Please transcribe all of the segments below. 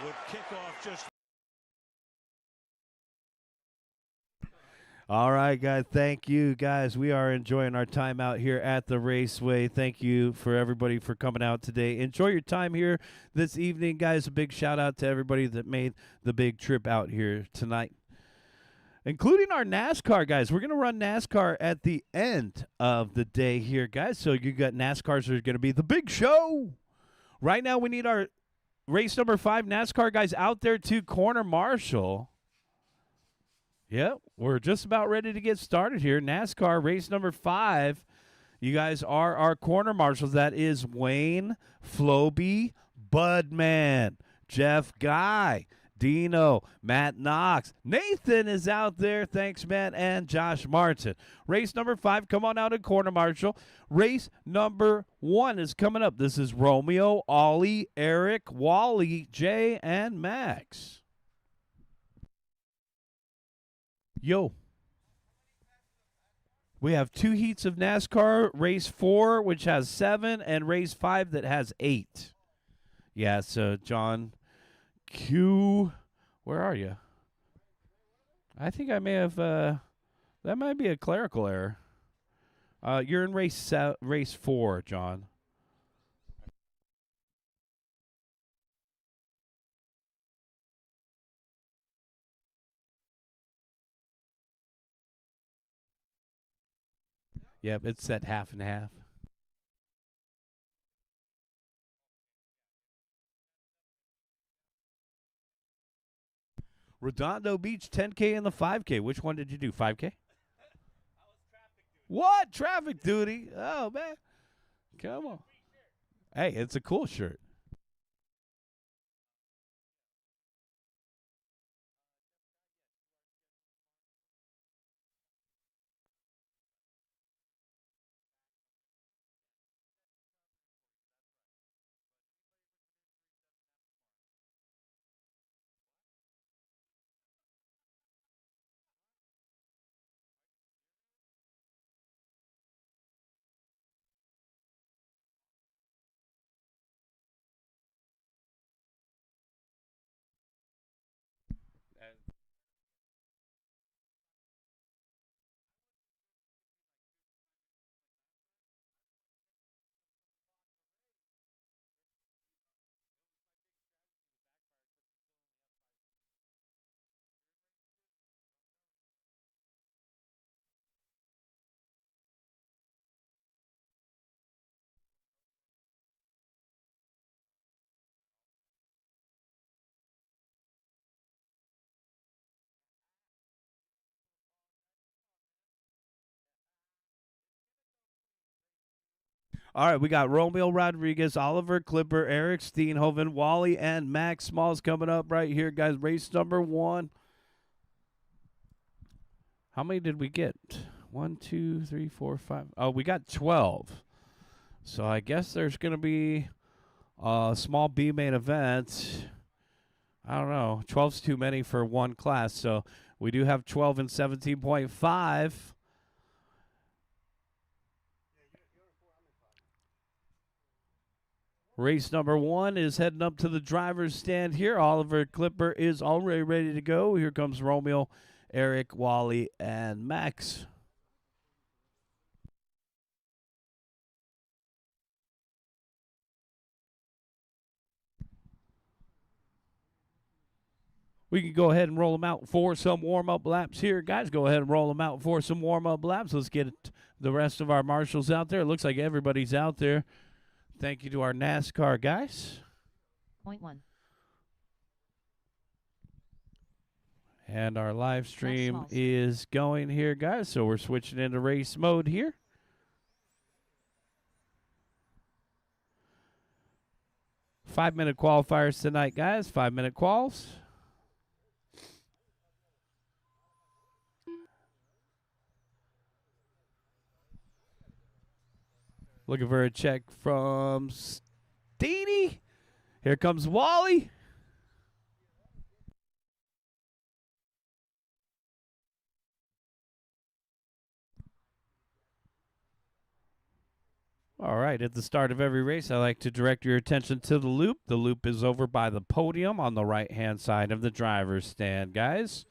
Would kick off just. All right, guys. Thank you, guys. We are enjoying our time out here at the Raceway. Thank you for everybody for coming out today. Enjoy your time here this evening, guys. A big shout out to everybody that made the big trip out here tonight, including our NASCAR guys. We're going to run NASCAR at the end of the day here, guys. So you got NASCARs are going to be the big show. Right now, we need our race number 5 NASCAR guys out there to corner marshal. Yep, we're just about ready to get started here. NASCAR race number 5. You guys are our corner marshals. That is Wayne, Floby, Budman, Jeff Guy, Dino, Matt Knox. Nathan is out there. Thanks, Matt, and Josh Martin. Race number 5, come on out in corner marshal. Race number 1 is coming up. This is Romeo, Ollie, Eric, Wally, Jay, and Max. Yo. We have 2 heats of NASCAR, race 4, which has 7, and race 5 that has 8. Yeah, so John Q, where are you? I think I may have, that might be a clerical error. You're in race 4, John. Yep, it's set half and half. Redondo Beach 10K and the 5K. Which one did you do? 5K? What? Traffic duty? Oh, man. Come on. Hey, it's a cool shirt. All right, we got Romeo Rodriguez, Oliver Clipper, Eric Steenhoven, Wally, and Max Smalls coming up right here, guys. Race number 1. How many did we get? 1, 2, 3, 4, 5. Oh, we got 12. So I guess there's going to be a small B main event. I don't know. 12's too many for one class. So we do have 12 and 17.5. Race number 1 is heading up to the driver's stand here. Oliver Clipper is already ready to go. Here comes Romeo, Eric, Wally, and Max. We can go ahead and roll them out for some warm-up laps here. Guys, go ahead and roll them out for some warm-up laps. Let's get the rest of our marshals out there. It looks like everybody's out there. Thank you to our NASCAR guys. Point 1. And our live stream is going here, guys. So we're switching into race mode here. Five-minute qualifiers tonight, guys. 5-minute quals. Looking for a check from Steenie. Here comes Wally. All right, at the start of every race, I like to direct your attention to the loop. The loop is over by the podium on the right-hand side of the driver's stand, guys.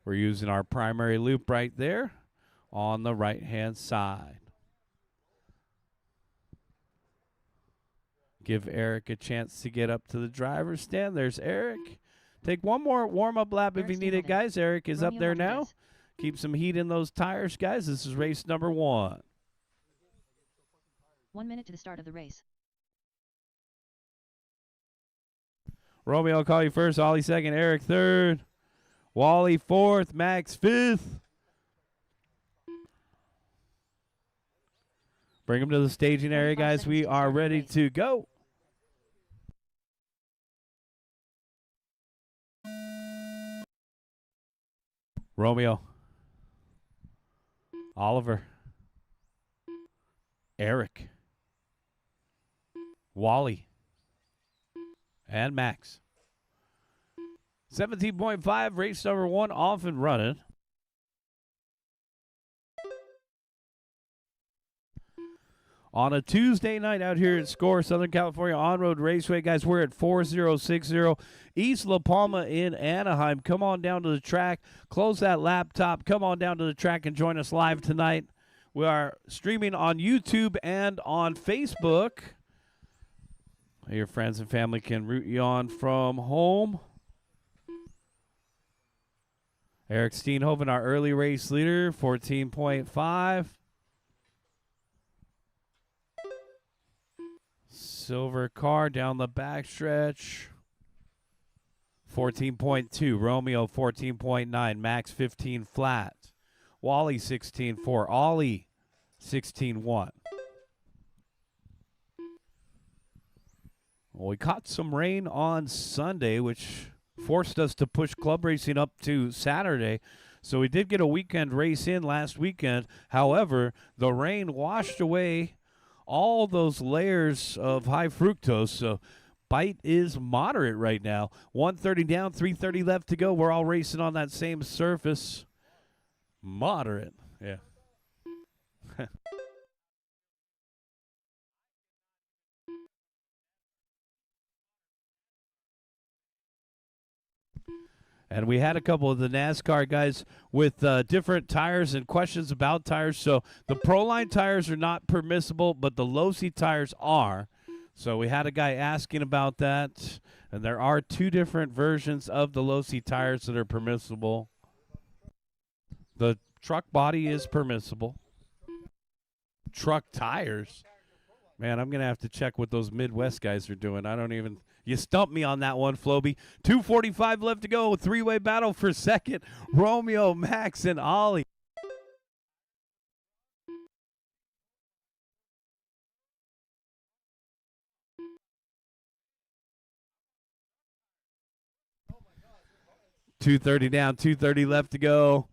We're using our primary loop right there on the right-hand side. Give Eric a chance to get up to the driver's stand. There's Eric. Take one more warm-up lap if you need it, guys. Eric is up there now. Keep some heat in those tires, guys. This is race number 1. 1 minute to the start of the race. Romeo, I'll call you first. Ollie second. Eric third. Wally fourth. Max fifth. Bring them to the staging area, guys. We are ready to go. Romeo. Oliver. Eric. Wally. And Max. 17.5, race number 1, off and running. On a Tuesday night out here at SCOR, Southern California On-Road Raceway. Guys, we're at 4060 East La Palma in Anaheim. Come on down to the track. Close that laptop. Come on down to the track and join us live tonight. We are streaming on YouTube and on Facebook. Your friends and family can root you on from home. Eric Steenhoven, our early race leader, 14.5. Silver car down the backstretch. 14.2. Romeo, 14.9. Max, 15 flat. Wally, 16.4. Ollie, 16.1. Well, we caught some rain on Sunday, which forced us to push club racing up to Saturday. So we did get a weekend race in last weekend. However, the rain washed away all those layers of high fructose. So bite is moderate right now. 130 down, 330 left to go. We're all racing on that same surface. Moderate, yeah. And we had a couple of the NASCAR guys with different tires and questions about tires. So the Proline tires are not permissible, but the Losi tires are. So we had a guy asking about that. And there are 2 different versions of the Losi tires that are permissible. The truck body is permissible. Truck tires? Man, I'm going to have to check what those Midwest guys are doing. I don't even... You stumped me on that one, Floby. 2:45 left to go. 3-way battle for second. Romeo, Max, and Ollie. .230 down, 2:30 left to go.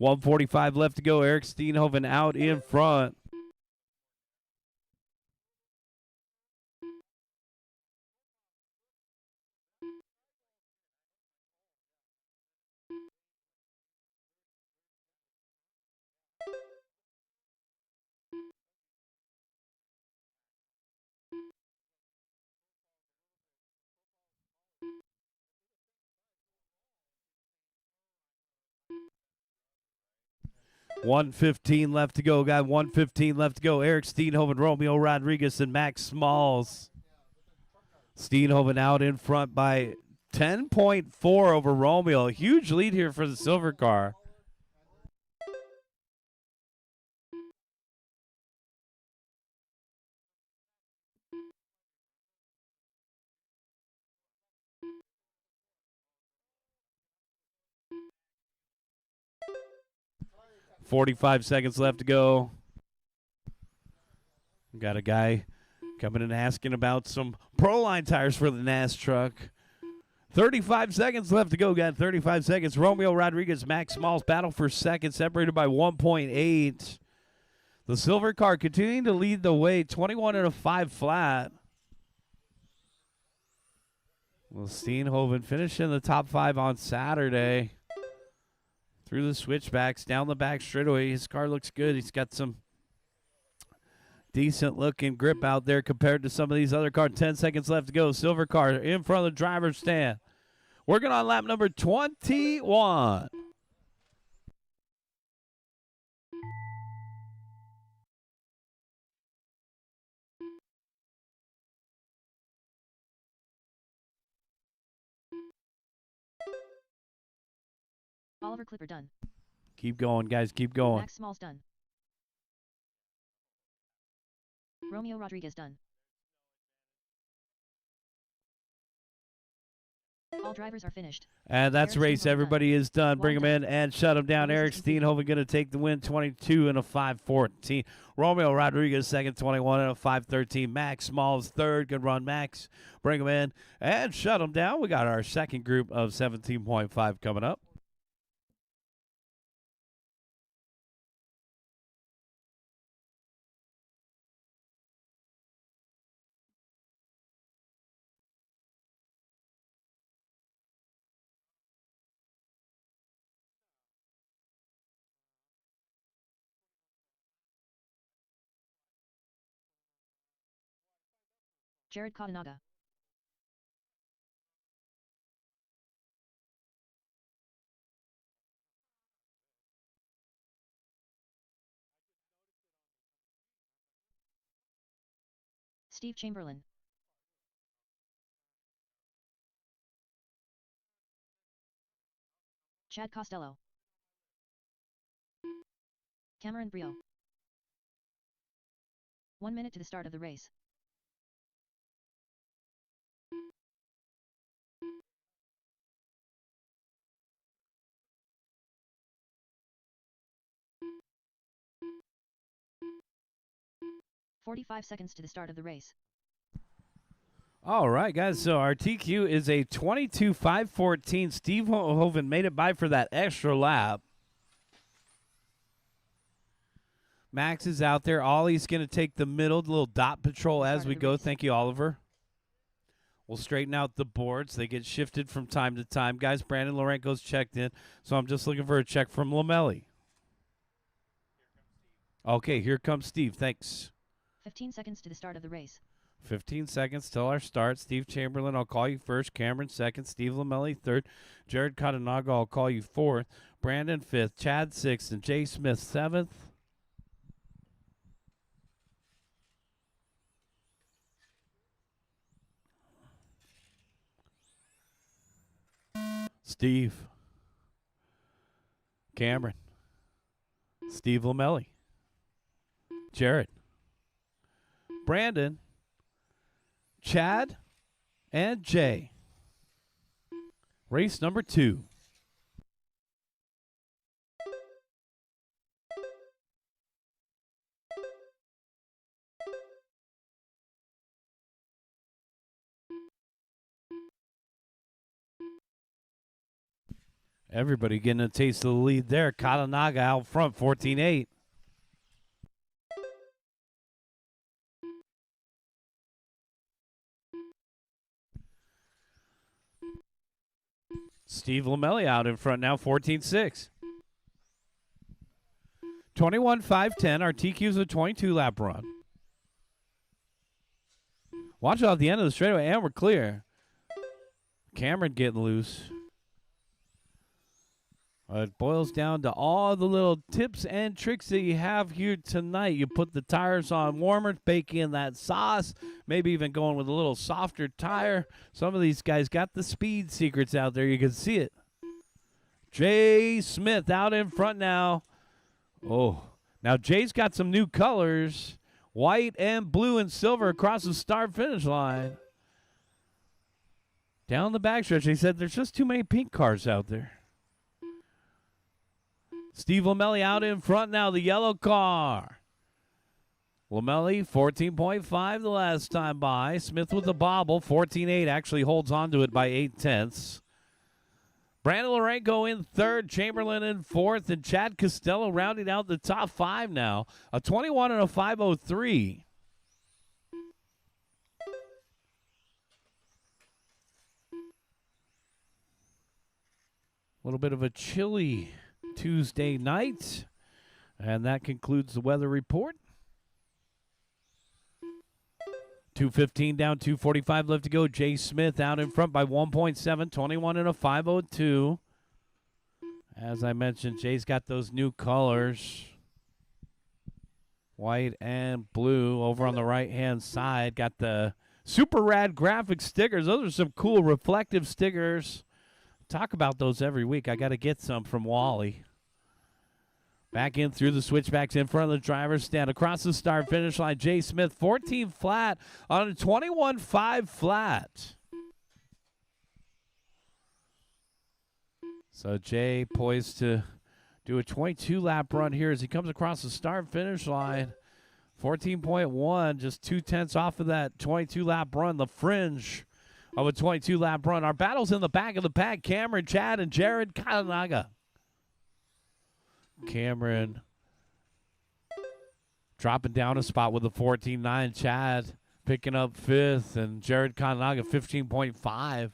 .145 left to go. Eric Steenhoven out in front. .115 left to go, guy. .115 left to go. Eric Steenhoven, Romeo Rodriguez, and Max Smalls. Steenhoven out in front by 10.4 over Romeo. A huge lead here for the silver car. 45 seconds left to go. Got a guy coming in asking about some Proline tires for the NAS truck. 35 seconds left to go. Got 35 seconds. Romeo Rodriguez, Max Smalls battle for second, separated by 1.8. The silver car continuing to lead the way, 21 and a 5 flat. Well, Steenhoven finished in the top 5 on Saturday. Through the switchbacks, down the back straightaway. His car looks good. He's got some decent looking grip out there compared to some of these other cars. 10 seconds left to go. Silver car in front of the driver's stand. Working on lap number 21. Oliver Clipper done. Keep going, guys. Keep going. Max Smalls done. Romeo Rodriguez done. All drivers are finished. And that's Eric race. Steenhoven Everybody is done. Bring them in and shut them down. Eric Elizabeth Steenhoven. Steenhoven going to take the win, 22 and a 5:14. Romeo Rodriguez second, 21 and a 5:13. Max Smalls third. Good run, Max. Bring them in and shut them down. We got our second group of 17.5 coming up. Jared Katanaga. Steve Chamberlain. Chad Costello. Cameron Brio. 1 minute to the start of the race. "45 seconds to the start of the race. All right, guys. So our TQ is a 22.514. Steve Hoven made it by for that extra lap. Max is out there. Ollie's going to take the middle, little dot patrol as we go. Thank you, Oliver. We'll straighten out the boards. They get shifted from time to time. Guys, Brandon Lorenko's checked in, so I'm just looking for a check from Lamelli. Okay, here comes Steve. Thanks. 15 seconds to the start of the race. 15 seconds till our start. Steve Chamberlain, I'll call you first. Cameron second. Steve Lamelli third. Jared Katanaga, I'll call you fourth. Brandon fifth. Chad sixth. And Jay Smith seventh. Steve. Cameron. Steve Lamelli. Jared. Brandon. Chad. And Jay. Race number 2. Everybody getting a taste of the lead there. Katanaga out front, 14-8. Steve Lamelli out in front now, 14-6. 21.510. Our TQ's a 22-lap run. Watch out at the end of the straightaway, and we're clear. Cameron getting loose. It boils down to all the little tips and tricks that you have here tonight. You put the tires on warmer, bake in that sauce, maybe even going with a little softer tire. Some of these guys got the speed secrets out there. You can see it. Jay Smith out in front now. Oh, now Jay's got some new colors. White and blue and silver across the start-finish line. Down the backstretch, they said there's just too many pink cars out there. Steve Lamelli out in front now, the yellow car. Lamelli, 14.5 the last time by. Smith with the bobble, 14.8, actually holds on to it by 0.8. Brandon Lorenko in third, Chamberlain in fourth, and Chad Costello rounding out the top five now. A 21 and a 5.03. A little bit of a chilly Tuesday night, and that concludes the weather report. 2:15 down, 2:45 left to go. Jay Smith out in front by 1.7, 21 and a 5.02. As I mentioned, Jay's got those new colors, white and blue. Over on the right-hand side, got the super rad graphic stickers. Those are some cool reflective stickers. Talk about those every week. I got to get some from Wally. Back in through the switchbacks in front of the driver's stand. Across the start-finish line, Jay Smith, 14 flat on a 21.5 flat. So Jay poised to do a 22-lap run here as he comes across the start-finish line. 14.1, just 0.2 off of that 22-lap run, the fringe of a 22-lap run. Our battles in the back of the pack, Cameron, Chad, and Jared Kananaga. Cameron dropping down a spot with a 14.9. Chad picking up fifth, and Jared Kananaga 15.5.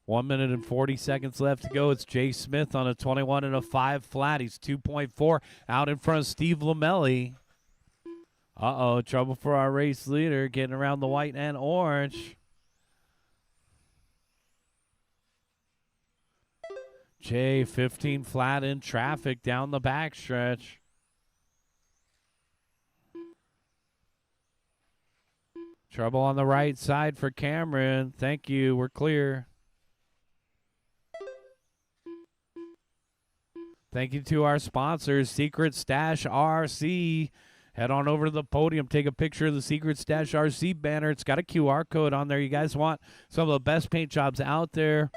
One minute and 40 seconds left to go. It's Jay Smith on a 21 and a 5 flat. He's 2.4 out in front of Steve Lamelli. Trouble for our race leader getting around the white and orange. Jay, 15 flat in traffic down the backstretch. Trouble on the right side for Cameron. Thank you. We're clear. Thank you to our sponsors, Secret Stash RC. Head on over to the podium, take a picture of the Secret Stash RC banner. It's got a QR code on there. You guys want some of the best paint jobs out there.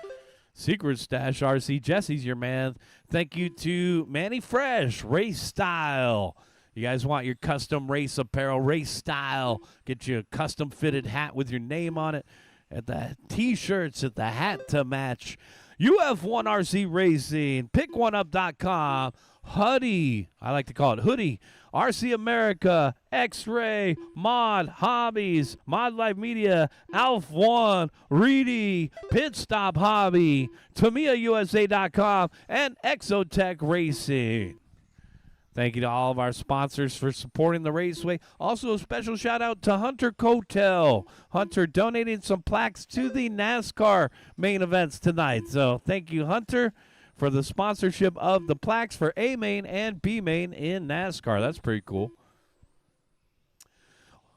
Secret Stash RC. Jesse's your man. Thank you to Manny Fresh, Race Style. You guys want your custom race apparel, Race Style. Get you a custom fitted hat with your name on it. At the T-shirts, at the hat to match. UF1 RC Racing, PickOneUp.com, Hoodie, I like to call it Hoodie, RC America, X-Ray, Mod, Hobbies, Mod Life Media, Alf1, Reedy, Pit Stop Hobby, TamiyaUSA.com, and Exotech Racing. Thank you to all of our sponsors for supporting the Raceway. Also, a special shout-out to Hunter Cotel. Hunter donating some plaques to the NASCAR main events tonight. So thank you, Hunter, for the sponsorship of the plaques for A main and B main in NASCAR. That's pretty cool.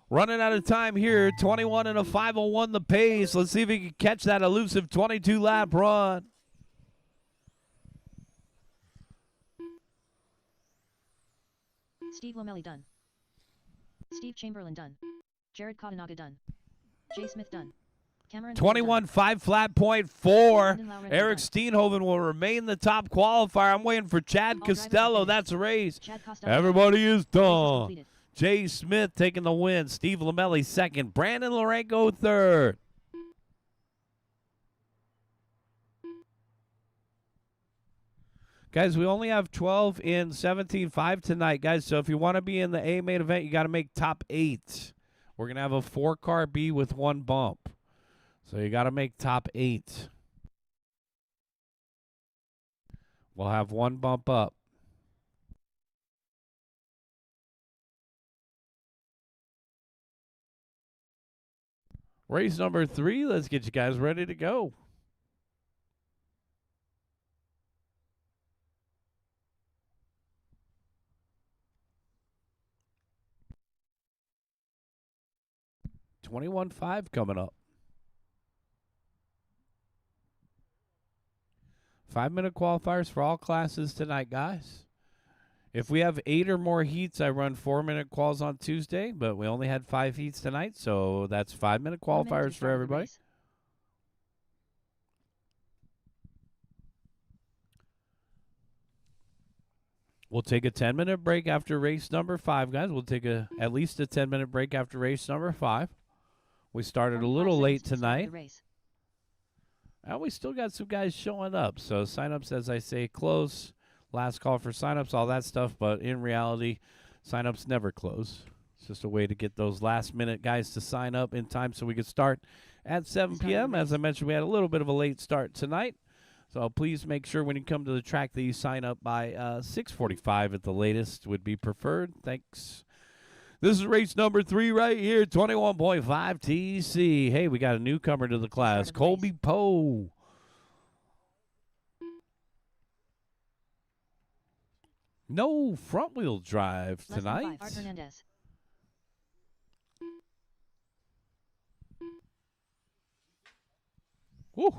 Running out of time here, 21 and a 5:01 the pace. Let's see if he can catch that elusive 22-lap run. Steve Lamelli done. Steve Chamberlain done. Jared Kananaga done. Jay Smith done. Cameron 21 5 flat point 4. Eric Steenhoven will remain the top qualifier. I'm waiting for Chad Costello. That's a race. Everybody is done. Jay Smith taking the win. Steve Lamelli second. Brandon Lorenko third. Guys, we only have 12 in 17.5 tonight, guys. So if you want to be in the A main event, you got to make top 8. We're going to have a 4-car B with 1 bump. So you got to make top 8. We'll have 1 bump up. Race number 3. Let's get you guys ready to go. $21.5 coming up. 5-minute qualifiers for all classes tonight, guys. If we have 8 or more heats, I run 4-minute quals on Tuesday, but we only had 5 heats tonight, so that's 5-minute qualifiers for everybody. We'll take a 10-minute break after race number 5, guys. We'll take at least a 10-minute break after race number 5. We started a little late tonight. And we still got some guys showing up. So signups, as I say, close. Last call for signups, all that stuff. But in reality, signups never close. It's just a way to get those last-minute guys to sign up in time so we could start at 7 p.m. As I mentioned, we had a little bit of a late start tonight. So please make sure when you come to the track that you sign up by 6:45 at the latest would be preferred. Thanks. This is race number 3 right here, 21.5 TC. Hey, we got a newcomer to the class, Colby Poe. No front-wheel drive tonight. Art Hernandez. Woo.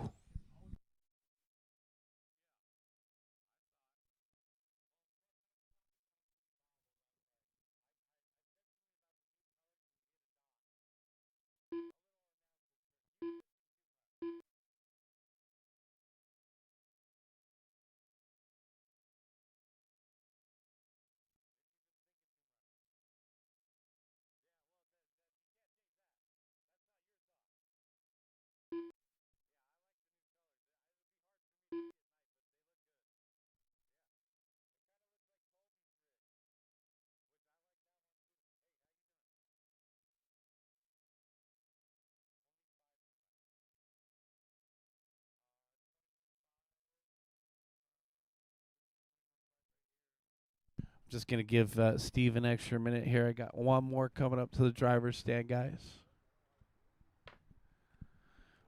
Just going to give Steve an extra minute here. I got one more coming up to the driver's stand, guys.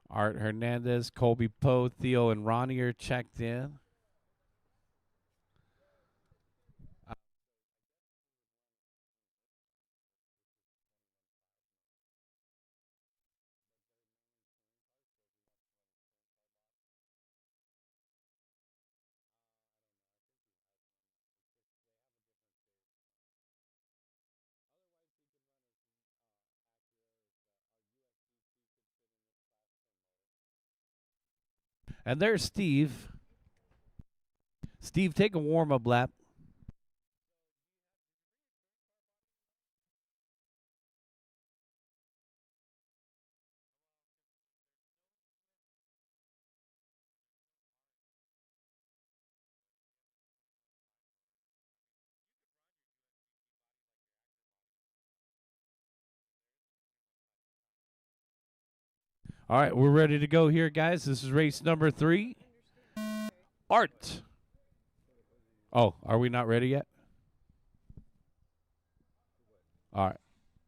Art Hernandez, Colby Poe, Theo, and Ronnie are checked in. And there's Steve. Steve, take a warm-up lap. All right, we're ready to go here, guys. This is race number 3. Art. Oh, are we not ready yet? All right.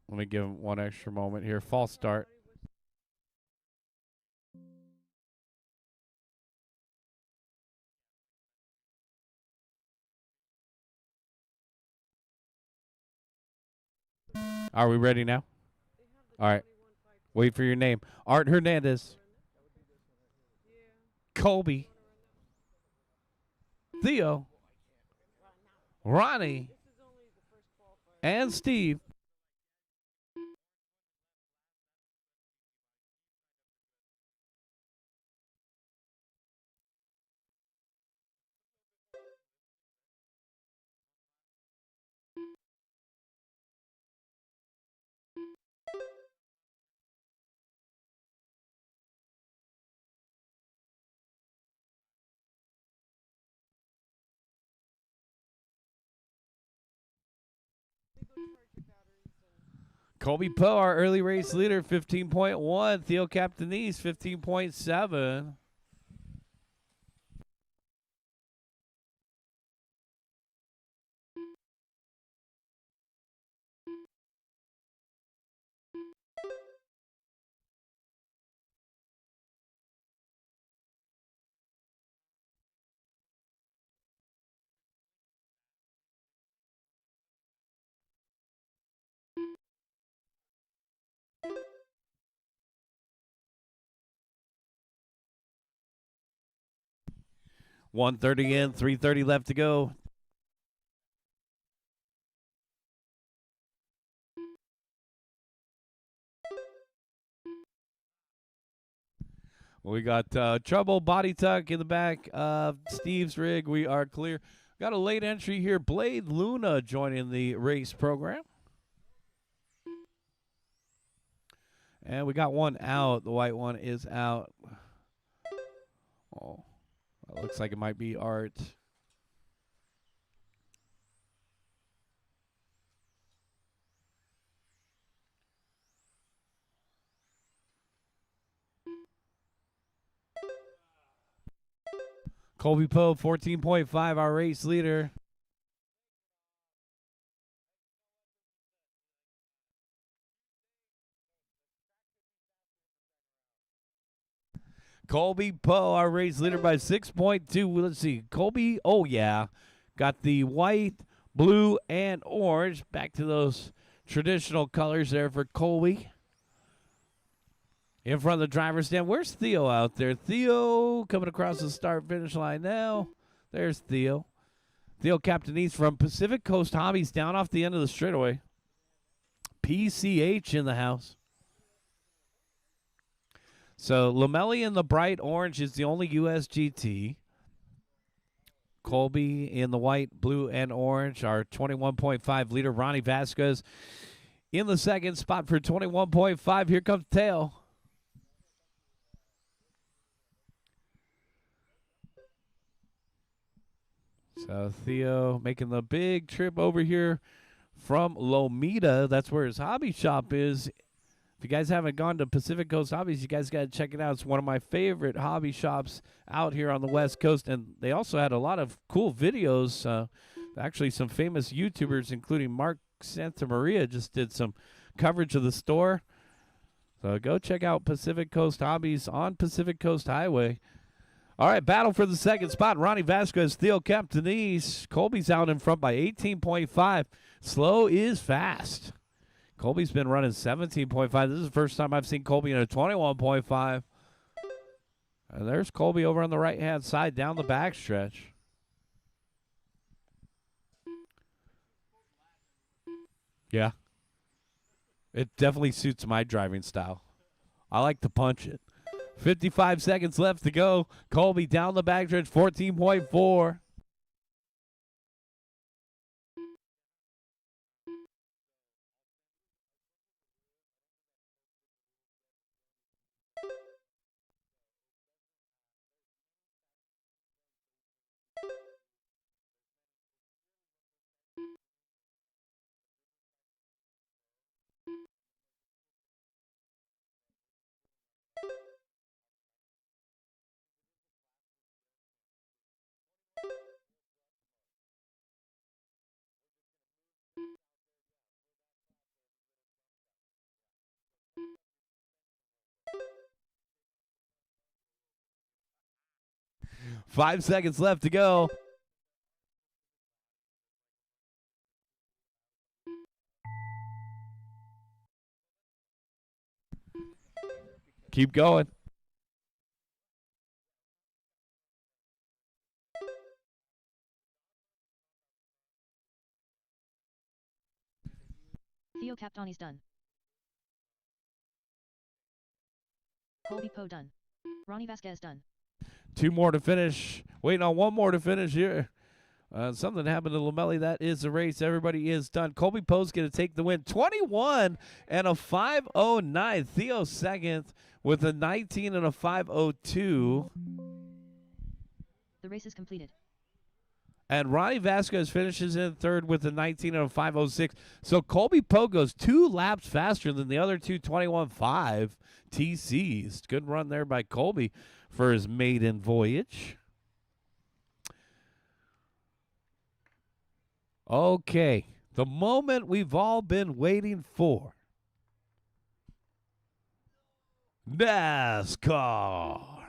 Let me give him one extra moment here. False start. Are we ready now? All right. Wait for your name. Art Hernandez. Colby. Theo. Ronnie. And Steve. Colby Poe, our early race leader, 15.1. Theo Captanese, 15.7. .130 in, 3:30 left to go. We got trouble body tuck in the back of Steve's rig. We are clear. Got a late entry here. Blade Luna joining the race program. And we got one out. The white one is out. Oh, that looks like it might be Art. Colby Poe, 14.5, our race leader. Colby Poe, our race leader by 6.2. Let's see. Colby, oh yeah. Got the white, blue, and orange. Back to those traditional colors there for Colby. In front of the driver's stand. Where's Theo out there? Theo coming across the start-finish line now. There's Theo. Theo Captainese from Pacific Coast Hobbies down off the end of the straightaway. PCH in the house. So Lamelli in the bright orange is the only USGT. Colby in the white, blue, and orange, our 21.5 leader. Ronnie Vasquez in the second spot for 21.5. Here comes Tail. So Theo making the big trip over here from Lomita. That's where his hobby shop is. If you guys haven't gone to Pacific Coast Hobbies, you guys got to check it out. It's one of my favorite hobby shops out here on the West Coast. And they also had a lot of cool videos. Actually, some famous YouTubers, including Mark Santamaria, just did some coverage of the store. So go check out Pacific Coast Hobbies on Pacific Coast Highway. All right, battle for the second spot. Ronnie Vasquez, Theo Captainese. Colby's out in front by 18.5. Slow is fast. Colby's been running 17.5. This is the first time I've seen Colby in a 21.5. And there's Colby over on the right-hand side down the backstretch. Yeah. It definitely suits my driving style. I like to punch it. 55 seconds left to go. Colby down the backstretch, 14.4. Five seconds left to go. Keep going. Theo Captainese done. Colby Poe done. Ronnie Vasquez done. Two more to finish. Waiting on one more to finish here. Something happened to Lamelli. That is the race. Everybody is done. Colby Poe's going to take the win. 21 and a 5:09. Theo second with a 19 and a 5:02. The race is completed. And Ronnie Vasquez finishes in third with a 19 and a 5:06. So Colby Poe goes 2 laps faster than the other two 21.5 TCs. Good run there by Colby for his maiden voyage. Okay, the moment we've all been waiting for. NASCAR.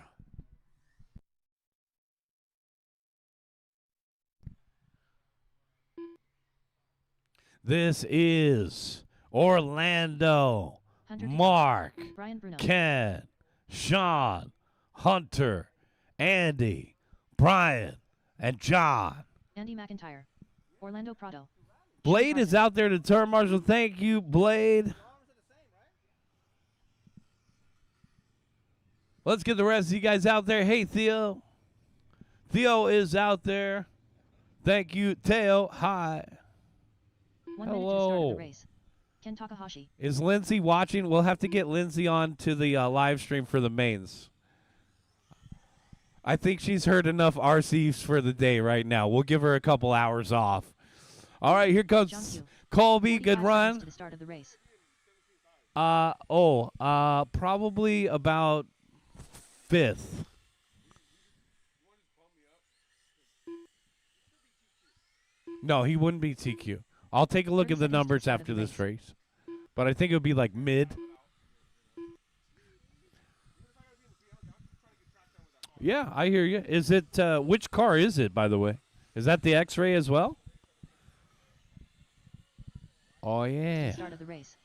This is Orlando, Hunter Mark, Brian Bruno. Ken, Sean, Hunter, Andy, Brian, and John. Andy McIntyre. Orlando Prado. Blade is out there to turn marshal. Thank you, Blade. Let's get the rest of you guys out there. Hey, Theo. Theo is out there. Thank you, Teo. Hi. 1 minute to the start of Hello. the race. Ken Takahashi. Is Lindsay watching? We'll have to get Lindsay on to the live stream for the mains. I think she's heard enough RCs for the day right now. We'll give her a couple hours off. All right, here John comes Q. Colby. Good 45 seconds run. to the start of the race. Probably about 5th. No, he wouldn't be TQ. I'll take a look 30 at the seconds to the numbers start of after the this race. race. But I think it would be like mid. Yeah, I hear you. Is it, which car is it, by the way? Is that the X-Ray as well? Oh, yeah. Start of the race.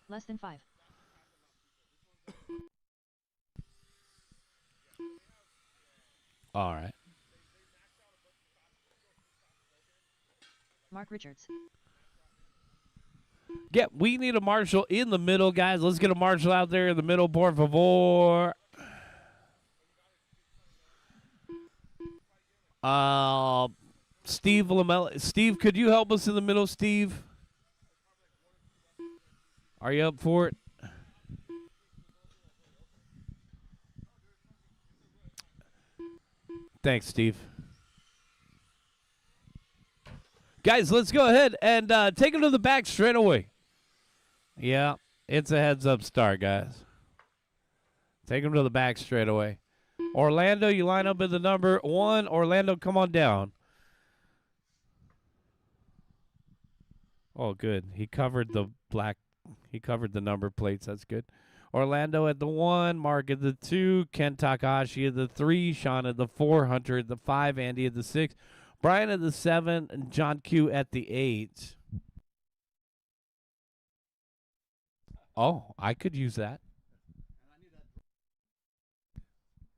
Less than 5. All right. Mark Richards. Yeah, we need a marshal in the middle, guys. Let's get a marshal out there in the middle, por favor. Steve Lamella. Steve, could you help us in the middle, Steve? Are you up for it? Thanks, Steve. Guys, let's go ahead and take him to the back straight away. Yeah, it's a heads-up start, guys. Take him to the back straight away. Orlando, you line up in the number 1. Orlando, come on down. Oh, good. He covered the number plates. That's good. Orlando at the 1, Mark at the 2, Ken Takahashi at the 3, Sean at the 4, Hunter at the 5, Andy at the 6, Brian at the 7, and John Q at the 8. Oh, I could use that.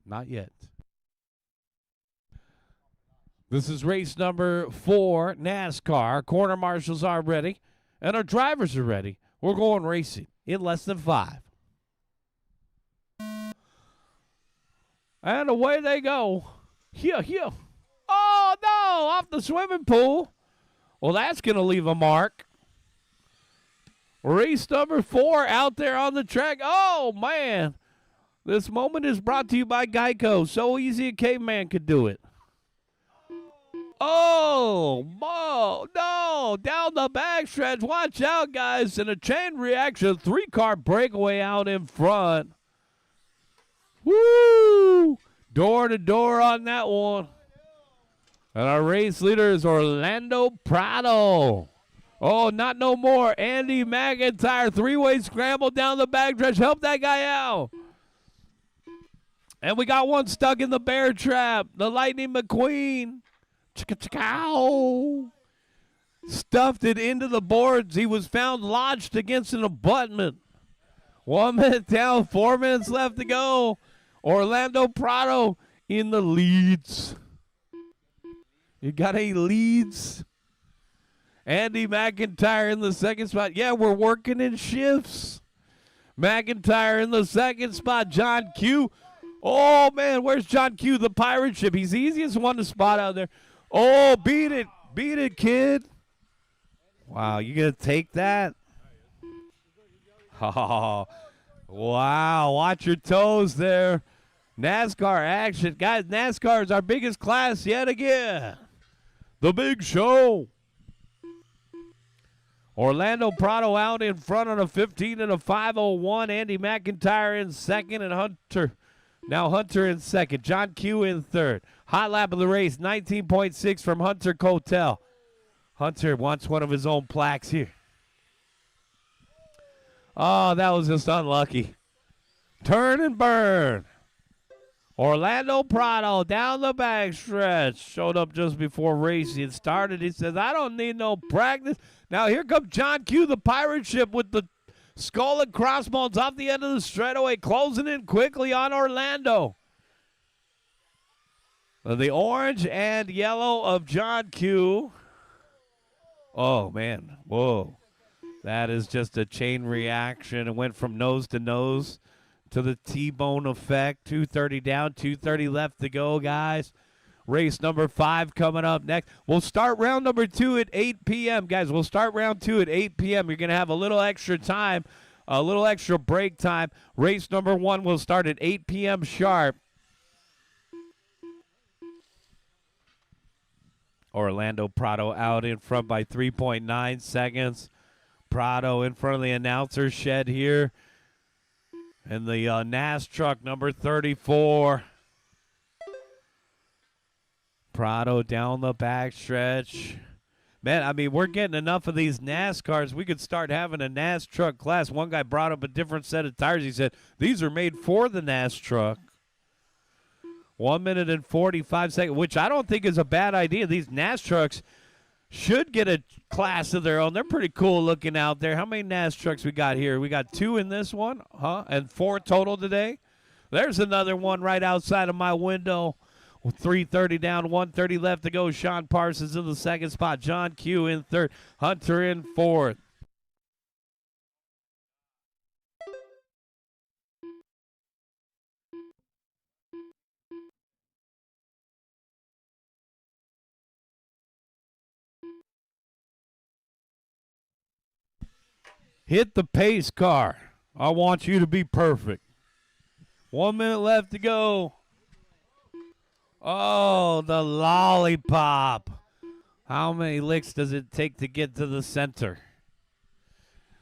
Not yet. This is race number 4, NASCAR. Corner marshals are ready, and our drivers are ready. We're going racing in less than 5. And away they go. Here. Oh, no, off the swimming pool. Well, that's going to leave a mark. Race number 4 out there on the track. Oh, man. This moment is brought to you by Geico. So easy a caveman could do it. Oh, no, down the backstretch. Watch out, guys. In a chain reaction, 3-car breakaway out in front. Woo! Door to door on that one. And our race leader is Orlando Prado. Oh, not no more. Andy McIntyre, 3-way scramble down the backstretch. Help that guy out. And we got one stuck in the bear trap. The Lightning McQueen. Chicka-chicka-ow. Stuffed it into the boards. He was found lodged against an abutment. 1 minute down, 4 minutes left to go. Orlando Prado in the leads. You got any leads? Andy McIntyre in the second spot. Yeah, we're working in shifts. McIntyre in the second spot. John Q. Oh, man, where's John Q, the pirate ship? He's the easiest one to spot out there. Oh, beat it. Beat it, kid. Wow, you going to take that? Oh, wow, watch your toes there. NASCAR action. Guys, NASCAR is our biggest class yet again. The big show. Orlando Prado out in front on a 15 and a 5:01. Andy McIntyre in second, and Hunter in second. John Q in third. Hot lap of the race, 19.6 from Hunter Cotel. Hunter wants one of his own plaques here. Oh, that was just unlucky. Turn and burn. Orlando Prado down the backstretch. Showed up just before racing started. He says, I don't need no practice. Now here comes John Q, the pirate ship, with the skull and crossbones off the end of the straightaway, closing in quickly on Orlando. The orange and yellow of John Q. Oh, man. Whoa. That is just a chain reaction. It went from nose to nose. to the T-bone effect. 2:30 down, 2:30 left to go, guys. Race number 5 coming up next. We'll start round number 2 at 8 p.m., guys. We'll start round 2 at 8 p.m. You're going to have a little extra time, a little extra break time. Race number 1 will start at 8 p.m. sharp. Orlando Prado out in front by 3.9 seconds. Prado in front of the announcer shed here. And the NAS truck number 34. Prado down the backstretch. Man, I mean, we're getting enough of these NASCARs. We could start having a NAS truck class. One guy brought up a different set of tires. He said, these are made for the NAS truck. 1 minute and 45 seconds, which I don't think is a bad idea. These NAS trucks should get a class of their own. They're pretty cool looking out there. How many NAS trucks we got here? We got 2 in this one, and 4 total today. There's another one right outside of my window. 3:30 down, 1:30 left to go. Sean Parsons in the second spot. John Q in third. Hunter in fourth. Hit the pace car. I want you to be perfect. 1 minute left to go. Oh, the lollipop. How many licks does it take to get to the center?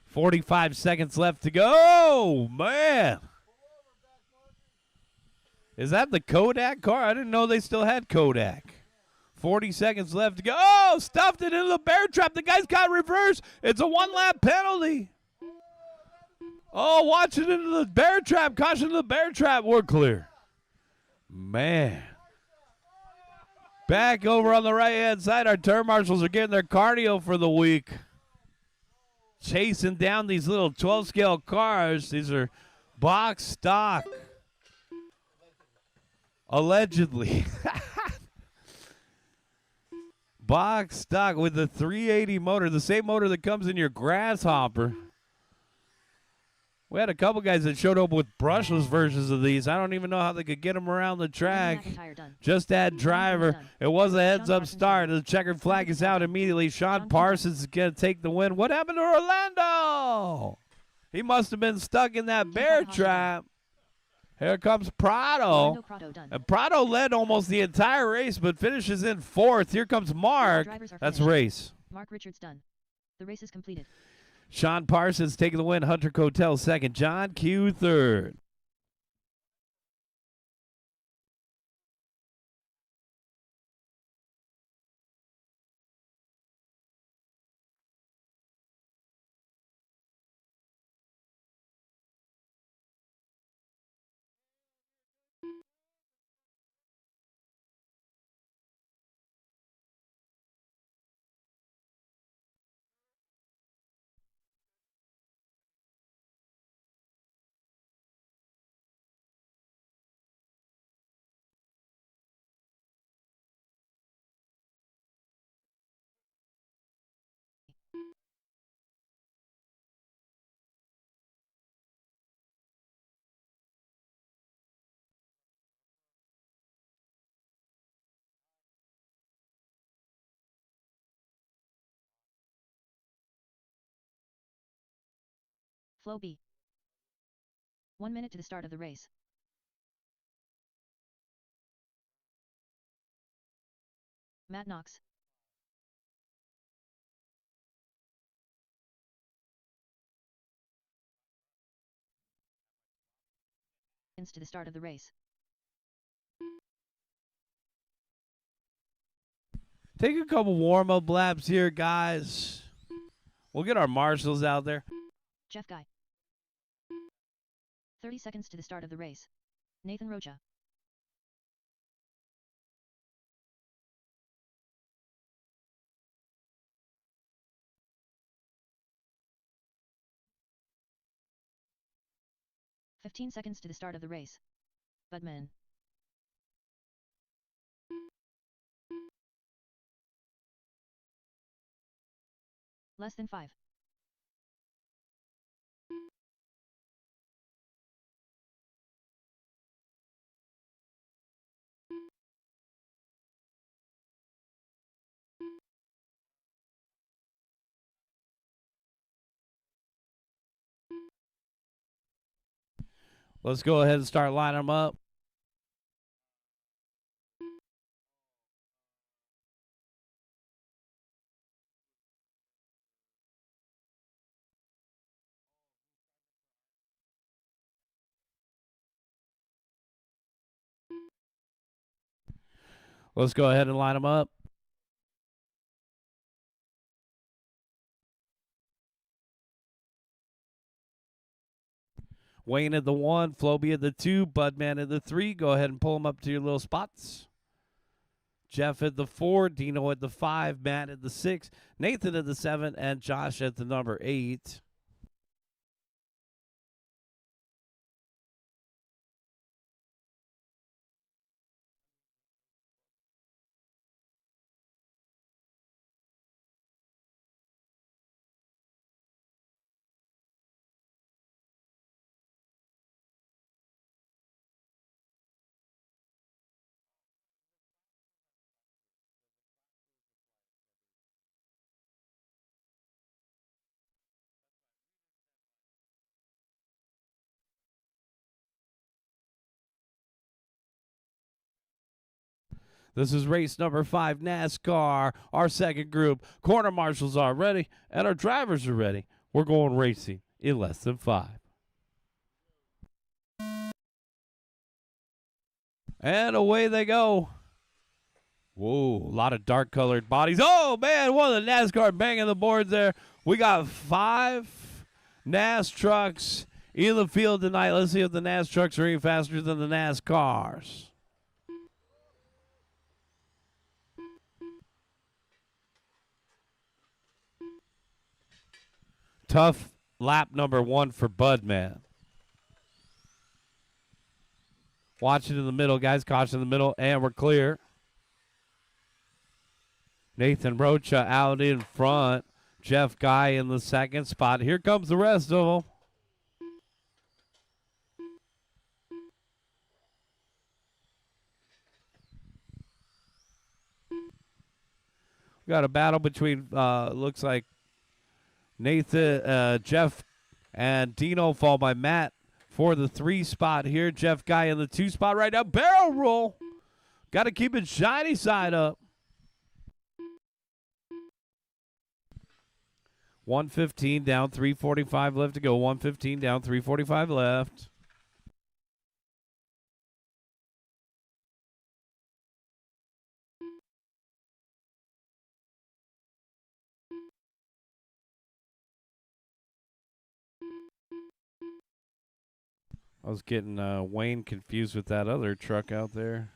45 seconds left to go. Man. Is that the Kodak car? I didn't know they still had Kodak. 40 seconds left to go. Oh, stuffed it into the bear trap. The guy's got reverse. It's a 1-lap penalty. Oh, watch it into the bear trap. Caution to the bear trap. We're clear. Man. Back over on the right-hand side, our turn marshals are getting their cardio for the week. Chasing down these little 12-scale cars. These are box stock. Allegedly. Box stock with the 380 motor, the same motor that comes in your Grasshopper. We had a couple guys that showed up with brushless versions of these. I don't even know how they could get them around the track. Just add driver. It was a heads-up start. The checkered flag is out immediately. Sean Parsons is going to take the win. What happened to Orlando? He must have been stuck in that bear trap. Here comes Prado. And Prado led almost the entire race, but finishes in 4th. Here comes Mark. That's race. Mark Richards done. The race is completed. Sean Parsons taking the win. Hunter Cotel second. John Q third. Flow B. 1 minute to the start of the race. Matt Knox. To the start of the race. Take a couple warm-up laps here, guys. We'll get our marshals out there. Jeff Guy. 30 seconds to the start of the race. Nathan Rocha. "15 seconds to the start of the race. Budman. Less than 5. Let's go ahead and start lining them up. Let's go ahead and line them up. Wayne at the 1, Floby at the 2, Budman at the 3. Go ahead and pull them up to your little spots. Jeff at the 4, Dino at the 5, Matt at the 6, Nathan at the 7, and Josh at the number 8. This is race number 5, NASCAR. Our second group. Corner marshals are ready, and our drivers are ready. We're going racing in less than 5. And away they go. Whoa, a lot of dark-colored bodies. Oh, man, one of the NASCAR banging the boards there. We got 5 NAS trucks in the field tonight. Let's see if the NAS trucks are any faster than the NASCARs. Tough lap number 1 for Budman. Watch it in the middle, guys. Caution in the middle, and we're clear. Nathan Rocha out in front. Jeff Guy in the second spot. Here comes the rest of them. We got a battle between, looks like Nathan, Jeff, and Dino, followed by Matt for the 3 spot here. Jeff Guy in the 2 spot right now. Barrel roll. Got to keep it shiny side up. 115 down, 345 left to go. 115 down, 345 left. I was getting Wayne confused with that other truck out there.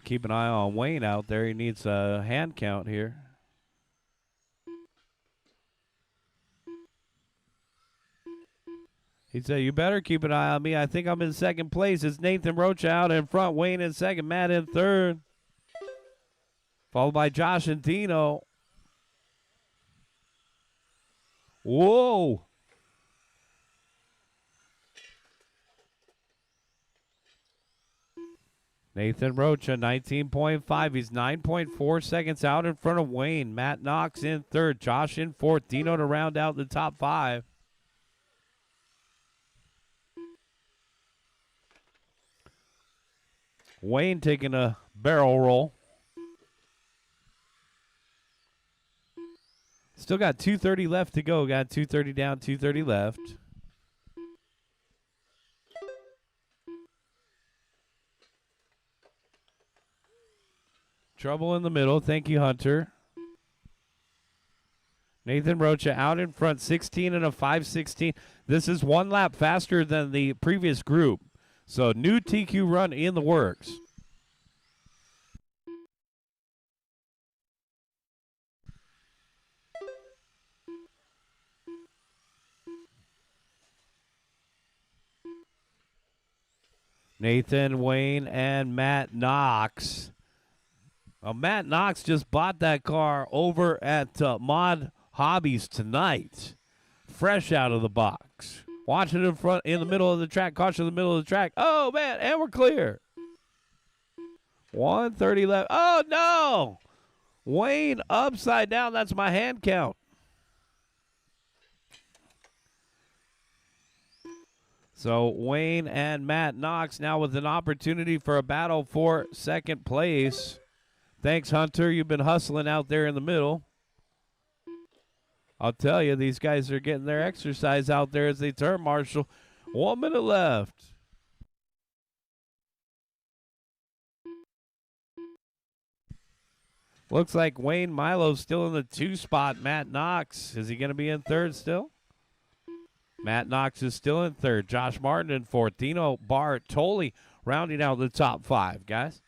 Keep an eye on Wayne out there. He needs a hand count here. He'd say, you better keep an eye on me. I think I'm in second place. It's Nathan Rocha out in front. Wayne in second. Matt in third. Followed by Josh and Dino. Whoa. Nathan Rocha, 19.5. He's 9.4 seconds out in front of Wayne. Matt Knox in third. Josh in fourth. Dino to round out the top 5. Wayne taking a barrel roll. Still got 2:30 left to go. Got 2:30 down, 2:30 left. Trouble in the middle. Thank you, Hunter. Nathan Rocha out in front, 16 and a 5:16. This is 1 lap faster than the previous group. So new TQ run in the works. Nathan, Wayne, and Matt Knox. Matt Knox just bought that car over at Mod Hobbies tonight. Fresh out of the box. Watch it in front, in the middle of the track. Caution in the middle of the track. Oh, man, and we're clear. 1:30 left. Oh, no. Wayne upside down. That's my hand count. So Wayne and Matt Knox now with an opportunity for a battle for second place. Thanks, Hunter. You've been hustling out there in the middle. I'll tell you, these guys are getting their exercise out there as they turn, Marshall. 1 minute left. Looks like Wayne Milo's still in the 2 spot. Matt Knox, is he going to be in third still? Matt Knox is still in third. Josh Martin in fourth. Dino Bartoli rounding out the top 5, guys.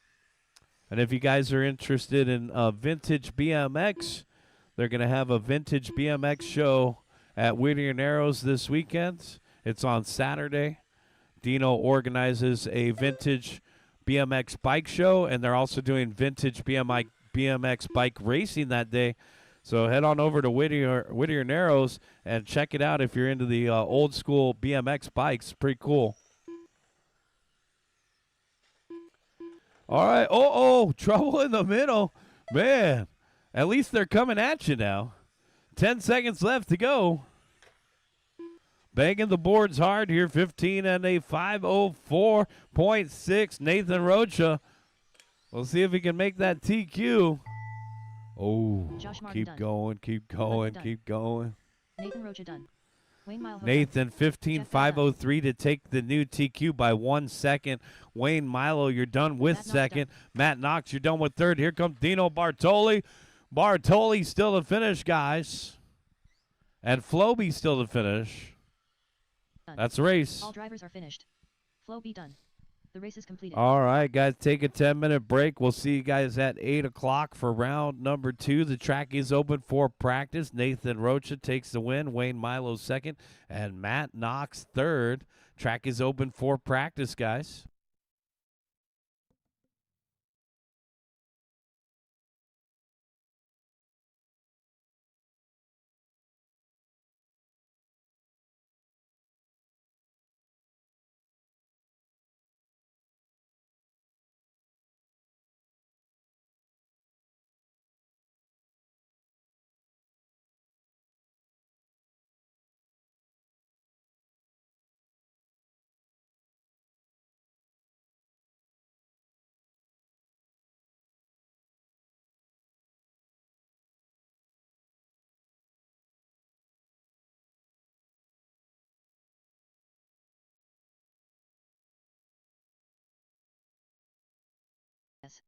And if you guys are interested in vintage BMX, they're going to have a vintage BMX show at Whittier Narrows this weekend. It's on Saturday. Dino organizes a vintage BMX bike show, and they're also doing vintage BMX bike racing that day. So head on over to Whittier Narrows and check it out if you're into the old school BMX bikes. Pretty cool. All right. Oh, trouble in the middle. Man, at least they're coming at you now. 10 seconds left to go. Banging the boards hard here. 15 and a 5:04.6. Nathan Rocha. We'll see if he can make that TQ. Oh, keep going. Nathan Rocha done. Wayne Mile Nathan, 15.503 to take the new TQ by 1 second. Wayne Milo, you're done with second. Matt Knox, you're done with third. Here comes Dino Bartoli. Bartoli still to finish, guys. And Floby still to finish. That's the race. All drivers are finished. Floby done. The race is completed. All right, guys, take a 10-minute break. We'll see you guys at 8 o'clock for round number 2. The track is open for practice. Nathan Rocha takes the win. Wayne Milo second. And Matt Knox third. Track is open for practice, guys. Yes.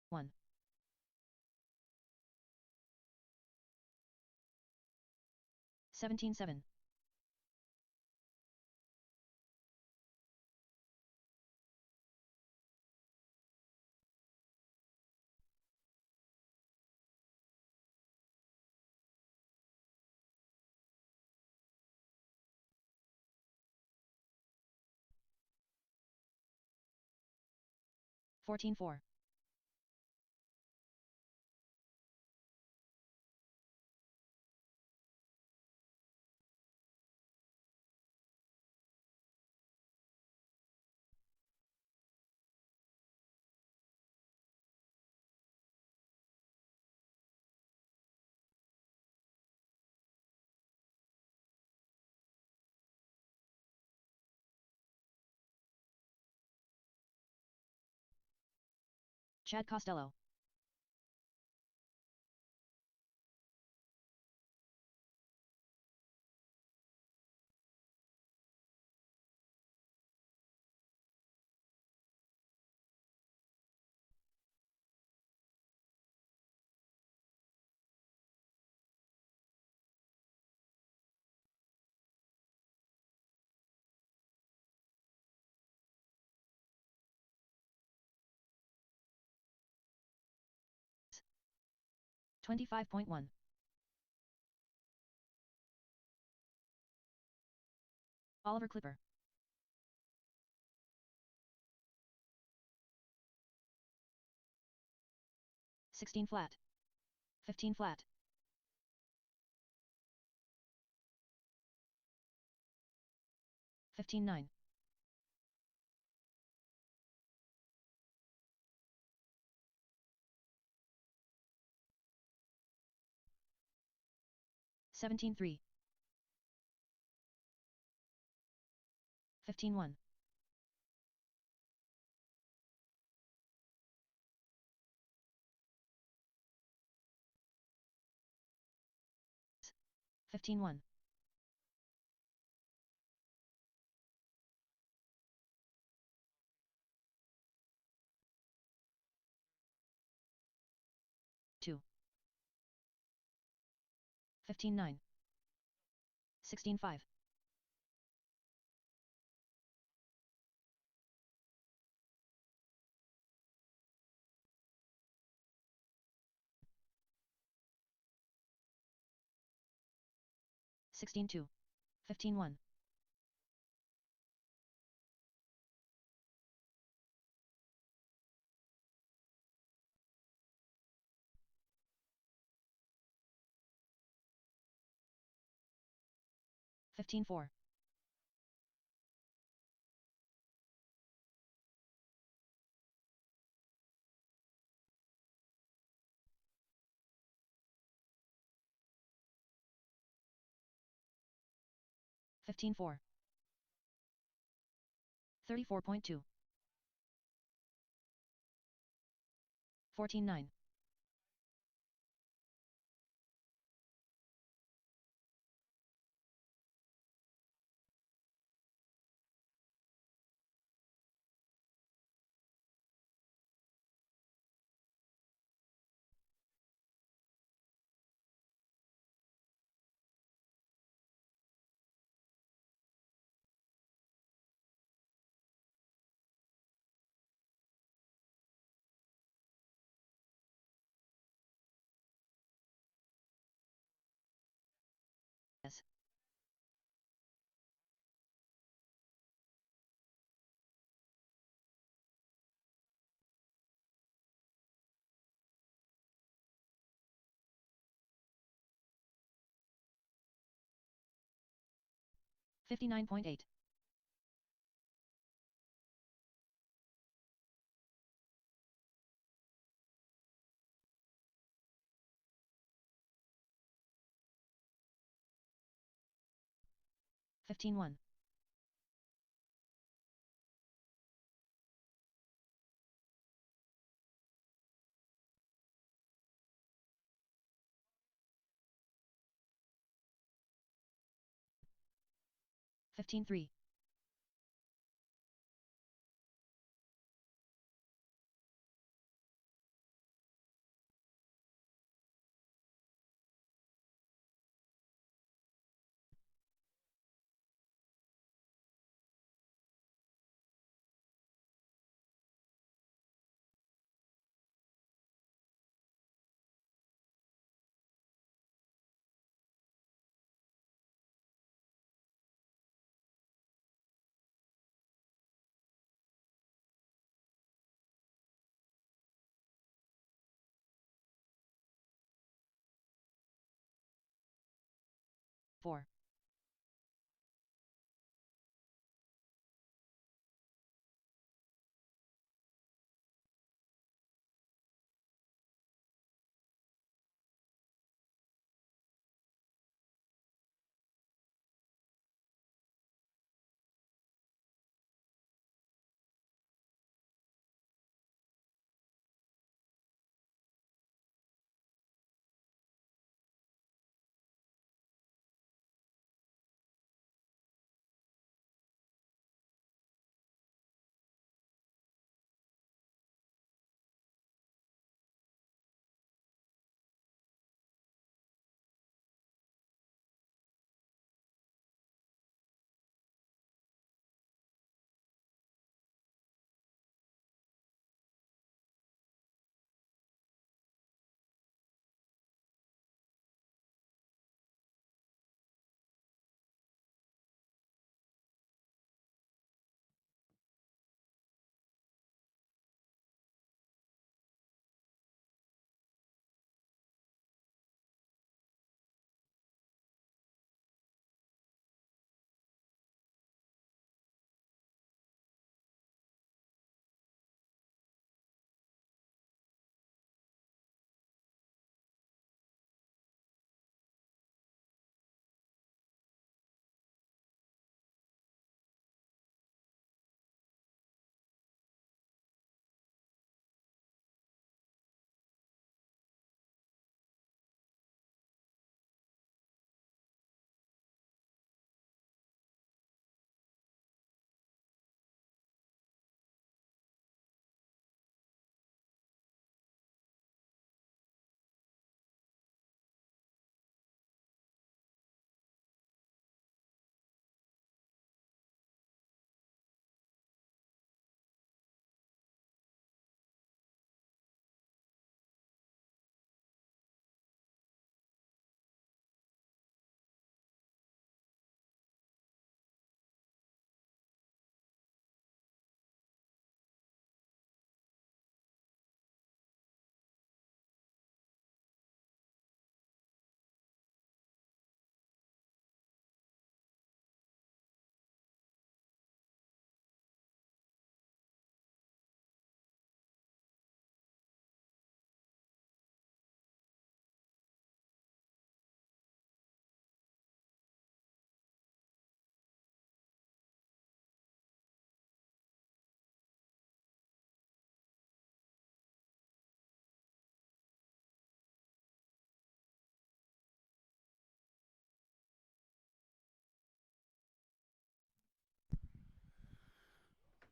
One. 17-7. Fourteen 4. Chad Costello. 25.1. Oliver Clipper. 16 flat. 15 flat. 15-9. 17-3. 15-1. 15-1. 2. 15-9. 16-5. 16-2. 15-1. 15-4. 15-4. 34.2. 14-9. 59.8. 15-1. 15-3. Four.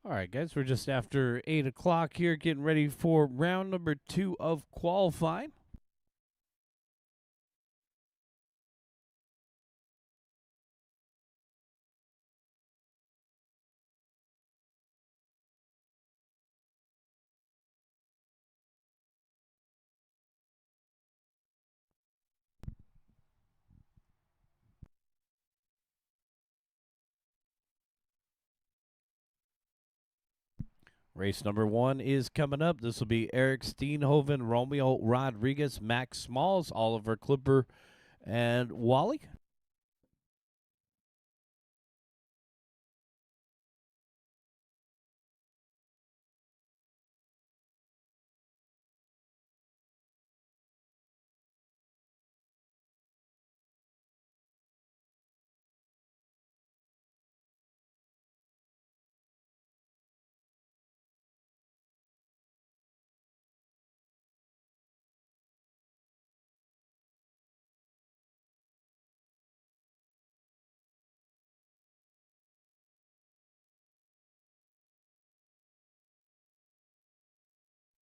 All right, guys, we're just after 8 o'clock here, getting ready for round number 2 of qualifying. Race number 1 is coming up. This will be Eric Steenhoven, Romeo Rodriguez, Max Smalls, Oliver Clipper, and Wally.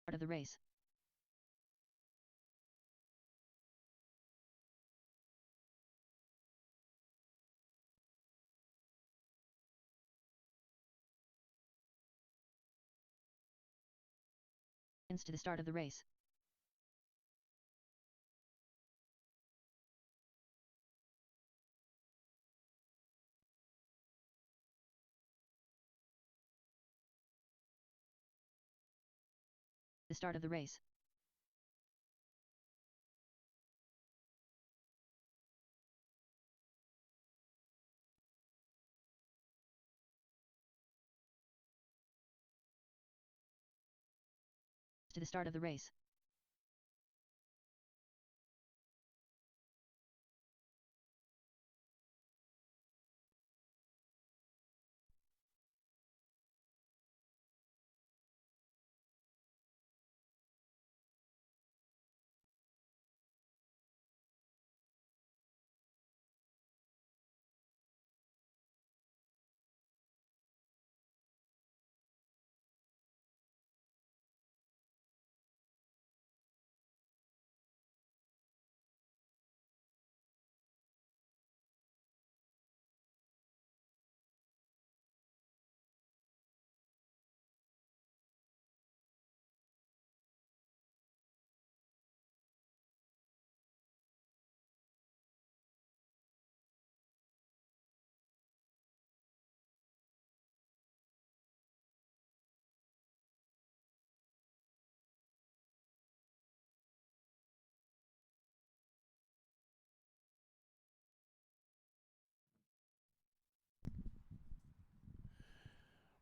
Start of the race. To the start of the race. The start of the race. To the start of the race.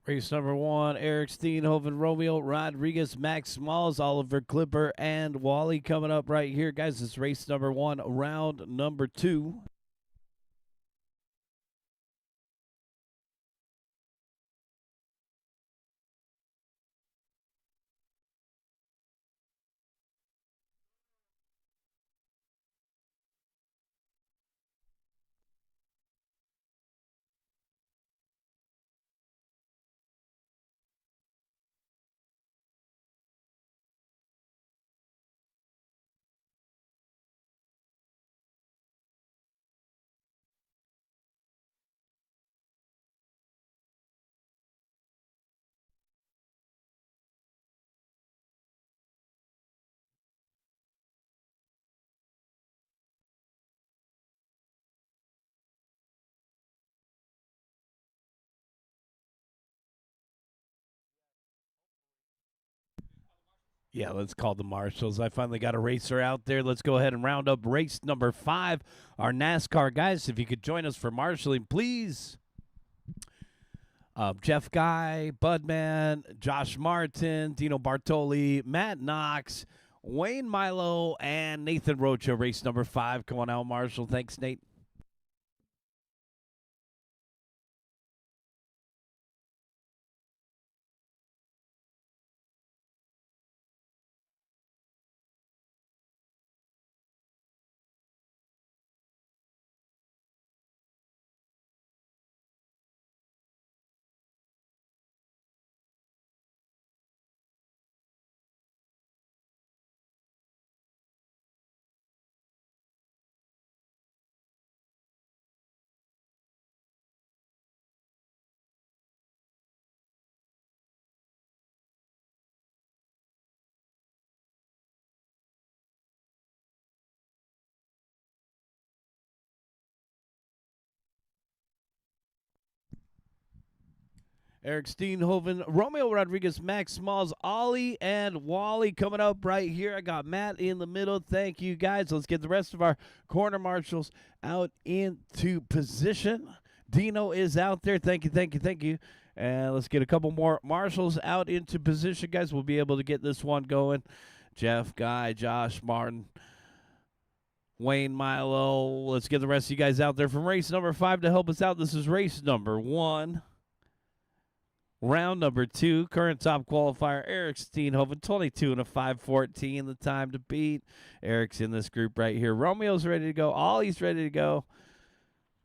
Race number 1, Eric Steenhoven, Romeo Rodriguez, Max Smalls, Oliver Clipper, and Wally coming up right here. Guys, it's race number 1, round number 2. Yeah, let's call the marshals. I finally got a racer out there. Let's go ahead and round up race number 5. Our NASCAR guys, if you could join us for marshaling, please. Jeff Guy, Budman, Josh Martin, Dino Bartoli, Matt Knox, Wayne Milo, and Nathan Rocha, race number 5. Come on out, Marshall. Thanks, Nate. Eric Steenhoven, Romeo Rodriguez, Max Smalls, Ollie, and Wally coming up right here. I got Matt in the middle. Thank you, guys. Let's get the rest of our corner marshals out into position. Dino is out there. Thank you, thank you, thank you. And let's get a couple more marshals out into position, guys. We'll be able to get this one going. Jeff, Guy, Josh, Martin, Wayne, Milo. Let's get the rest of you guys out there from race number 5 to help us out. This is race number 1. Round number 2, current top qualifier, Eric Steenhoven, 22 and a 5:14, the time to beat. Eric's in this group right here. Romeo's ready to go. Ollie's ready to go.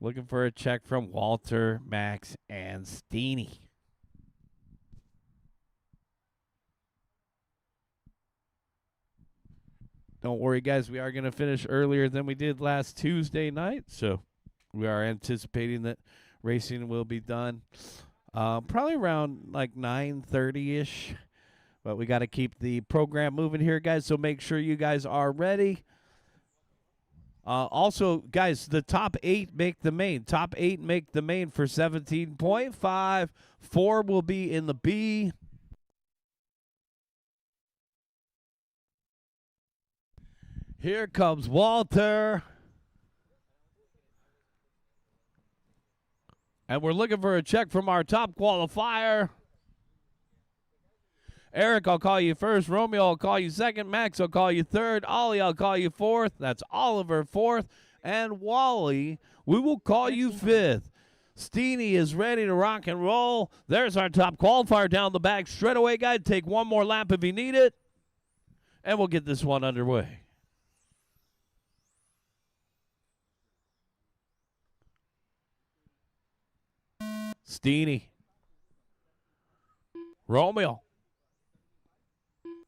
Looking for a check from Walter, Max, and Steenie. Don't worry, guys. We are going to finish earlier than we did last Tuesday night, so we are anticipating that racing will be done probably around like 9:30-ish, but we got to keep the program moving here, guys, so make sure you guys are ready. Also, guys, the top 8 make the main. Top 8 make the main for 17.5. 4 will be in the B. Here comes Walter. And we're looking for a check from our top qualifier. Eric, I'll call you first. Romeo, I'll call you second. Max, I'll call you third. Ollie, I'll call you fourth. That's Oliver, fourth. And Wally, we will call you fifth. Steenie is ready to rock and roll. There's our top qualifier down the back straightaway, guy. Take one more lap if you need it. And we'll get this one underway. Steenie. Romeo.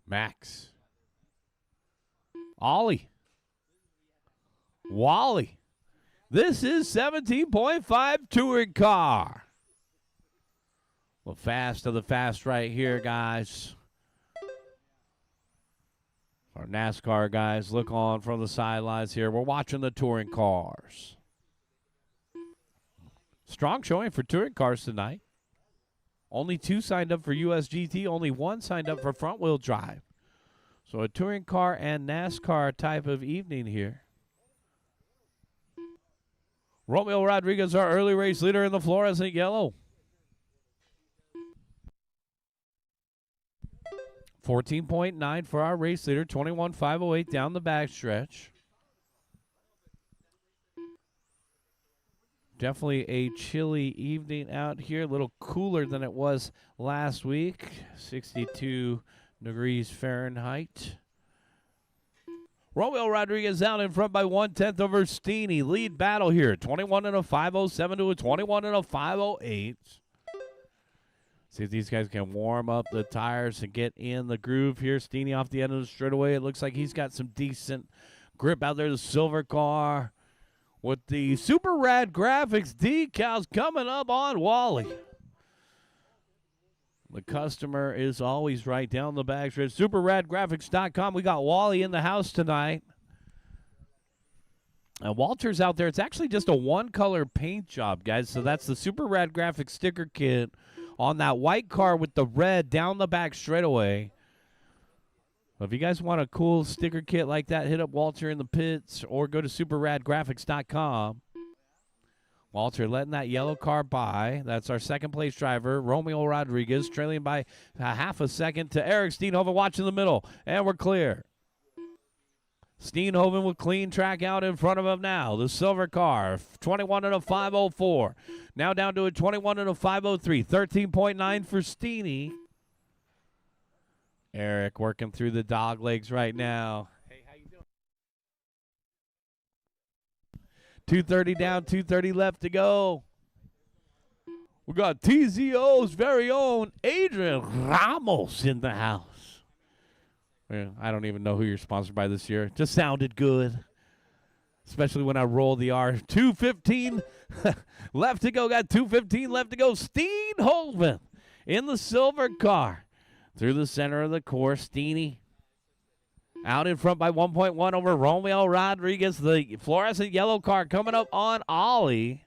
Max. Ollie. Wally. This is 17.5 touring car. Well, fast of the fast right here, guys. Our NASCAR guys look on from the sidelines here. We're watching the touring cars. Strong showing for touring cars tonight. Only 2 signed up for USGT. Only 1 signed up for front-wheel drive. So a touring car and NASCAR type of evening here. Romeo Rodriguez, our early race leader in the fluorescent yellow. 14.9 for our race leader. 21.508 down the backstretch. Definitely a chilly evening out here. A little cooler than it was last week. 62 degrees Fahrenheit. Romeo Rodriguez out in front by 1/10 over Steenie. Lead battle here. 21 and a 5:07 to a 21 and a 5:08. See if these guys can warm up the tires and get in the groove here. Steenie off the end of the straightaway. It looks like he's got some decent grip out there. The silver car with the Super Rad Graphics decals coming up on Wally. The customer is always right down the back stretch. SuperRadGraphics.com. We got Wally in the house tonight. And Walter's out there. It's actually just a one-color paint job, guys. So that's the Super Rad Graphics sticker kit on that white car with the red down the back straightaway. If you guys want a cool sticker kit like that, hit up Walter in the pits or go to SuperRadGraphics.com. Walter letting that yellow car by. That's our second place driver, Romeo Rodriguez, trailing by a half a second to Eric Steenhoven. Watch in the middle, and we're clear. Steenhoven with clean track out in front of him now. The silver car, 21 and a 5:04. Now down to a 21 and a 5:03. 13.9 for Steenie. Eric working through the dog legs right now. 2:30 down, 2:30 left to go. We got TZO's very own Adrian Ramos in the house. Well, I don't even know who you're sponsored by this year. Just sounded good, especially when I roll the R. 2:15 left to go. Got 2:15 left to go. Steenhoven in the silver car through the center of the course. Steenie out in front by 1.1 over Romeo Rodriguez. The fluorescent yellow car coming up on Ollie.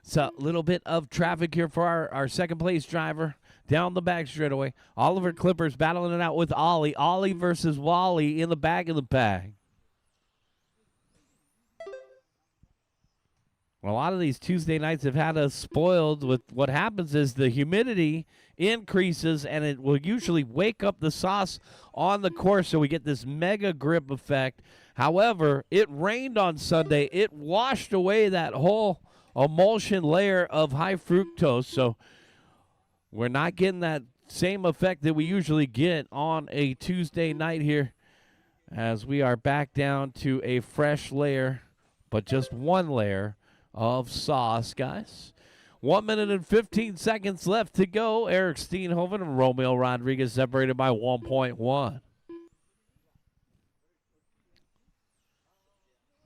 So a little bit of traffic here for our second place driver down the back straightaway. Oliver Clippers battling it out with Ollie. Ollie versus Wally in the back of the pack. A lot of these Tuesday nights have had us spoiled with what happens is the humidity increases and it will usually wake up the sauce on the course, so we get this mega grip effect. However, it rained on Sunday. It washed away that whole emulsion layer of high fructose, so we're not getting that same effect that we usually get on a Tuesday night here, as we are back down to a fresh layer, but just one layer of sauce, guys. 1 minute and 15 seconds left to go. Eric Steenhoven and Romeo Rodriguez separated by 1.1.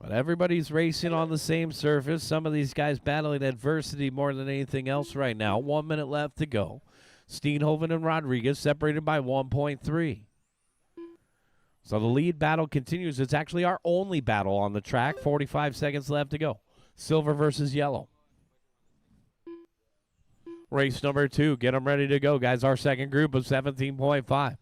But everybody's racing on the same surface. Some of these guys battling adversity more than anything else right now. 1 minute left to go. Steenhoven and Rodriguez separated by 1.3. So the lead battle continues. It's actually our only battle on the track. 45 seconds left to go. Silver versus yellow. Race number 2. Get them ready to go, guys. Our second group of 17.5.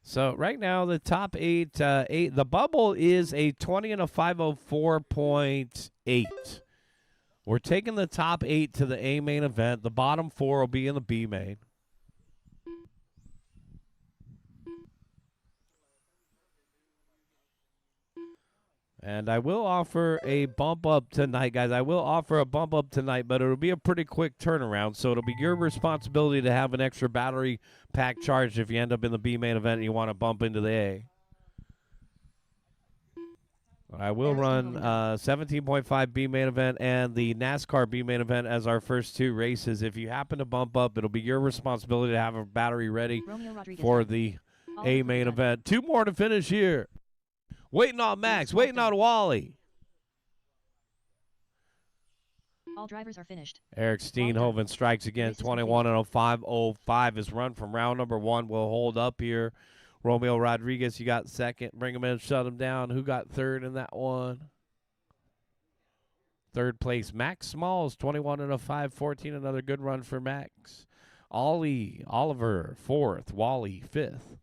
So right now the top eight, the bubble is a 20 and a 504.8. We're taking the top 8 to the A main event. The bottom 4 will be in the B main. And I will offer a bump up tonight, guys. I will offer a bump up tonight, but it'll be a pretty quick turnaround. So it'll be your responsibility to have an extra battery pack charged if you end up in the B main event and you want to bump into the A. I will run 17.5 B main event and the NASCAR B main event as our first 2 races. If you happen to bump up, it'll be your responsibility to have a battery ready for the A main event. 2 more to finish here. Waiting on Max, waiting on Wally. All drivers are finished. Eric Steenhoven strikes again, 21 and 05. His run from round number 1 will hold up here. Romeo Rodriguez, you got second. Bring him in, shut him down. Who got third in that one? Third place, Max Smalls, 21 and 14. Another good run for Max. Oliver, 4th. Wally, 5th.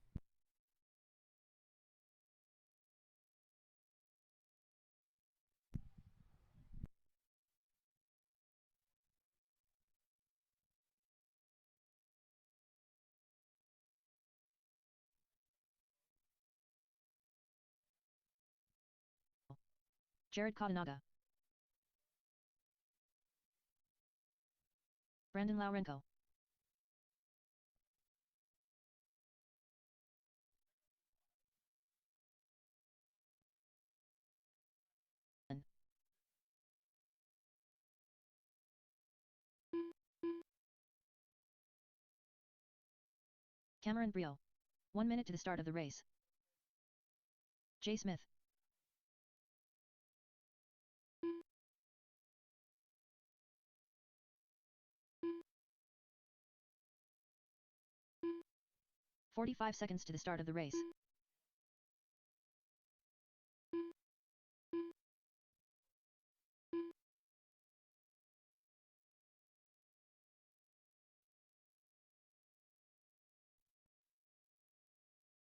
Jared Katanaga. Brandon Laurenko. Cameron Brio. 1 minute to the start of the race. Jay Smith. "45 seconds to the start of the race.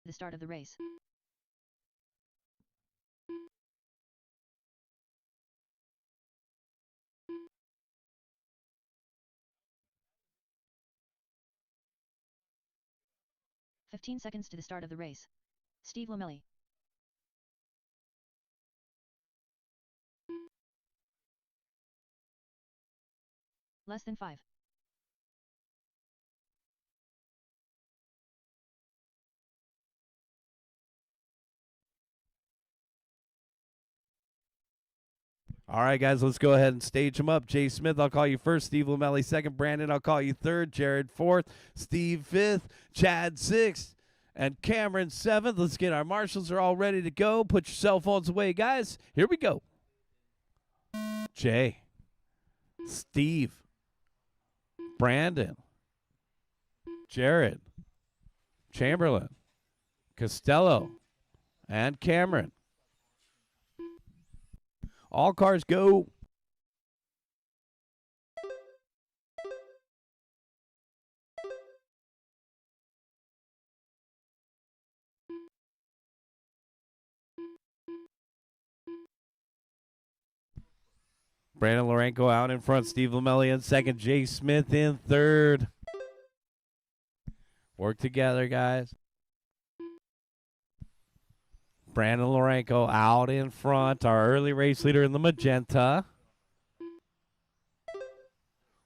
The start of the race. "15 seconds to the start of the race. Steve Lomelli. Less than 5. All right, guys, let's go ahead and stage them up. Jay Smith, I'll call you first. Steve Lomelli, second. Brandon, I'll call you third. Jared, fourth. Steve, fifth. Chad, sixth. And Cameron, seventh. Let's get our marshals are all ready to go. Put your cell phones away, guys. Here we go. Jay. Steve. Brandon. Jared, Chamberlain, Costello, and Cameron. All cars go. Brandon Lorenko out in front. Steve Lamelli in second. Jay Smith in third. Work together, guys. Brandon Lorenko out in front. Our early race leader in the magenta.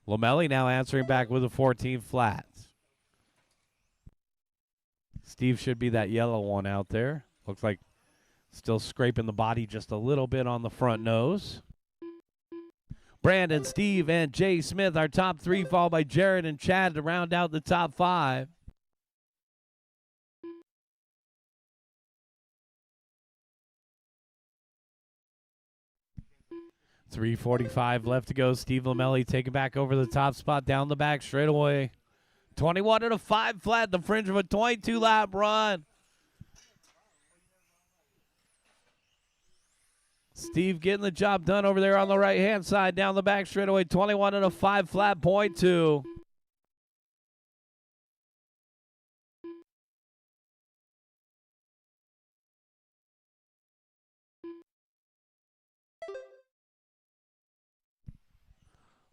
Lamelli now answering back with a 14 flats. Steve should be that yellow one out there. Looks like still scraping the body just a little bit on the front nose. Brandon, Steve, and Jay Smith, our top three, followed by Jared and Chad to round out the top five. .345 left to go. Steve Lamelli taking back over the top spot down the back straightaway. 21 and a 5 flat, the fringe of a 22-lap run. Steve getting the job done over there on the right-hand side down the back straightaway. 21 and a 5 flat, .2.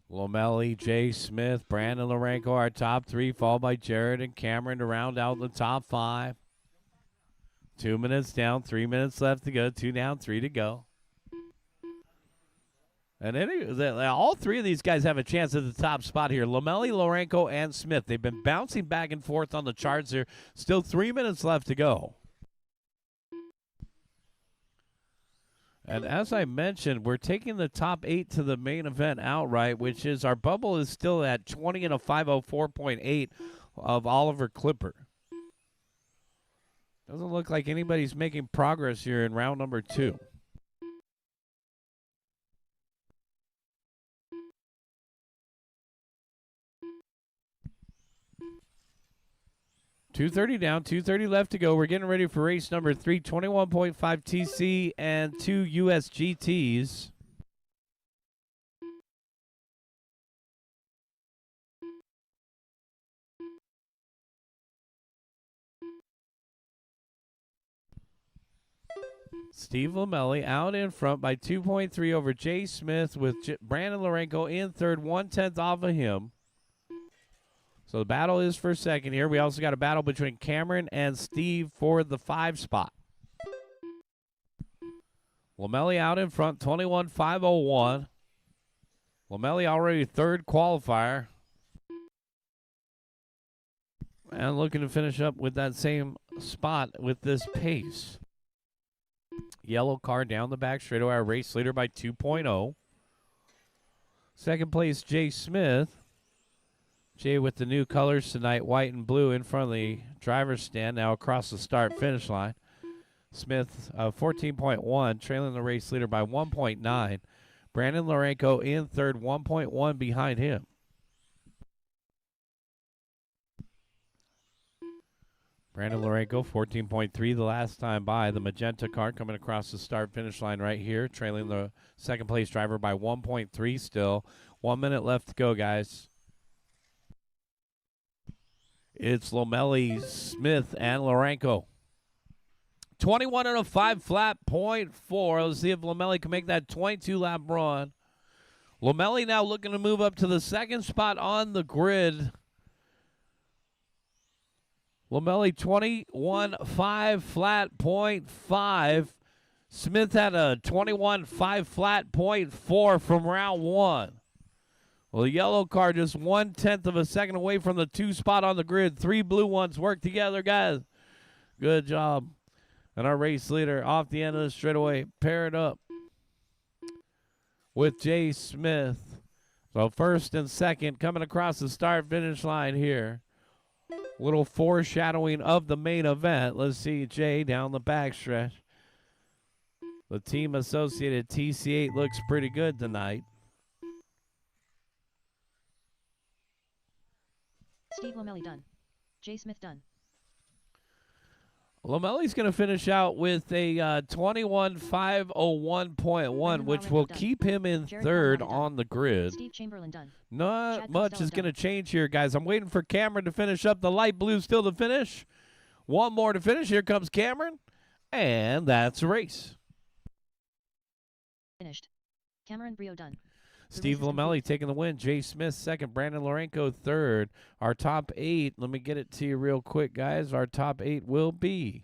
Lamelli, Jay Smith, Brandon Lorenko, our top three, followed by Jared and Cameron to round out the top five. 2 minutes down, 3 minutes left to go. 2 down, 3 to go. And all three of these guys have a chance at the top spot here. Lamelli, Lorenko, and Smith. They've been bouncing back and forth on the charts here. Still 3 minutes left to go. And as I mentioned, we're taking the top 8 to the main event outright, which is our bubble is still at 20 and a 504.8 of Oliver Clipper. Doesn't look like anybody's making progress here in round number 2. .230 down, 2:30 left to go. We're getting ready for race number 3, 21.5 TC and 2 USGTs. Steve Lamelli out in front by 2.3 over Jay Smith with Brandon Lorenko in third, 1/10 off of him. So the battle is for second here. We also got a battle between Cameron and Steve for the 5 spot. Lamelli out in front, 21.501. Lamelli already third qualifier. And looking to finish up with that same spot with this pace. Yellow car down the back straightaway, our race leader by 2.0. Second place, Jay Smith. Jay with the new colors tonight, white and blue in front of the driver's stand, now across the start-finish line. Smith, 14.1, trailing the race leader by 1.9. Brandon Lorenko in third, 1.1 behind him. Brandon Lorenko, 14.3 the last time by. The magenta car coming across the start-finish line right here, trailing the second-place driver by 1.3 still. 1 minute left to go, guys. It's Lamelli, Smith, and Lorenko. 21 and a 5 flat, .4. Let's see if Lamelli can make that 22-lap run. Lamelli now looking to move up to the second spot on the grid. Lamelli 21.5 flat, .5. Smith had a 21.5 flat, .4 from round 1. Well, the yellow car just 1/10 of a second away from the 2 spot on the grid. 3 blue ones work together, guys. Good job. And our race leader off the end of the straightaway paired up with Jay Smith. So first and second coming across the start-finish line here. Little foreshadowing of the main event. Let's see Jay down the backstretch. The team associated TC8 looks pretty good tonight. Steve Lamelli done. J. Smith done. Lamelli's going to finish out with a 21,501.1, which will keep him in third on the grid. Steve Chamberlain done. Not Chad much Costello is going to done. change here, guys. I'm waiting for Cameron to finish up. The light blue still to finish. One more to finish. Here comes Cameron. And that's a race. Finished. Cameron Brio done. Steve race is Lamelli complete. taking the win. Jay Smith second. Brandon Lorenko third. Our top 8, let me get it to you real quick, guys. Our top 8 will be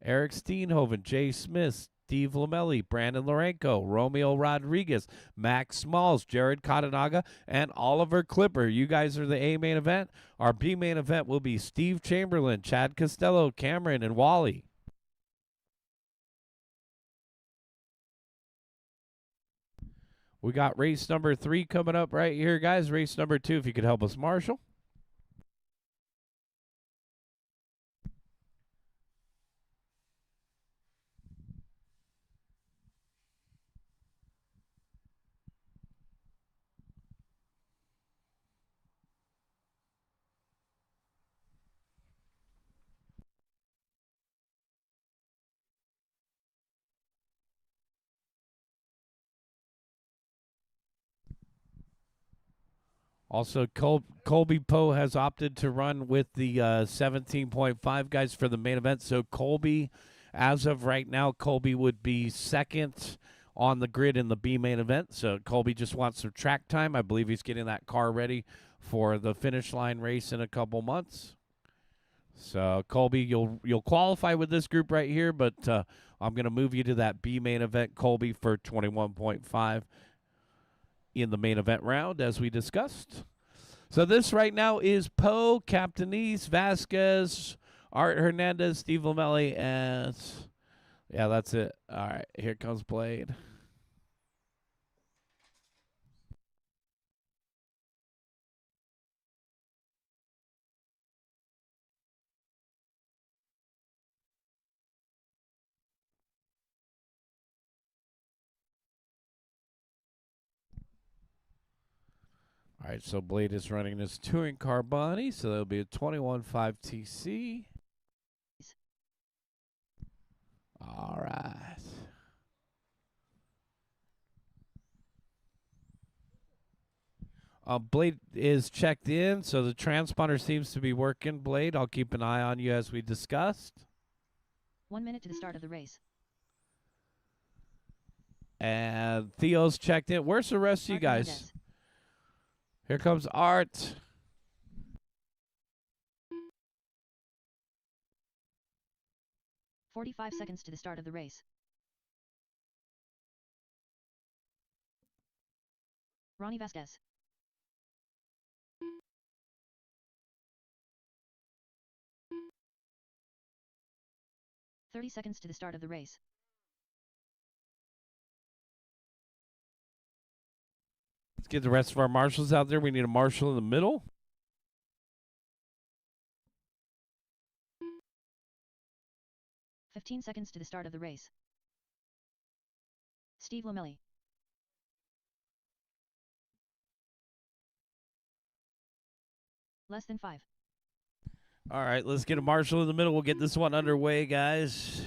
Eric Steenhoven, Jay Smith, Steve Lamelli, Brandon Lorenko, Romeo Rodriguez, Max Smalls, Jared Katanaga, and Oliver Clipper. You guys are the A main event. Our B main event will be Steve Chamberlain, Chad Costello, Cameron, and Wally. We got race number 3 coming up right here, guys. Race number 2, if you could help us, Marshall. Also, Colby Poe has opted to run with the 17.5 guys for the main event. So Colby, as of right now, Colby would be second on the grid in the B main event. So Colby just wants some track time. I believe he's getting that car ready for the finish line race in a couple months. So Colby, you'll qualify with this group right here, but I'm going to move you to that B main event, Colby, for 21.5. in the main event round, as we discussed. So this right now is Poe, Captainese, Vasquez, Art Hernandez, Steve Lamelli, and yeah, that's it. All right, here comes Blade. All right, so Blade is running his touring car bunny, so that'll be a 21.5 TC. All right. Blade is checked in, so the transponder seems to be working. Blade, I'll keep an eye on you as we discussed. 1 minute to the start of the race. And Theo's checked in. Where's the rest of you Art guys? Hernandez. Here comes Art. "45 seconds to the start of the race. Ronnie Vasquez. "30 seconds to the start of the race. Let's get the rest of our marshals out there. We need a marshal in the middle. "15 seconds to the start of the race. Steve Lamelli. Less than 5. All right, let's get a marshal in the middle. We'll get this one underway, guys.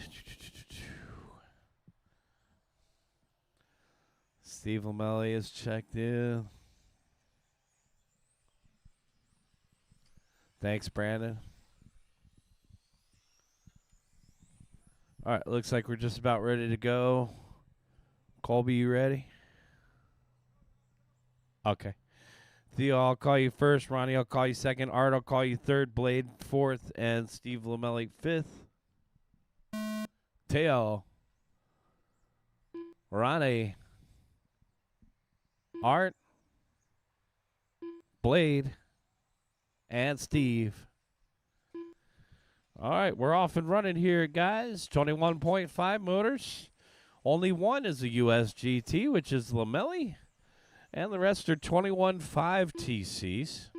Steve Lamelli is checked in. Thanks, Brandon. All right, looks like we're just about ready to go. Colby, you ready? Okay. Theo, I'll call you first. Ronnie, I'll call you second. Art, I'll call you third. Blade, fourth. And Steve Lamelli, fifth. Theo. Ronnie. Art. Blade. And Steve. All right, we're off and running here, guys. 21.5 motors. Only one is a US GT, which is Lamelli. And the rest are 21.5 TCs.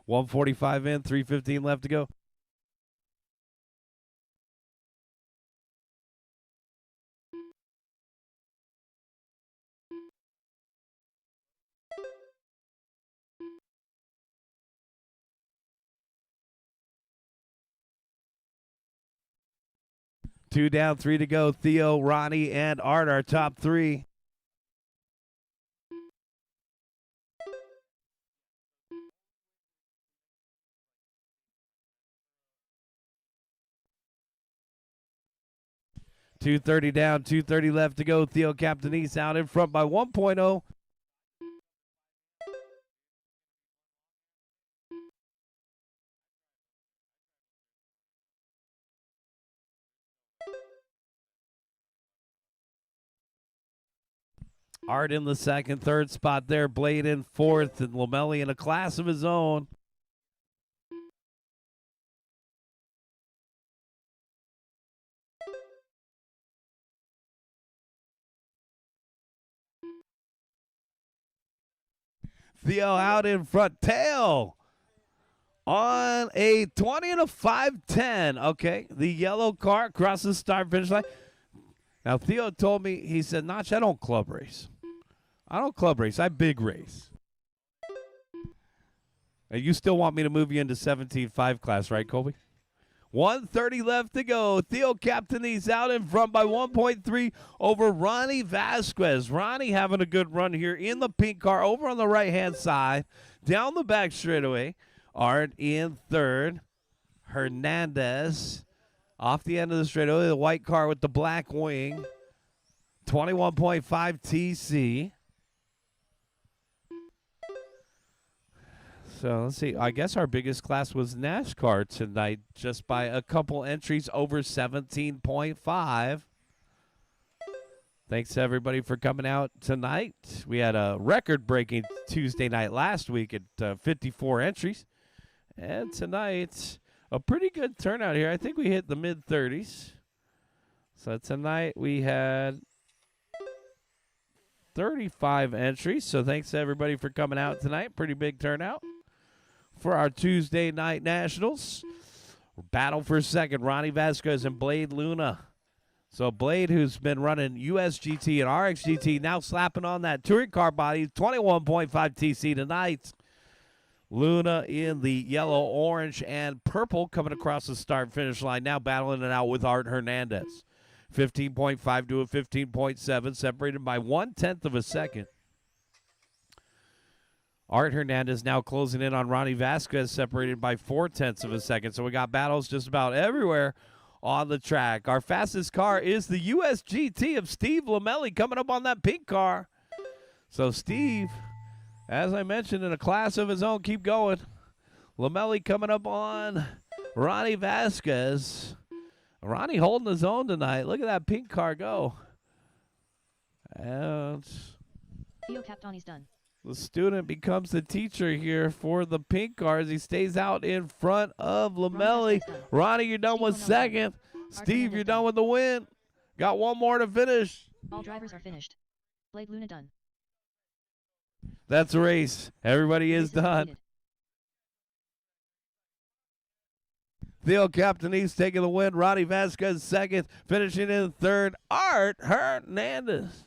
145 in, 3:15 left to go. Two down, three to go. Theo, Ronnie, and Art, our top three. .230 down, 2:30 left to go. Theo Captainese out in front by 1.0. Art in the second, third spot there. Blade in fourth, and Lamelli in a class of his own. Theo out in front. Tail on a 20 and a 5:10. Okay, the yellow car crosses the start finish line. Now, Theo told me, he said, Notch, I don't club race. I don't club race. I big race. And you still want me to move you into 17.5 class, right, Colby? 1:30 left to go. Theo Captainese out in front by 1.3 over Ronnie Vasquez. Ronnie having a good run here in the pink car over on the right-hand side. Down the back straightaway. Art in third. Hernandez off the end of the straightaway. The white car with the black wing. 21.5 TC. So let's see. I guess our biggest class was NASCAR tonight, just by a couple entries over 17.5. Thanks to everybody for coming out tonight. We had a record-breaking Tuesday night last week at 54 entries. And tonight, a pretty good turnout here. I think we hit the mid-30s. So tonight we had 35 entries. So thanks to everybody for coming out tonight. Pretty big turnout for our Tuesday night nationals. Battle for second, Ronnie Vasquez and Blade Luna. So Blade, who's been running USGT and RXGT, now slapping on that touring car body, 21.5 TC tonight. Luna in the yellow, orange, and purple coming across the start-finish line, now battling it out with Art Hernandez. 15.5 to a 15.7, separated by 1/10 of a second. Art Hernandez now closing in on Ronnie Vasquez, separated by 4/10 of a second. So we got battles just about everywhere on the track. Our fastest car is the USGT of Steve Lamelli coming up on that pink car. So Steve, as I mentioned, in a class of his own, keep going. Lamelli coming up on Ronnie Vasquez. Ronnie holding his own tonight. Look at that pink car go. And Theo Captainese done. the student becomes the teacher here for the pink cars. He stays out in front of Lamelli. Ronnie, you're done with second. Steve, you're done with the win. Got one more to finish. All drivers are finished. Blade Luna done. That's a race. Everybody is Race done. completed. Theo Captainese taking the win. Ronnie Vasquez second. Finishing in third, Art Hernandez.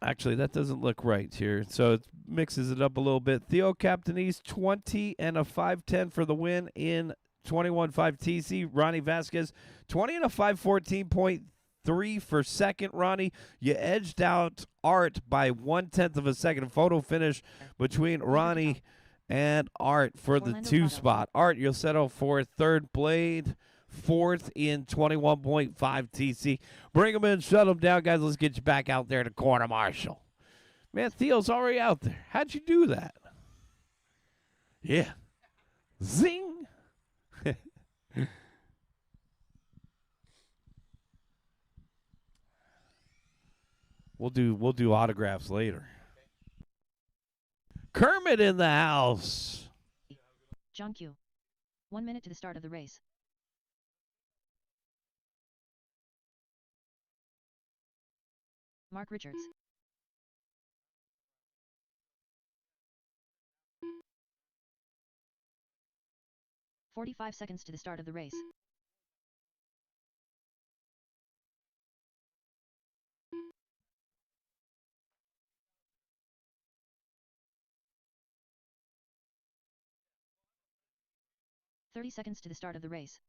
Actually, that doesn't look right here. So it mixes it up a little bit. Theo Captainese, 20 and a 5:10 for the win in 21.5 TC. Ronnie Vasquez, 20 and a 5:14.3 for second. Ronnie, you edged out Art by 1/10 of a second. Photo finish between Ronnie and Art for the Orlando 2 Prado. spot. Art, you'll settle for third. Blade, fourth in 21.5 TC. Bring them in, shut them down, guys. Let's get you back out there to corner marshal. Man, Theo's already out there. How'd you do that? Yeah. Zing. We'll do autographs later. Kermit in the house. John Q. 1 minute to the start of the race. Mark Richards. 45 seconds to the start of the race. "30 seconds to the start of the race.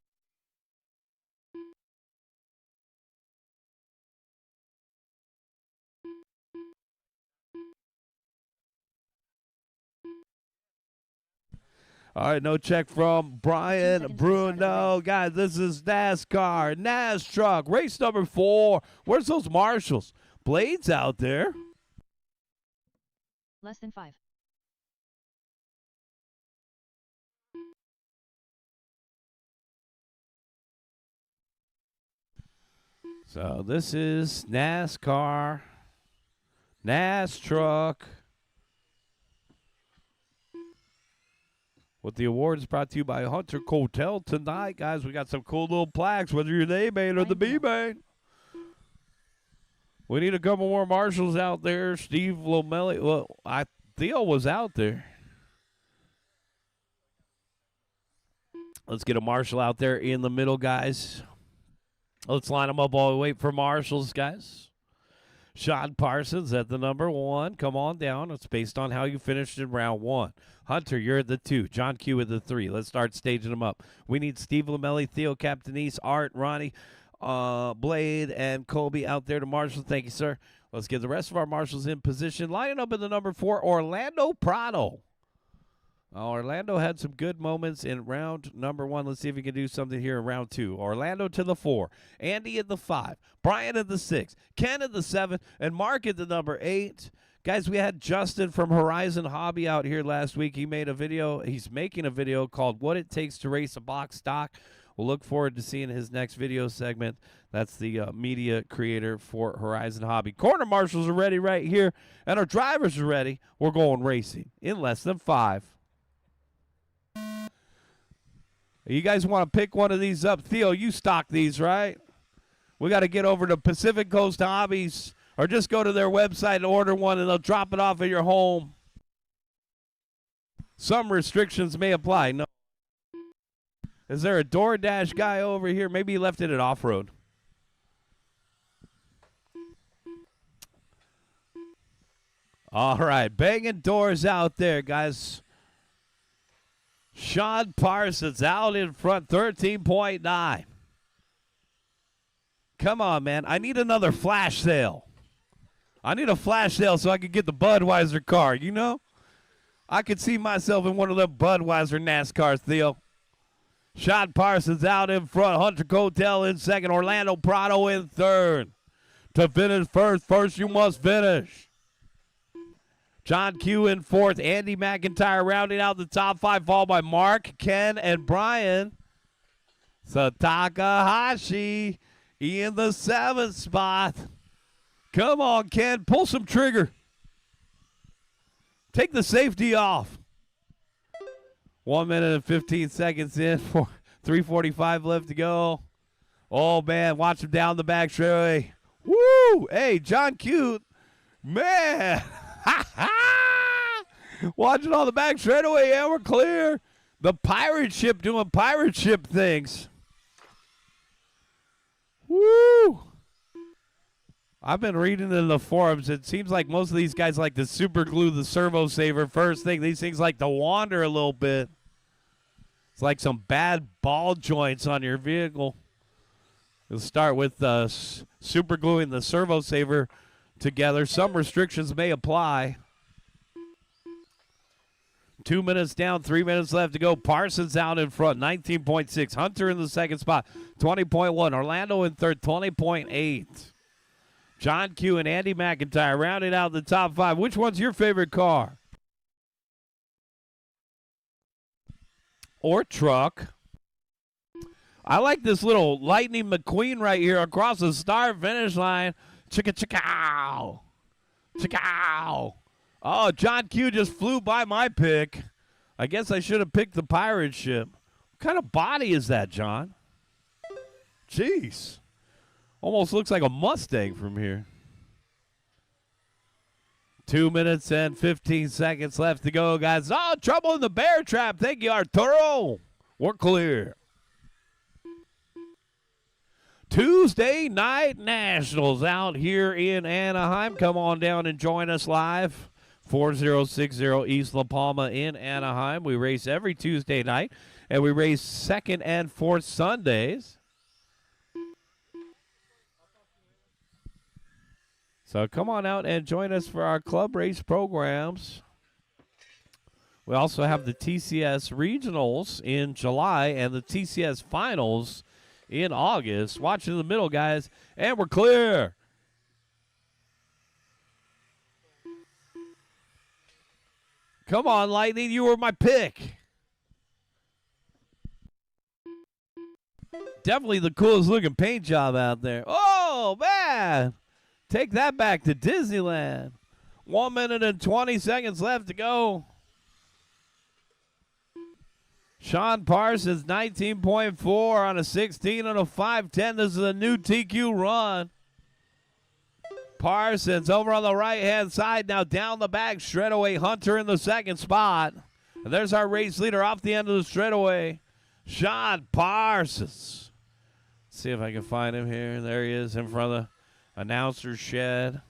All right, no check from Brian seconds to the start of the Bruno. race. Guys, this is NASCAR, NAS truck, race number 4. Where's those marshals? Blades out there. Less than 5. So this is NASCAR, NAS truck. With the awards brought to you by Hunter Hotel tonight, guys. We got some cool little plaques, whether you're the A-Main or the B-Main. We need a couple more marshals out there. Steve Lomelli. Well, Theo was out there. Let's get a marshal out there in the middle, guys. Let's line them up while we wait for marshals, guys. Sean Parsons at the number 1. Come on down. It's based on how you finished in round 1. Hunter, you're at the 2. John Q at the 3. Let's start staging them up. We need Steve Lamelli, Theo Captanese, Art, Ronnie, Blade, and Colby out there to marshal. Thank you, sir. Let's get the rest of our marshals in position. Lining up in the number 4, Orlando Prado. Orlando had some good moments in round number 1. Let's see if he can do something here in round 2. Orlando to the 4. Andy at the 5. Brian at the 6. Ken at the 7. And Mark at the number 8. Guys, we had Justin from Horizon Hobby out here last week. He made a video. He's making a video called What It Takes to Race a Box Stock. We'll look forward to seeing his next video segment. That's the media creator for Horizon Hobby. Corner marshals are ready right here, and our drivers are ready. We're going racing in less than 5. You guys want to pick one of these up? Theo, you stock these, right? We got to get over to Pacific Coast Hobbies, or just go to their website and order one, and they'll drop it off at your home. Some restrictions may apply. No. Is there a DoorDash guy over here? Maybe he left it at off-road. All right, banging doors out there, guys. Sean Parsons out in front, 13.9. Come on, man. I need another flash sale. I need a flash sale so I can get the Budweiser car, you know? I could see myself in one of them Budweiser NASCARs, Theo. Sean Parsons out in front. Hunter Hotel in second. Orlando Prado in third. To finish first you must finish. John Q in fourth. Andy McIntyre rounding out the top 5, followed by Mark, Ken, and Brian. So Takahashi in the 7th spot. Come on, Ken. Pull some trigger. Take the safety off. 1 minute and 15 seconds in for 3:45 left to go. Oh, man. Watch him down the back straightaway. Woo! Hey, John Q. Man. Watching all the back straightaway. Yeah, we're clear. The pirate ship doing pirate ship things. Woo! I've been reading in the forums. It seems like most of these guys like to super glue the servo saver first thing. These things like to wander a little bit. It's like some bad ball joints on your vehicle. We'll start with super gluing the servo saver together. Some restrictions may apply. 2 minutes down, 3 minutes left to go. Parsons out in front, 19.6. Hunter in the second spot, 20.1. Orlando in third, 20.8. John Q and Andy McIntyre rounding out the top 5. Which one's your favorite car? Or truck? I like this little Lightning McQueen right here across the start finish line. Chicka chicka-ow. Chicka-ow. Oh, John Q just flew by my pick. I guess I should have picked the pirate ship. What kind of body is that, John? Jeez. Almost looks like a Mustang from here. 2 minutes and 15 seconds left to go, guys. Oh, trouble in the bear trap. Thank you, Arturo. We're clear. Tuesday night nationals out here in Anaheim. Come on down and join us live. 4060 East La Palma in Anaheim. We race every Tuesday night, and we race second and fourth Sundays. So come on out and join us for our club race programs. We also have the TCS Regionals in July and the TCS Finals in August. Watch in the middle, guys, and we're clear. Come on, Lightning, you were my pick. Definitely the coolest looking paint job out there. Oh, man. Take that back to Disneyland. 1 minute and 20 seconds left to go. Sean Parsons, 19.4 on a 16 and a 5.10. This is a new TQ run. Parsons over on the right-hand side. Now down the back straightaway. Hunter in the second spot. And there's our race leader off the end of the straightaway. Sean Parsons. Let's see if I can find him here. There he is in front of the announcer's shed.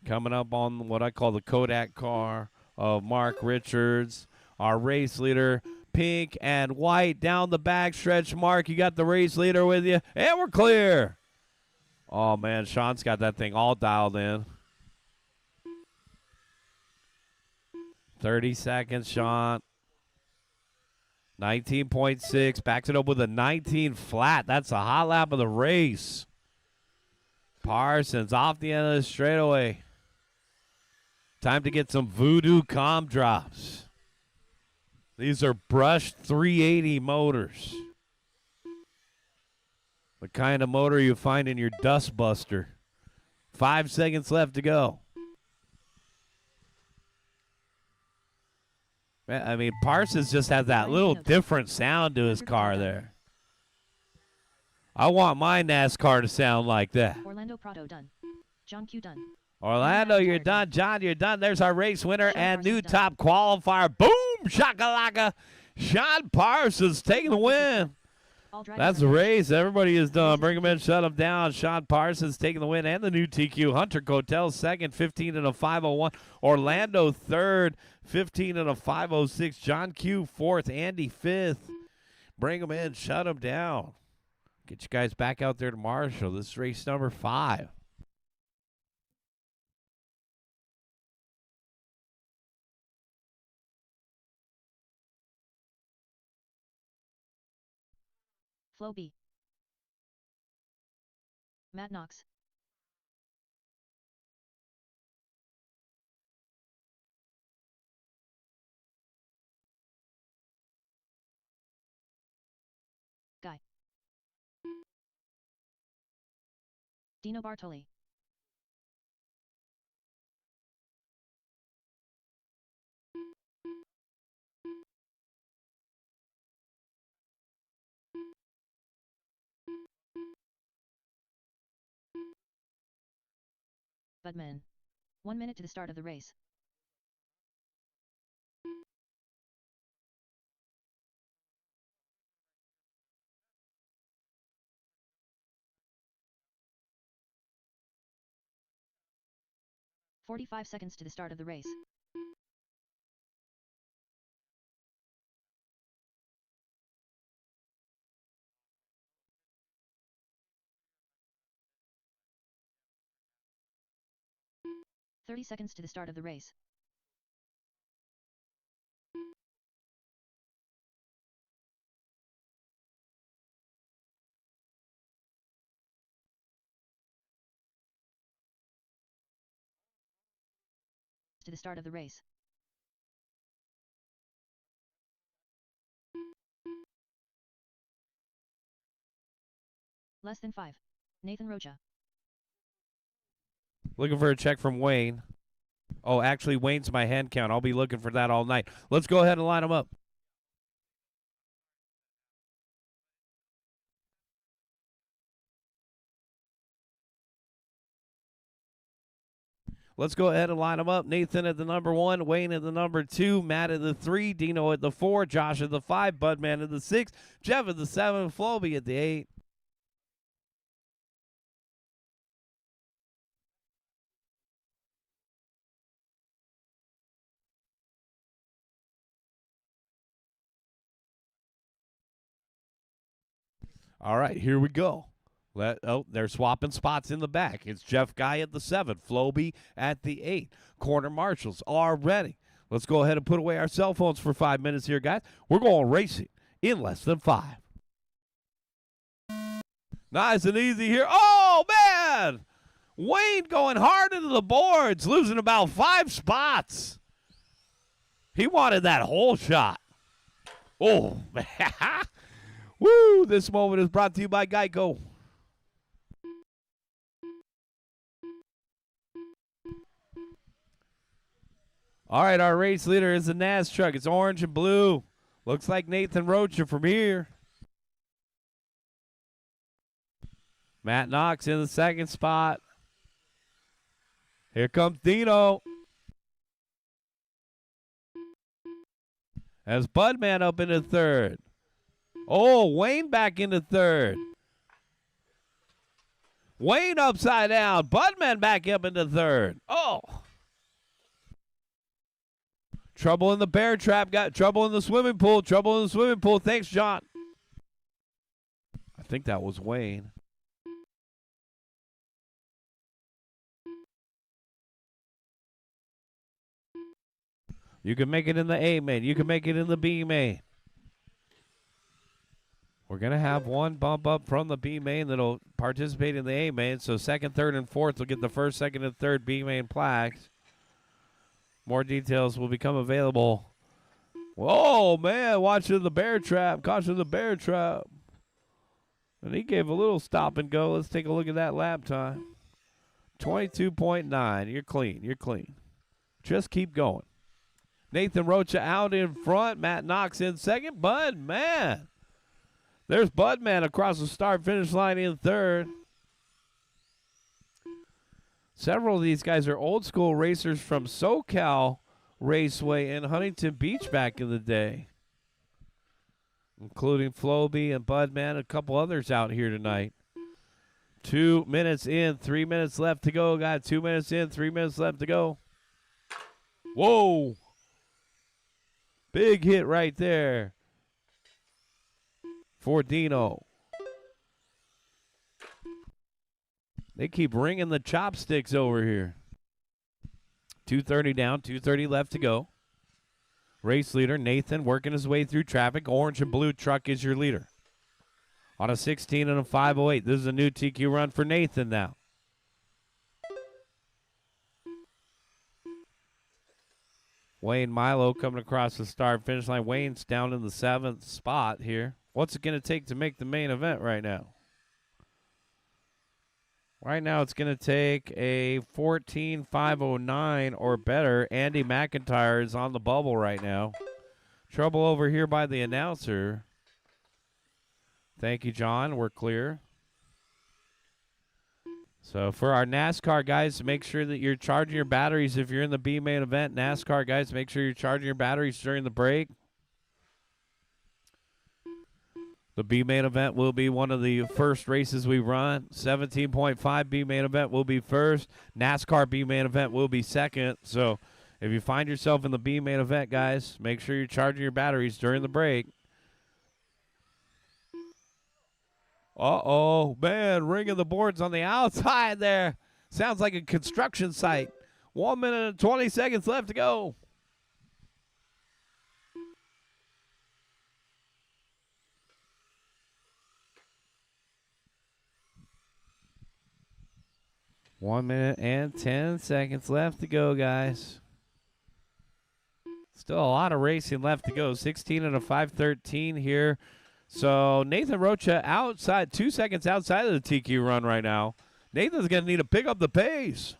Coming up on what I call the Kodak car of Mark Richards. Our race leader, pink and white, down the back stretch. Mark, you got the race leader with you. And we're clear. Oh, man, Sean's got that thing all dialed in. 30 seconds, Sean. 19.6. Backs it up with a 19 flat. That's a hot lap of the race. Parsons off the end of the straightaway. Time to get some voodoo calm drops. These are brushed 380 motors. The kind of motor you find in your dust buster. 5 seconds left to go. I mean, Parsons just has that little different sound to his car there. I want my NASCAR to sound like that. Orlando Prado done. John Q done. Orlando, you're done. John, you're done. There's our race winner and new top qualifier. Boom! Shakalaka. Sean Parsons taking the win. That's the race. Everybody is done. Bring him in, shut him down. Sean Parsons taking the win and the new TQ. Hunter Cotel second, 15 and a 501. Orlando third, 15 and a 506. John Q fourth. Andy fifth. Bring him in, shut him down. Get you guys back out there to Marshall. This is race number 5. Flo B. Matt Knox. Guy. Dino Bartoli. Budman. 1 minute to the start of the race. "45 seconds to the start of the race. "30 seconds to the start of the race. To the start of the race. Less than 5. Nathan Rocha. Looking for a check from Wayne. Oh, actually, Wayne's my hand count. I'll be looking for that all night. Let's go ahead and line them up. Let's go ahead and line them up. Nathan at the number 1, Wayne at the number 2, Matt at the 3, Dino at the 4, Josh at the 5, Budman at the 6, Jeff at the 7, Floby at the 8. All right, here we go. They're swapping spots in the back. It's Jeff Guy at the 7, Floby at the 8. Corner marshals are ready. Let's go ahead and put away our cell phones for 5 minutes here, guys. We're going racing in less than 5. Nice and easy here. Oh, man! Wayne going hard into the boards, losing about 5 spots. He wanted that whole shot. Oh, man. Woo! This moment is brought to you by Geico. All right, our race leader is the NAS truck. It's orange and blue. Looks like Nathan Rocha from here. Matt Knox in the 2nd spot. Here comes Dino. As Budman up into 3rd. Oh, Wayne back into 3rd. Wayne upside down. Budman back up into 3rd. Oh. Trouble in the bear trap. Got trouble in the swimming pool. Trouble in the swimming pool. Thanks, John. I think that was Wayne. You can make it in the A main. You can make it in the B main. We're going to have one bump up from the B main that'll participate in the A main. So 2nd, 3rd, and 4th will get the 1st, 2nd, and 3rd B main plaques. More details will become available. Whoa, man, watching the bear trap. Caution the bear trap. And he gave a little stop and go. Let's take a look at that lap time. 22.9. You're clean. You're clean. Just keep going. Nathan Rocha out in front. Matt Knox in 2nd. Bud, man. There's Budman across the start-finish line in 3rd. Several of these guys are old-school racers from SoCal Raceway in Huntington Beach back in the day, including Floby and Budman, a couple others out here tonight. 2 minutes in, 3 minutes left to go. Got 2 minutes in, 3 minutes left to go. Whoa. Big hit right there for Dino. They keep ringing the chopsticks over here. 2:30 down, 2:30 left to go. Race leader Nathan working his way through traffic. Orange and blue truck is your leader. On a 16 and a 5:08. This is a new TQ run for Nathan now. Wayne Milo coming across the start finish line. Wayne's down in the 7th spot here. What's it going to take to make the main event right now? Right now it's going to take a 14.509 or better. Andy McIntyre is on the bubble right now. Trouble over here by the announcer. Thank you, John. We're clear. So for our NASCAR guys, make sure that you're charging your batteries if you're in the B main event. NASCAR guys, make sure you're charging your batteries during the break. The B main event will be one of the first races we run. 17.5 B main event will be first. NASCAR B main event will be second. So if you find yourself in the B main event, guys, make sure you're charging your batteries during the break. Uh-oh, man, ringing the boards on the outside there. Sounds like a construction site. 1 minute and 20 seconds left to go. One minute and 10 seconds left to go, guys. Still a lot of racing left to go. 16 and a 5:13 here. So Nathan Rocha outside, 2 seconds outside of the TQ run right now. Nathan's going to need to pick up the pace.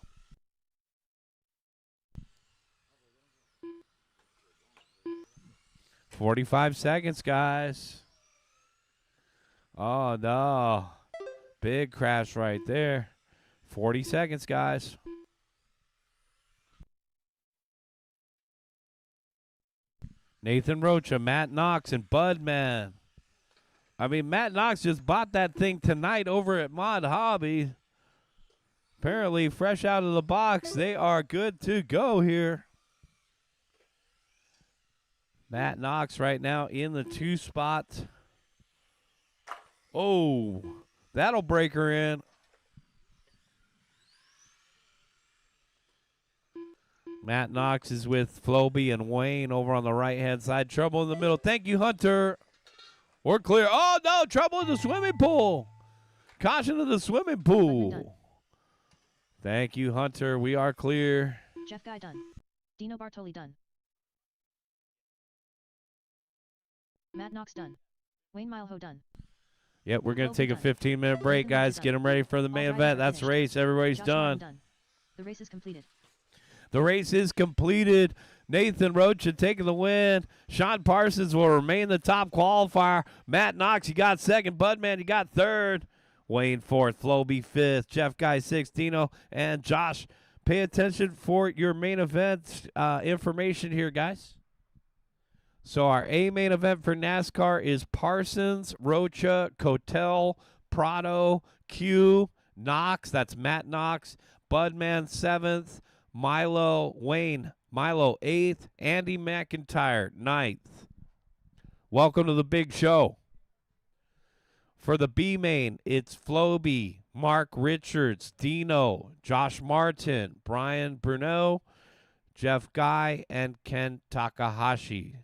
"45 seconds, guys." Oh, no. Big crash right there. 40 seconds, guys. Nathan Rocha, Matt Knox, and Budman. I mean, Matt Knox just bought that thing tonight over at Mod Hobby. Apparently, fresh out of the box, they are good to go here. Matt Knox right now in the 2 spot. Oh, that'll break her in. Matt Knox is with Floby and Wayne over on the right-hand side. Trouble in the middle. Thank you, Hunter. We're clear. Oh, no, trouble in the swimming pool. Caution in the swimming pool. Thank you, Hunter. We are clear. Jeff Guy done. Dino Bartoli done. Matt Knox done. Wayne Mileho done. Yep, we're going to take a 15-minute break, guys. Get them ready for the main event. That's the race. Everybody's done. The race is completed. The race is completed. Nathan Rocha taking the win. Sean Parsons will remain the top qualifier. Matt Knox, you got second. Budman, you got third. Wayne fourth. Floby fifth. Jeff Guy sixth. Dino and Josh. Pay attention for your main event information here, guys. So our A main event for NASCAR is Parsons, Rocha, Cotel, Prado, Q, Knox. That's Matt Knox. Budman 7th. Milo, Wayne, Milo 8th. Andy McIntyre 9th. Welcome to the big show. For the B main, it's Floby, Mark Richards, Dino, Josh Martin, Brian Bruneau, Jeff Guy, and Ken Takahashi.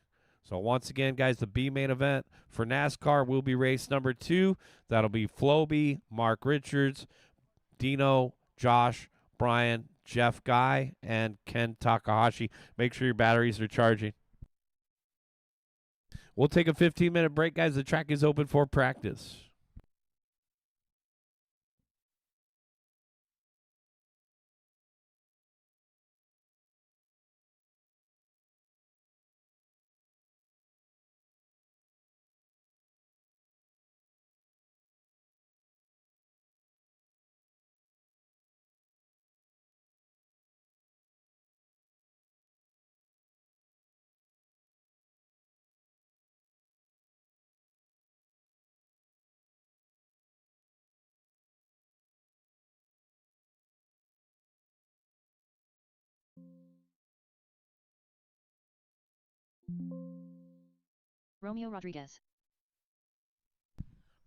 So once again, guys, the B main event for NASCAR will be race number 2. That'll be Floby, Mark Richards, Dino, Josh, Brian, Jeff Guy, and Ken Takahashi. Make sure your batteries are charging. We'll take a 15-minute break, guys. The track is open for practice. Romeo Rodriguez.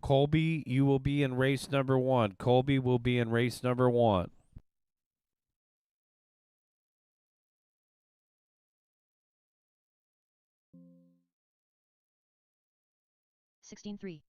Colby, you will be in race number 1. Colby will be in race number 1. $16.3.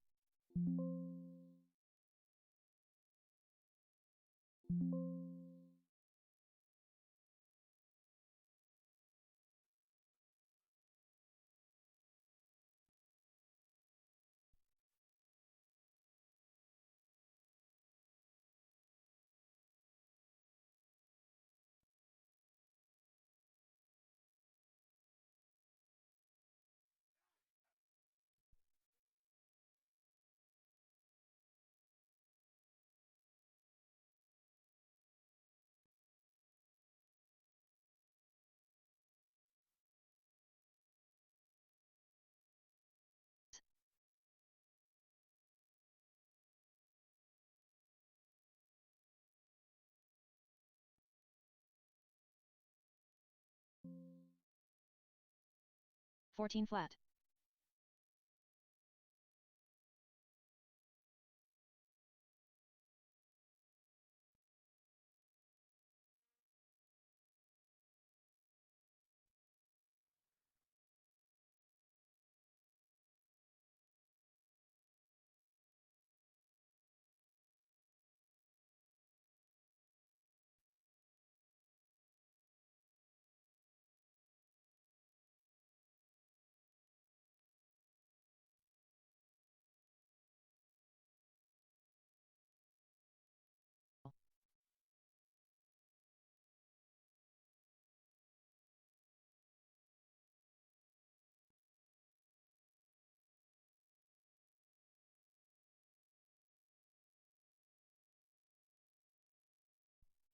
$14 flat.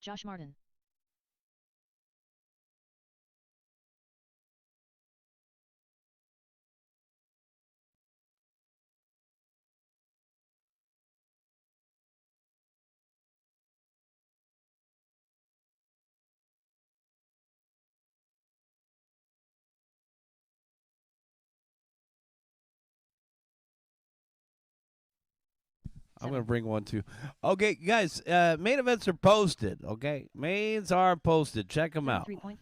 Josh Martin. I'm going 7. to bring one too. Okay, guys, main events are posted, okay? Mains are posted. Check them out. 33.5.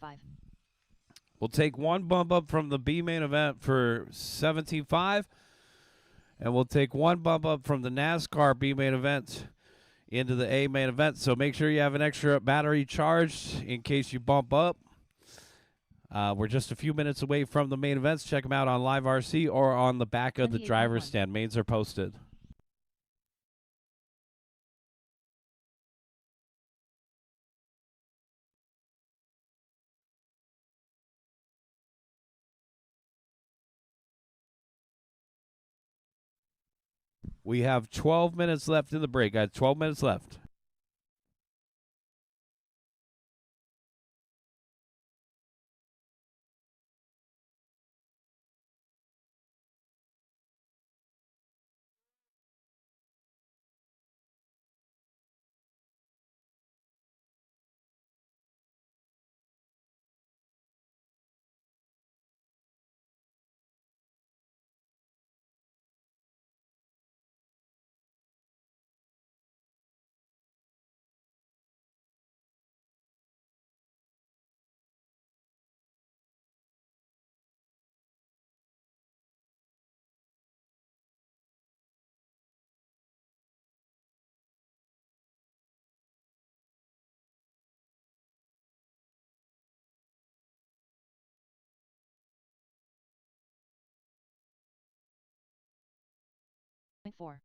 We'll take one bump up from the B main event for 17.5, and we'll take one bump up from the NASCAR B main event into the A main event. So make sure you have an extra battery charged in case you bump up. We're just a few minutes away from the main events. Check them out on Live RC or on the back of the driver's 28.1. stand. Mains are posted. We have 12 minutes left in the break. I have 12 minutes left. Point 4.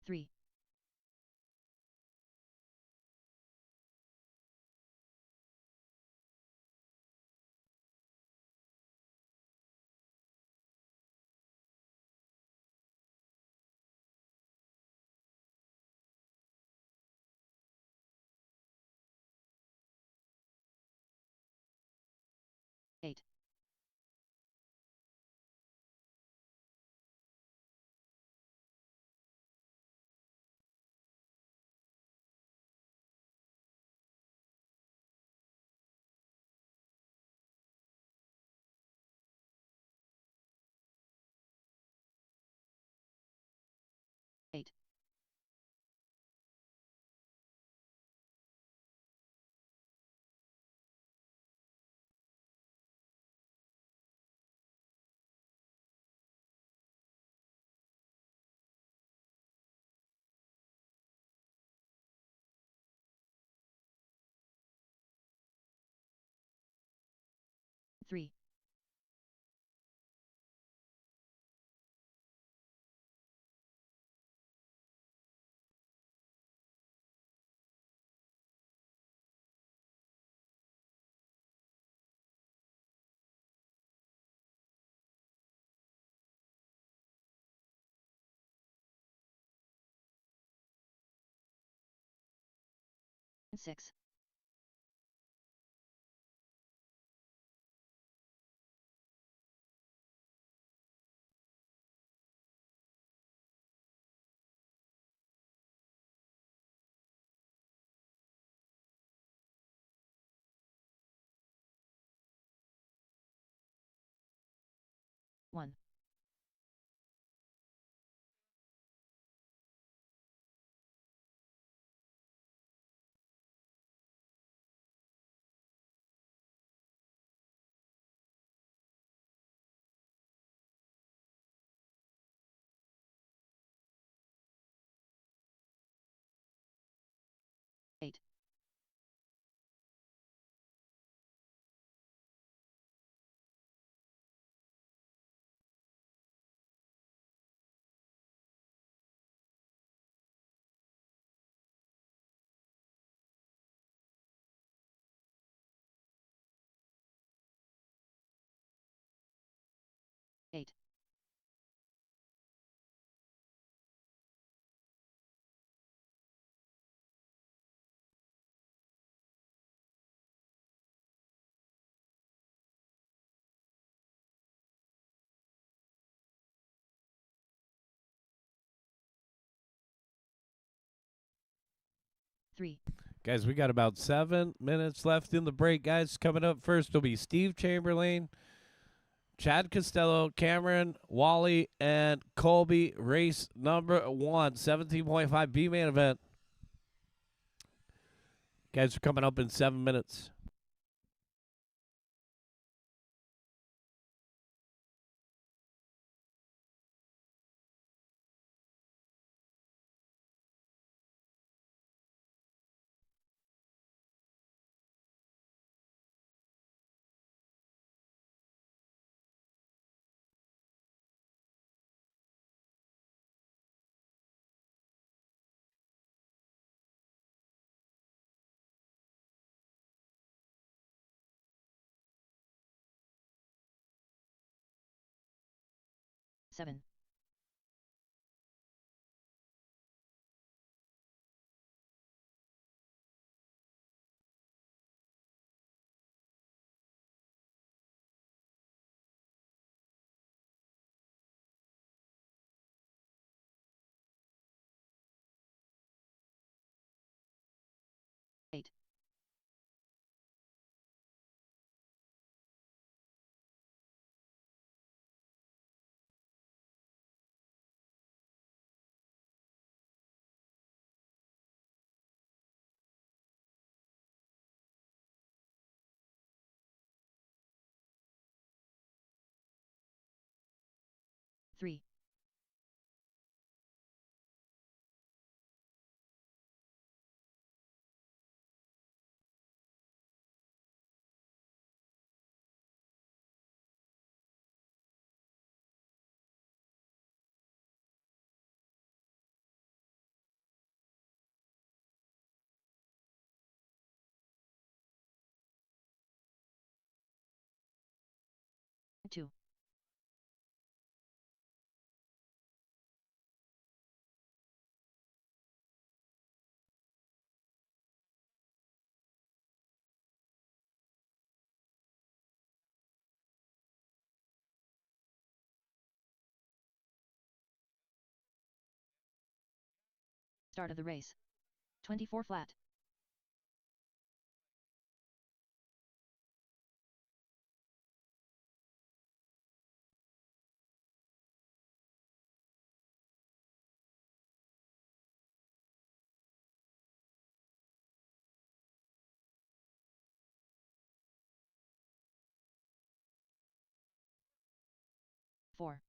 3. 8. 8. 3. 6. 1. Eight. 3. Guys, we got about 7 minutes left in the break, guys. Coming up first will be Steve Chamberlain, Chad Costello, Cameron, Wally, and Colby. Race number 1, 17.5 B-main event. Guys are coming up in 7 minutes. Seven. Eight. Three. Two. Start of the race. 24 flat. Four.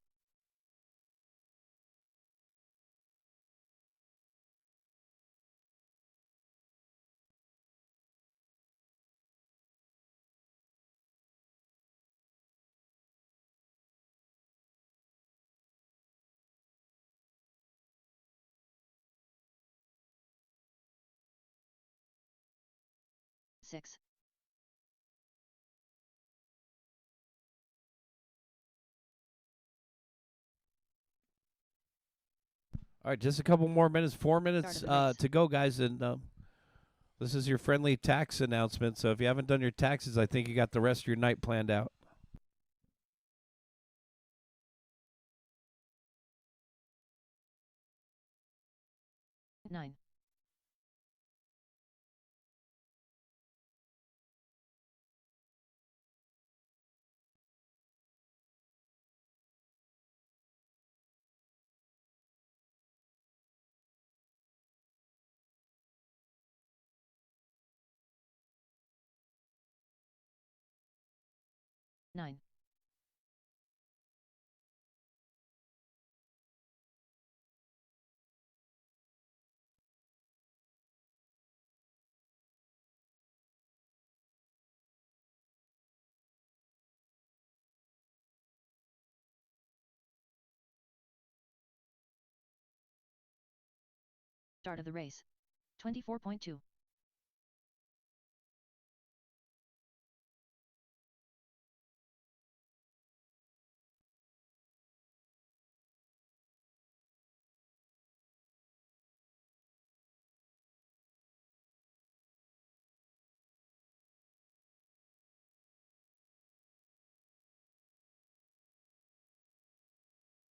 Six. All right, just a couple more minutes, 4 minutes Start of the race. to go, guys. And this is your friendly tax announcement. So if you haven't done your taxes, I think you got the rest of your night planned out. 9. 9. Start of the race. 24.2.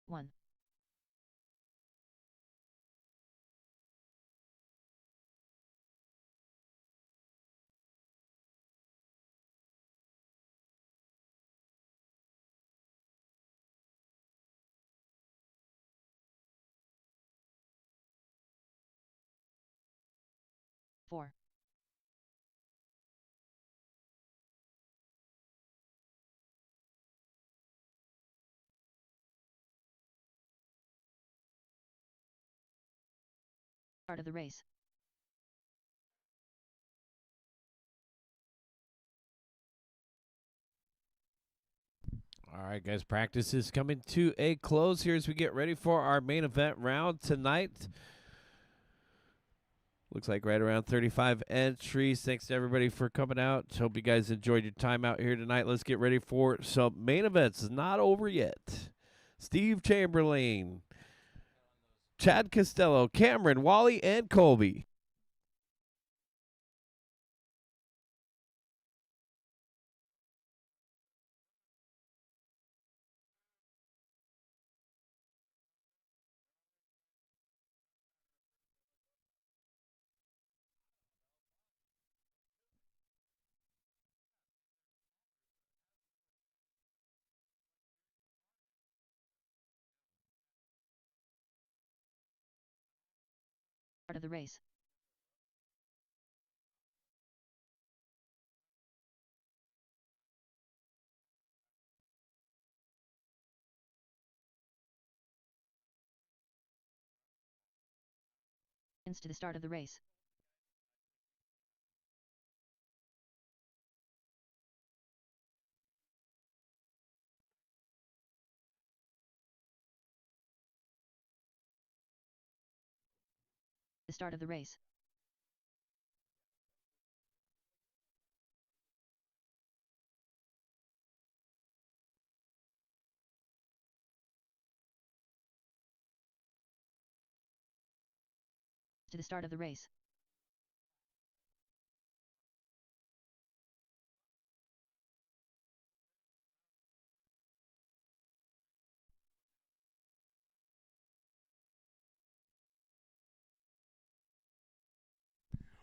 One. 4. Start of the race. All right, guys, practice is coming to a close here as we get ready for our main event round tonight. Looks like right around 35 entries. Thanks to everybody for coming out. Hope you guys enjoyed your time out here tonight. Let's get ready for some main events. It's not over yet. Steve Chamberlain, Chad Costello, Cameron, Wally, and Colby. Start of the race. To the start of the race. The start of the race. To the start of the race.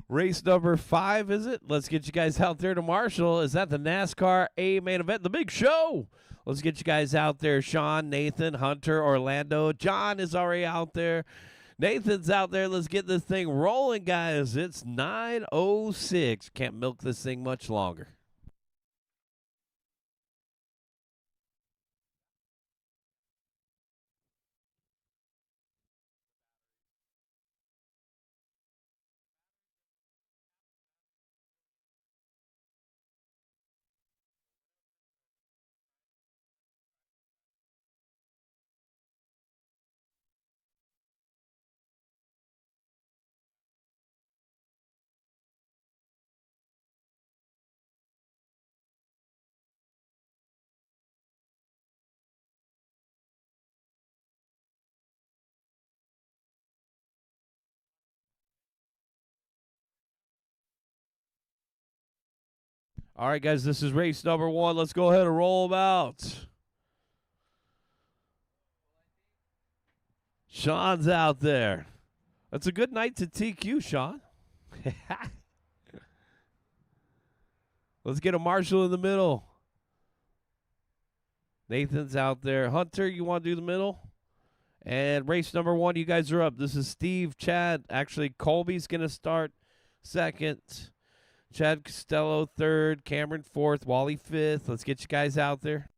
Race number 5, is it? Let's get you guys out there to Marshall. Is that the NASCAR A main event, the big show? Let's get you guys out there. Sean, Nathan, Hunter, Orlando. John is already out there. Nathan's out there. Let's get this thing rolling, guys. It's 9:06. Can't milk this thing much longer. All right, guys, this is race number 1. Let's go ahead and roll them out. Sean's out there. That's a good night to TQ, Sean. Let's get a Marshall in the middle. Nathan's out there. Hunter, you want to do the middle? And race number 1, you guys are up. This is Steve, Chad. Actually, Colby's going to start second. Chad Costello third. Cameron fourth. Wally fifth. Let's get you guys out there.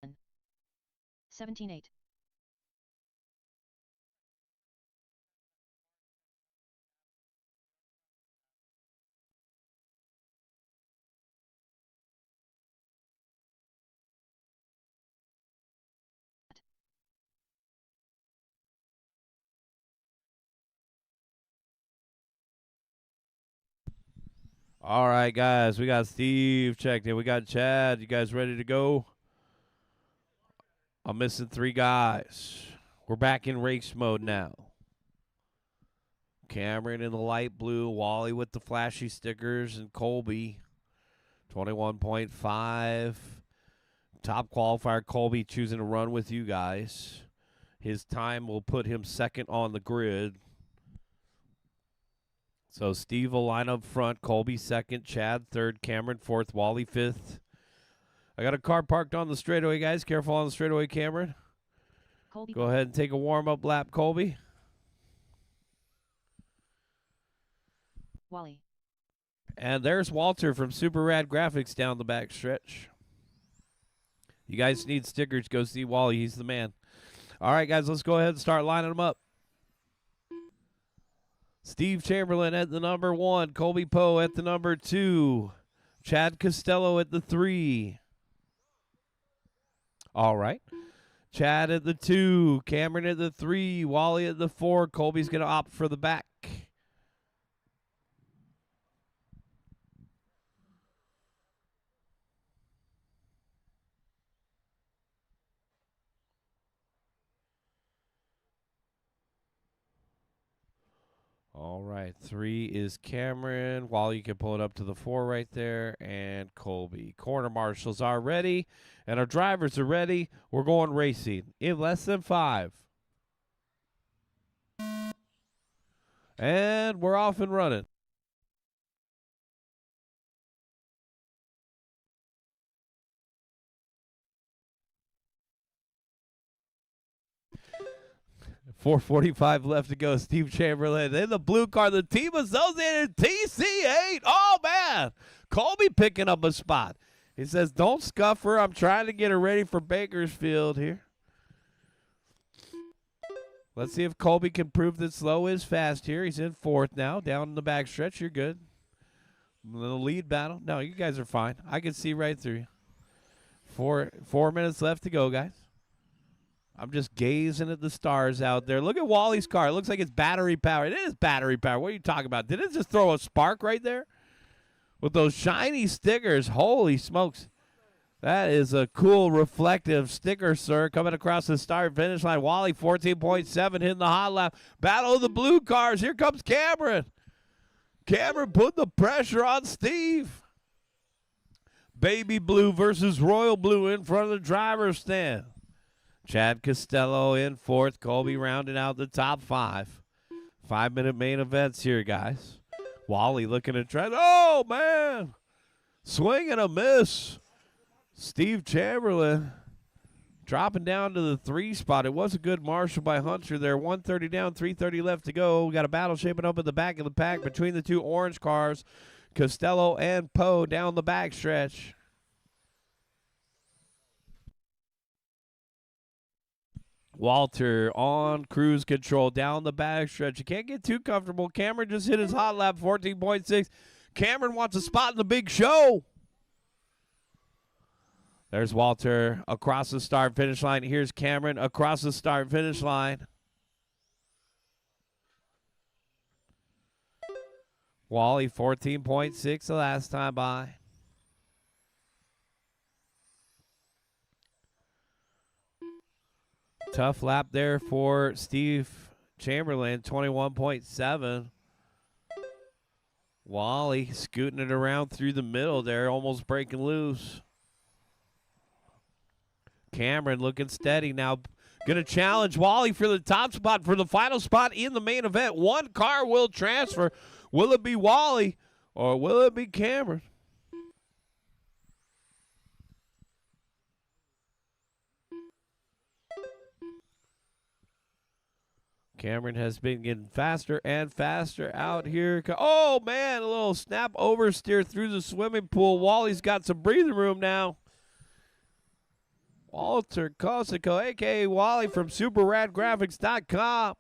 And 17-8. All right, guys. We got Steve checked in. We got Chad. You guys ready to go? I'm missing 3 guys. We're back in race mode now. Cameron in the light blue, Wally with the flashy stickers, and Colby, 21.5. Top qualifier, Colby choosing to run with you guys. His time will put him second on the grid. So Steve will line up front, Colby second, Chad third, Cameron fourth, Wally fifth. I got a car parked on the straightaway, guys. Careful on the straightaway, Cameron. Colby Go ahead and take a warm-up lap, Colby. Wally. And there's Walter from Super Rad Graphics down the back stretch. You guys need stickers, go see Wally. He's the man. All right, guys, let's go ahead and start lining them up. Steve Chamberlain at the number 1. Colby Poe at the number 2. Chad Costello at the 3. All right. Chad at the 2. Cameron at the 3. Wally at the 4. Colby's going to opt for the back. All right, 3 is Cameron. Wally, you can pull it up to the 4 right there. And Colby. Corner marshals are ready, and our drivers are ready. We're going racing in less than 5. And we're off and running. .445 left to go. Steve Chamberlain in the blue car. The team associated TC8. Oh, man. Colby picking up a spot. He says, don't scuff her. I'm trying to get her ready for Bakersfield here. Let's see if Colby can prove that slow is fast here. He's in 4th now. Down in the back stretch. You're good. A little lead battle. No, you guys are fine. I can see right through you. 4 minutes left to go, guys. I'm just gazing at the stars out there. Look at Wally's car. It looks like it's battery powered. It is battery powered. What are you talking about? Did it just throw a spark right there? With those shiny stickers. Holy smokes. That is a cool reflective sticker, sir. Coming across the start finish line. Wally 14.7 hitting the hot lap. Battle of the blue cars. Here comes Cameron. Cameron put the pressure on Steve. Baby blue versus royal blue in front of the driver's stand. Chad Costello in 4th. Colby rounding out the top 5. 5-minute main events here, guys. Wally looking at try. Oh, man. Swing and a miss. Steve Chamberlain dropping down to the 3 spot. It was a good marshal by Hunter there. 130 down, 330 left to go. We got a battle shaping up at the back of the pack between the 2 orange cars. Costello and Poe down the back stretch. Walter on cruise control down the back stretch. You can't get too comfortable. Cameron just hit his hot lap, 14.6. Cameron wants a spot in the big show. There's Walter across the start finish line. Here's Cameron across the start finish line. Wally 14.6 the last time by. Tough lap there for Steve Chamberlain, 21.7. Wally scooting it around through the middle there, almost breaking loose. Cameron looking steady now. Going to challenge Wally for the top spot, for the final spot in the main event. 1 car will transfer. Will it be Wally or will it be Cameron? Cameron has been getting faster and faster out here. Oh, man, a little snap oversteer through the swimming pool. Wally's got some breathing room now. Walter Cosico, a.k.a. Wally from SuperRadGraphics.com.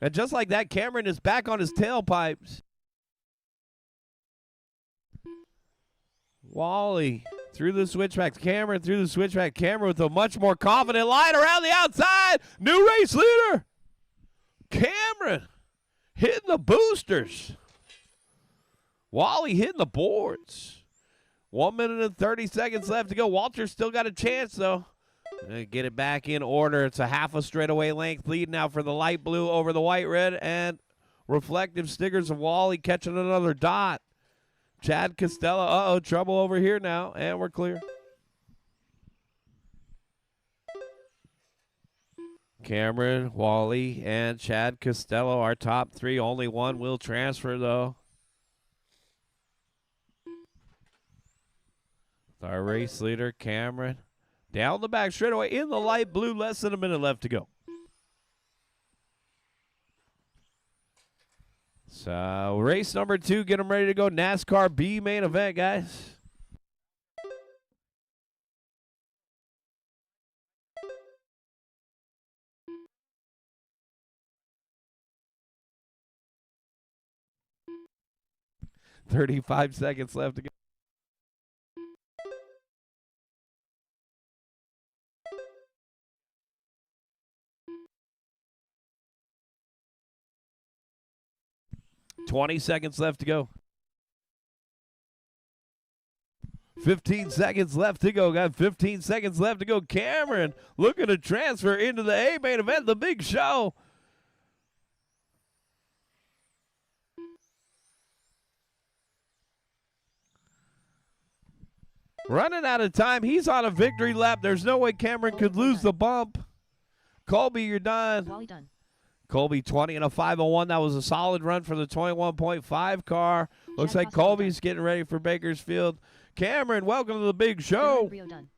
And just like that, Cameron is back on his tailpipes. Wally through the switchback. Cameron through the switchback. Cameron with a much more confident line around the outside. New race leader. Cameron hitting the boosters. Wally hitting the boards. 1 minute and 30 seconds left to go. Walter's still got a chance, though. Get it back in order. It's a half a straightaway length lead now for the light blue over the white red, and reflective stickers of Wally catching another dot. Chad Costello. Uh-oh, trouble over here now, and we're clear. Cameron, Wally, and Chad Costello, our top three. Only one will transfer, though. Our race leader, Cameron. Down the back straightaway in the light blue. Less than a minute left to go. So, race number 2. Get them ready to go. NASCAR B main event, guys. "35 seconds left to go. "20 seconds left to go. 15 seconds left to go. Got 15 seconds left to go. Cameron looking to transfer into the A main event, the big show. Running out of time. He's on a victory lap. There's no way Cameron could lose the bump. Colby, you're done. Wally done. Colby 20 and a 5:01. That was a solid run for the 21.5 car. Looks like Colby's getting ready for Bakersfield. Cameron, welcome to the big show. Rio done.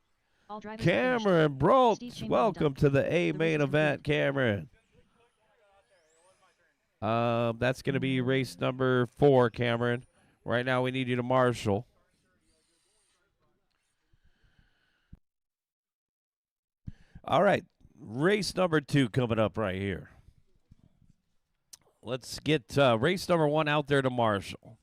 All drivers Cameron Broltz, welcome to the A main event, Cameron. That's going to be race number 4, Cameron. Right now we need you to marshal. All right, race number 2 coming up right here. Let's get race number 1 out there to marshal.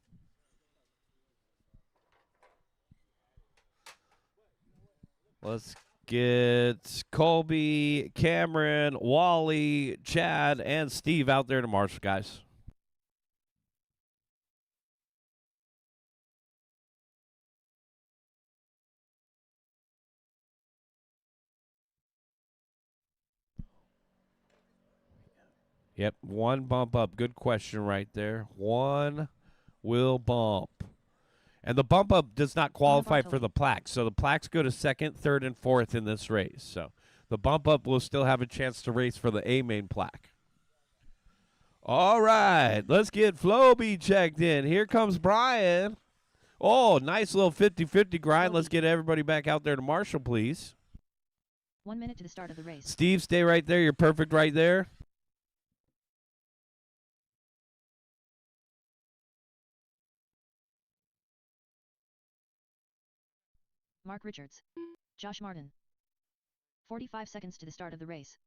Let's get Colby, Cameron, Wally, Chad, and Steve out there to marshal, guys. Yep, 1 bump up. Good question right there. 1 will bump. And the bump up does not qualify for the plaques. So the plaques go to 2nd, 3rd, and 4th in this race. So the bump up will still have a chance to race for the A main plaque. All right, let's get Floby checked in. Here comes Brian. Oh, nice little 50-50 grind. Let's get everybody back out there to marshal, please. 1 minute to the start of the race. Steve, stay right there. You're perfect right there. Mark Richards. Josh Martin. 45 seconds to the start of the race.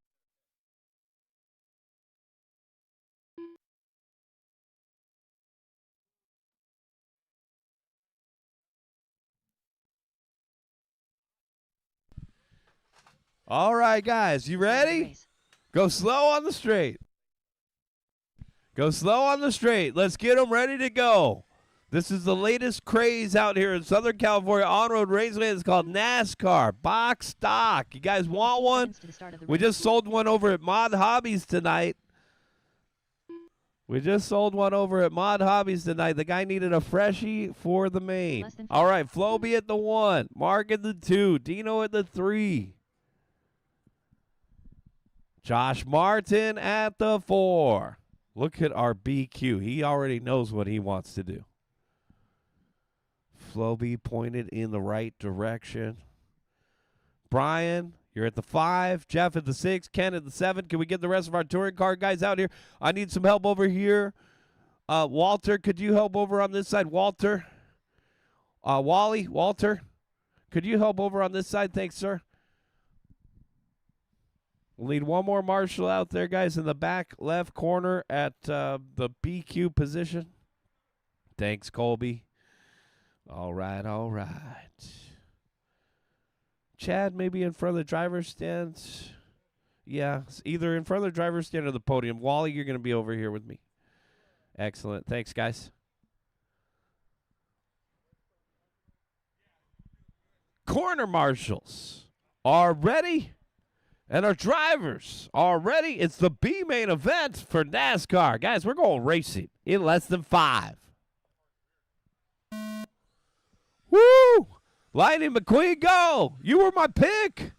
All right, guys, you ready? Go slow on the straight. Go slow on the straight. Let's get them ready to go. This is the latest craze out here in Southern California on-road raceway. It's called NASCAR Box Stock. You guys want one? We just sold one over at Mod Hobbies tonight. The guy needed a freshie for the main. All right, Floby at the 1. Mark at the 2. Dino at the 3. Josh Martin at the 4. Look at our BQ. He already knows what he wants to do. Floby pointed in the right direction. Brian, you're at the 5. Jeff at the 6. Ken at the 7. Can we get the rest of our touring car guys out here? I need some help over here. Walter, could you help over on this side? Walter. Wally, Walter, could you help over on this side? Thanks, sir. We'll need one more marshal out there, guys, in the back left corner at the BQ position. Thanks, Colby. All right, all right. Chad, maybe in front of the driver's stand. Yeah, either in front of the driver's stand or the podium. Wally, you're going to be over here with me. Excellent. Thanks, guys. Corner marshals are ready, and our drivers are ready. It's the B main event for NASCAR. Guys, we're going racing in less than 5. Lightning McQueen, go. You were my pick.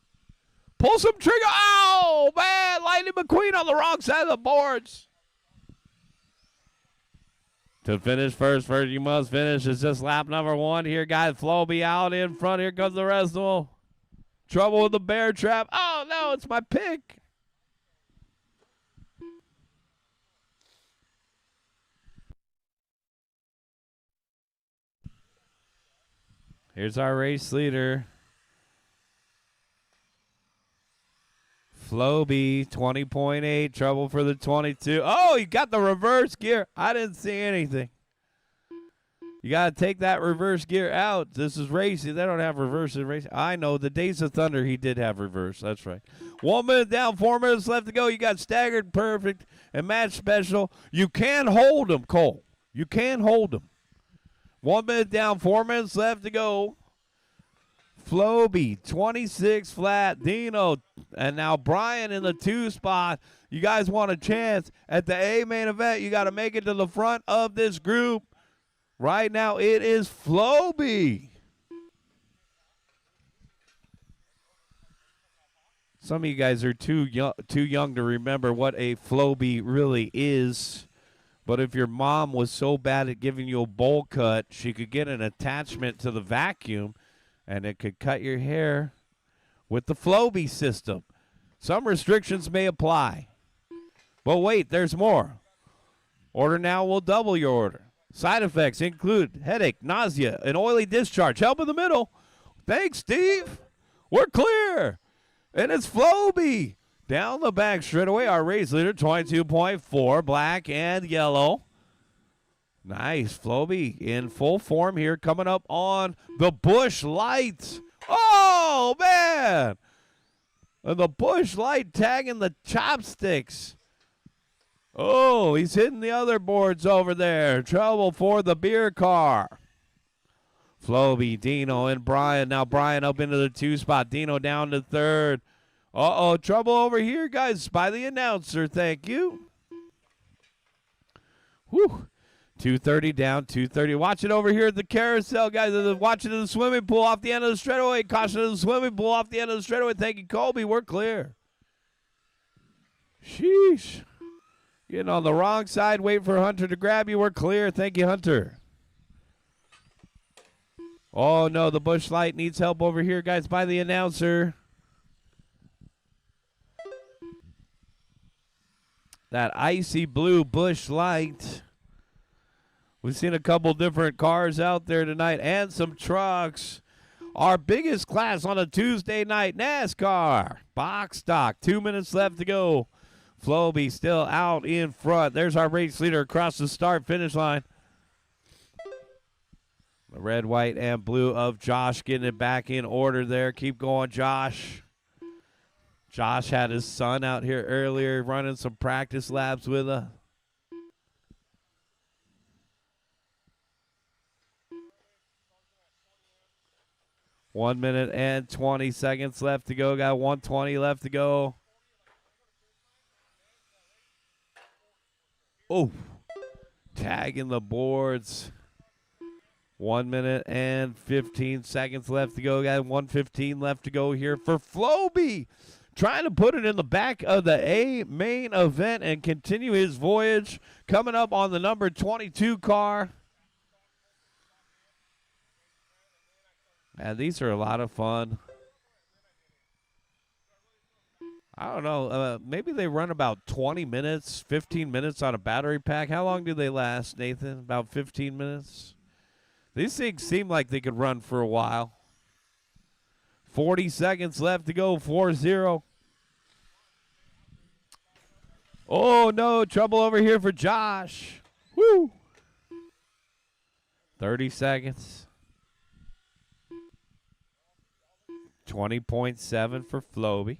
Pull some trigger. Oh, man. Lightning McQueen on the wrong side of the boards. To finish first, you must finish. It's just lap number 1 here, guys. Floby out in front. Here comes the rest of them. Trouble with the bear trap. Oh, no, it's my pick. Here's our race leader. Floby, 20.8. Trouble for the 22. Oh, he got the reverse gear. I didn't see anything. You got to take that reverse gear out. This is racing. They don't have reverse in racing. I know. The Days of Thunder, he did have reverse. That's right. 1 minute down, 4 minutes left to go. You got staggered perfect and match special. You can hold him, Cole. You can hold him. 1 minute down, 4 minutes left to go. Floby, 26 flat. Dino, and now Brian in the 2 spot. You guys want a chance at the A main event. You got to make it to the front of this group. Right now, it is Floby. Some of you guys are too young to remember what a Floby really is. But if your mom was so bad at giving you a bowl cut, she could get an attachment to the vacuum, and it could cut your hair with the Floby system. Some restrictions may apply. But wait, there's more. Order now will double your order. Side effects include headache, nausea, and oily discharge. Help in the middle. Thanks, Steve. We're clear. And it's Floby. Down the back straight away, our race leader, 22.4, black and yellow. Nice, Floby in full form here, coming up on the Busch Light. Oh, man. And the Busch Light tagging the chopsticks. Oh, he's hitting the other boards over there. Trouble for the beer car. Floby, Dino, and Brian. Now Brian up into the 2 spot. Dino down to 3rd. Uh-oh, trouble over here, guys, by the announcer. Thank you. Whew. 230 down, 230. Watch it over here at the carousel, guys. Watch it in the swimming pool off the end of the straightaway. Caution in the swimming pool off the end of the straightaway. Thank you, Colby. We're clear. Sheesh. Getting on the wrong side, waiting for Hunter to grab you. We're clear. Thank you, Hunter. Oh, no, the Busch Light needs help over here, guys, by the announcer. That icy blue Busch Light. We've seen a couple different cars out there tonight and some trucks. Our biggest class on a Tuesday night, NASCAR. Box stock, 2 minutes left to go. Floby still out in front. There's our race leader across the start-finish line. The red, white, and blue of Josh getting it back in order there. Keep going, Josh. Josh had his son out here earlier running some practice laps with us. One minute and 20 seconds left to go. Got 120 left to go. Oh, tagging the boards. 1 minute and 15 seconds left to go. Got 1:15 left to go here for Floby. Trying to put it in the back of the A main event and continue his voyage. Coming up on the number 22 car. And these are a lot of fun. I don't know. Maybe they run about 20 minutes, 15 minutes on a battery pack. How long do they last, Nathan? About 15 minutes? These things seem like they could run for a while. 40 seconds left to go, 4-0. Oh, no, trouble over here for Josh. Woo! 30 seconds. 20.7 for Floby.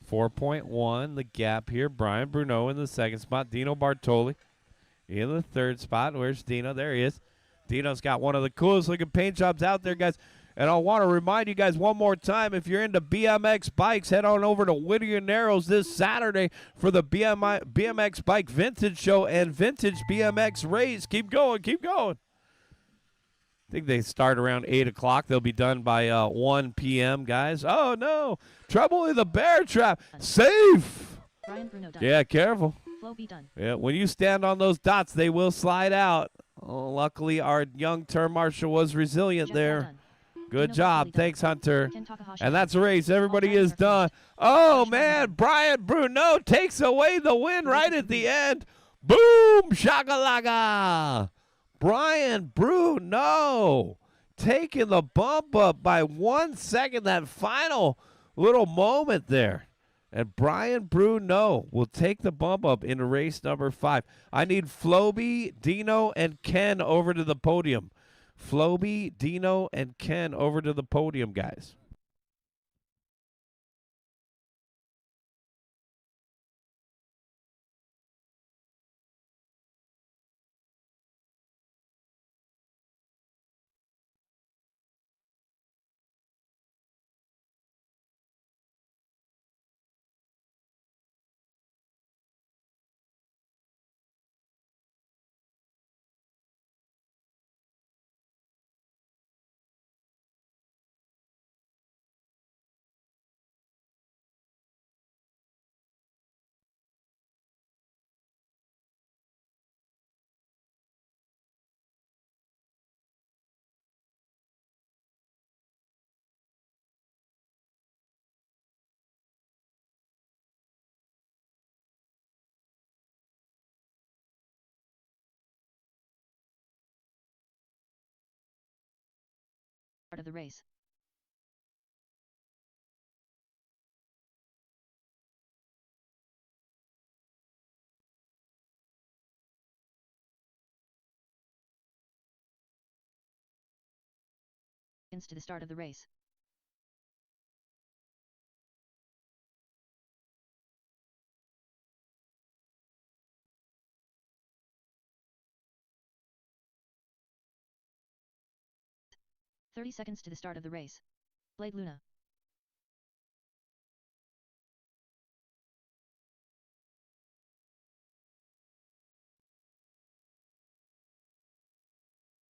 4.1, the gap here. Brian Bruneau in the 2nd spot. Dino Bartoli in the 3rd spot. Where's Dino? There he is. Dino's got one of the coolest looking paint jobs out there, guys. And I want to remind you guys one more time, if you're into BMX bikes, head on over to Whittier Narrows this Saturday for the BMX Bike Vintage Show and Vintage BMX Race. Keep going, keep going. I think they start around 8 o'clock. They'll be done by 1 p.m., guys. Oh, no. Trouble in the bear trap. Safe. Brian Bruno done. Yeah, careful. Flo B done. Yeah, when you stand on those dots, they will slide out. Oh, luckily, our young term marshal was resilient Jeff there. done. Good Dino job. Vasily done. Thanks, Hunter. Ken Takahashi And done. that's a race. Everybody drivers is are done. finished. Oh, Josh man. Done. Brian Bruno takes away the win The race right is at the complete. end. Boom. Shakalaka. Brian Bruno taking the bump up by 1 second. That final little moment there. And Brian Bruno will take the bump up into race number 5. I need Floby, Dino, and Ken over to the podium. Floby, Dino, and Ken over to the podium, guys. Start of the race. Seconds to the start of the race. "30 seconds to the start of the race. Blade Luna.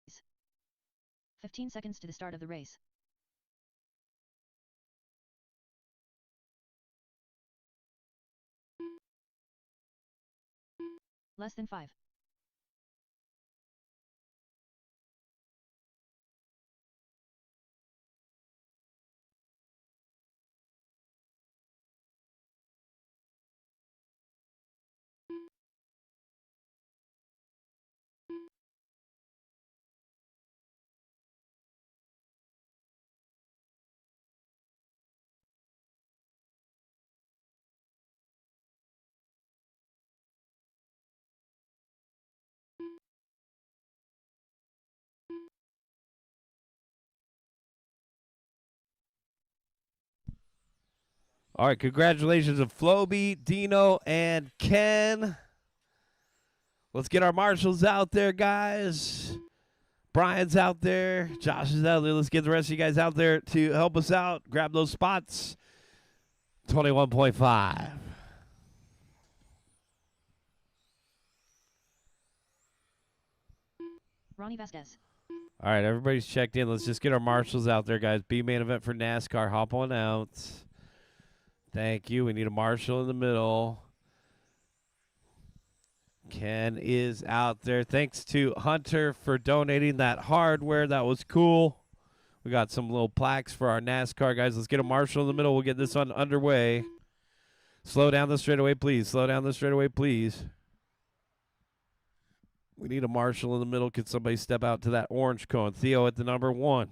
Race. 15 seconds to the start of the race. Less than 5. All right, congratulations to Floby, Dino, and Ken. Let's get our marshals out there, guys. Brian's out there. Josh is out there. Let's get the rest of you guys out there to help us out. Grab those spots. 21.5. Ronnie Vasquez. All right, everybody's checked in. Let's just get our marshals out there, guys. B main event for NASCAR. Hop on out. Thank you. We need a marshal in the middle. Ken is out there. Thanks to Hunter for donating that hardware. That was cool. We got some little plaques for our NASCAR guys. Let's get a marshal in the middle. We'll get this one underway. Slow down the straightaway, please. Slow down the straightaway, please. We need a marshal in the middle. Could somebody step out to that orange cone? Theo at the number 1.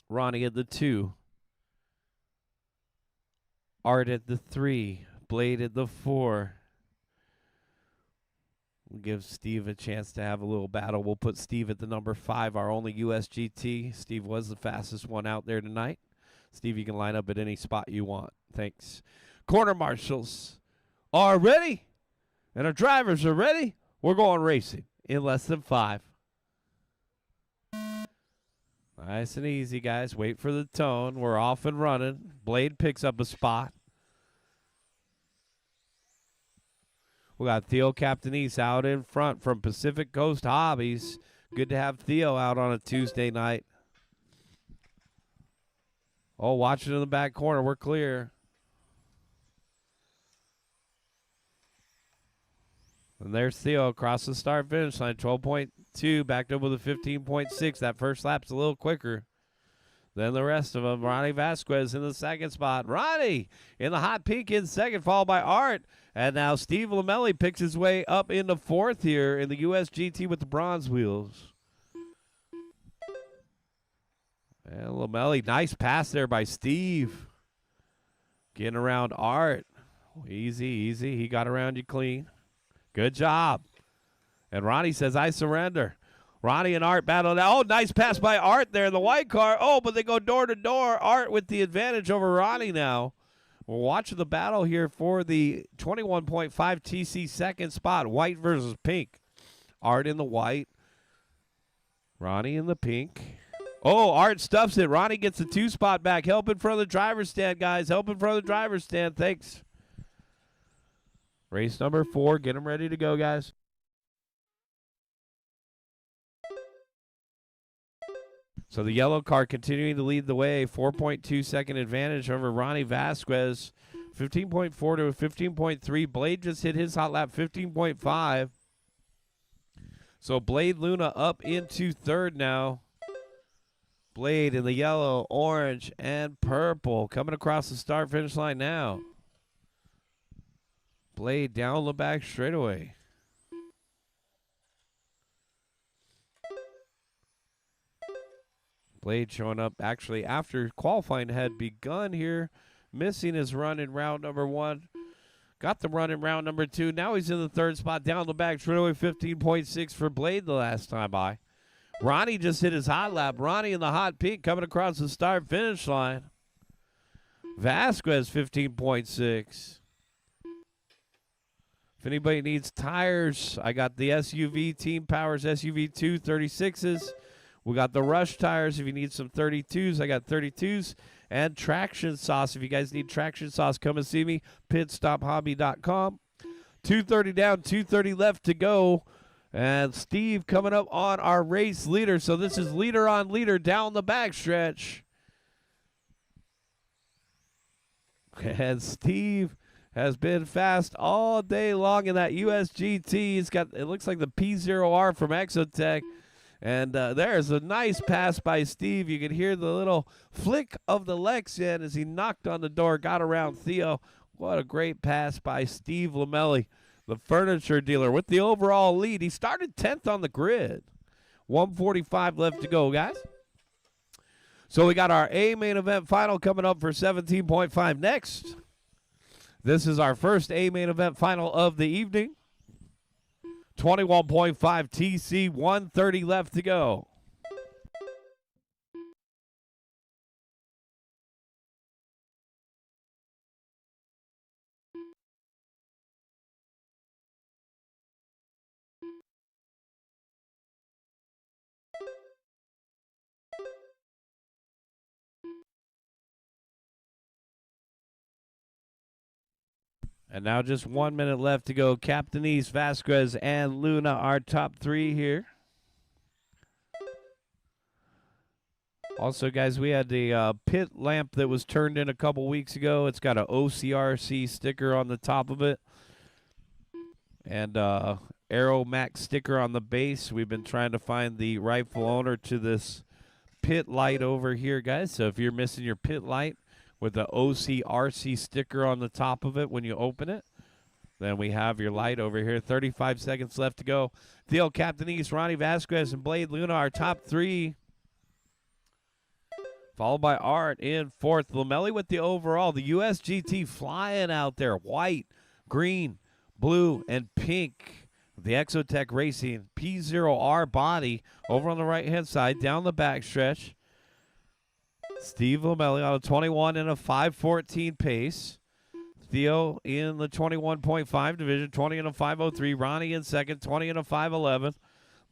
Ronnie at the 2. Art at the 3. Blade at the 4. We'll give Steve a chance to have a little battle. We'll put Steve at the number 5, our only USGT. Steve was the fastest one out there tonight. Steve, you can line up at any spot you want. Thanks. Corner marshals are ready, and our drivers are ready. We're going racing in less than 5. Nice and easy, guys. Wait for the tone. We're off and running. Blade picks up a spot. We got Theo Captainese out in front from Pacific Coast Hobbies. Good to have Theo out on a Tuesday night. Oh, watch it in the back corner. We're clear. And there's Theo across the start finish line. 12.2 backed up with a 15.6. That first lap's a little quicker than the rest of them. Ronnie Vasquez in the second spot. Ronnie in the hot pink in second, followed by Art. And now Steve Lamelli picks his way up into fourth here in the USGT with the bronze wheels. And Lamelli, nice pass there by Steve. Getting around Art. Easy, easy. He got around you clean. Good job. And Ronnie says, I surrender. Ronnie and Art battle now. Oh, nice pass by Art there in the white car. Oh, but they go door to door. Art with the advantage over Ronnie now. We're watching the battle here for the 21.5 TC second spot. White versus pink. Art in the white. Ronnie in the pink. Oh, Art stuffs it. Ronnie gets the 2 spot back. Help in front of the driver's stand, guys. Help in front of the driver's stand. Thanks. Race number 4. Get them ready to go, guys. So the yellow car continuing to lead the way. 4.2 second advantage over Ronnie Vasquez. 15.4 to a 15.3. Blade just hit his hot lap, 15.5. So Blade Luna up into third now. Blade in the yellow, orange, and purple. Coming across the start-finish line now. Blade down the back straightaway. Blade showing up actually after qualifying had begun here. Missing his run in round number 1. Got the run in round number 2. Now he's in the third spot down the back straightaway. 15.6 for Blade the last time by. Ronnie just hit his hot lap. Ronnie in the hot pink coming across the start-finish line. Vasquez, 15.6. If anybody needs tires, I got the SUV Team Powers SUV 2 36s. We got the Rush tires if you need some 32s. I got 32s. And traction sauce. If you guys need traction sauce, come and see me. pitstophobby.com. 2:30 down, 2:30 left to go. And Steve coming up on our race leader. So this is leader on leader down the backstretch. And Steve has been fast all day long in that USGT. He's got, it looks like the P0R from Exotech. And there's a nice pass by Steve. You can hear the little flick of the Lexian as he knocked on the door, got around Theo. What a great pass by Steve Lamelli, the furniture dealer, with the overall lead. He started 10th on the grid. 1:45 left to go, guys. So we got our A main event final coming up for 17.5 next. This is our first A main event final of the evening. 21.5 TC, 1:30 left to go. And now just 1 minute left to go. Captain East, Vasquez, and Luna are top 3 here. Also, guys, we had the pit lamp that was turned in a couple weeks ago. It's got an OCRC sticker on the top of it. And Aero Max sticker on the base. We've been trying to find the rightful owner to this pit light over here, guys. So if you're missing your pit light with the OCRC sticker on the top of it when you open it, then we have your light over here. 35 seconds left to go. Theo, Captain East, Ronnie Vasquez, and Blade Luna are top 3. Followed by Art in 4th. Lamelli with the overall. The USGT flying out there. White, green, blue, and pink. The Exotech Racing P0R body over on the right-hand side, down the backstretch. Steve Lamelli on a 21 and a 5:14 pace. Theo in the 21.5 division, 20 and a 5:03. Ronnie in second, 20 and a 5:11.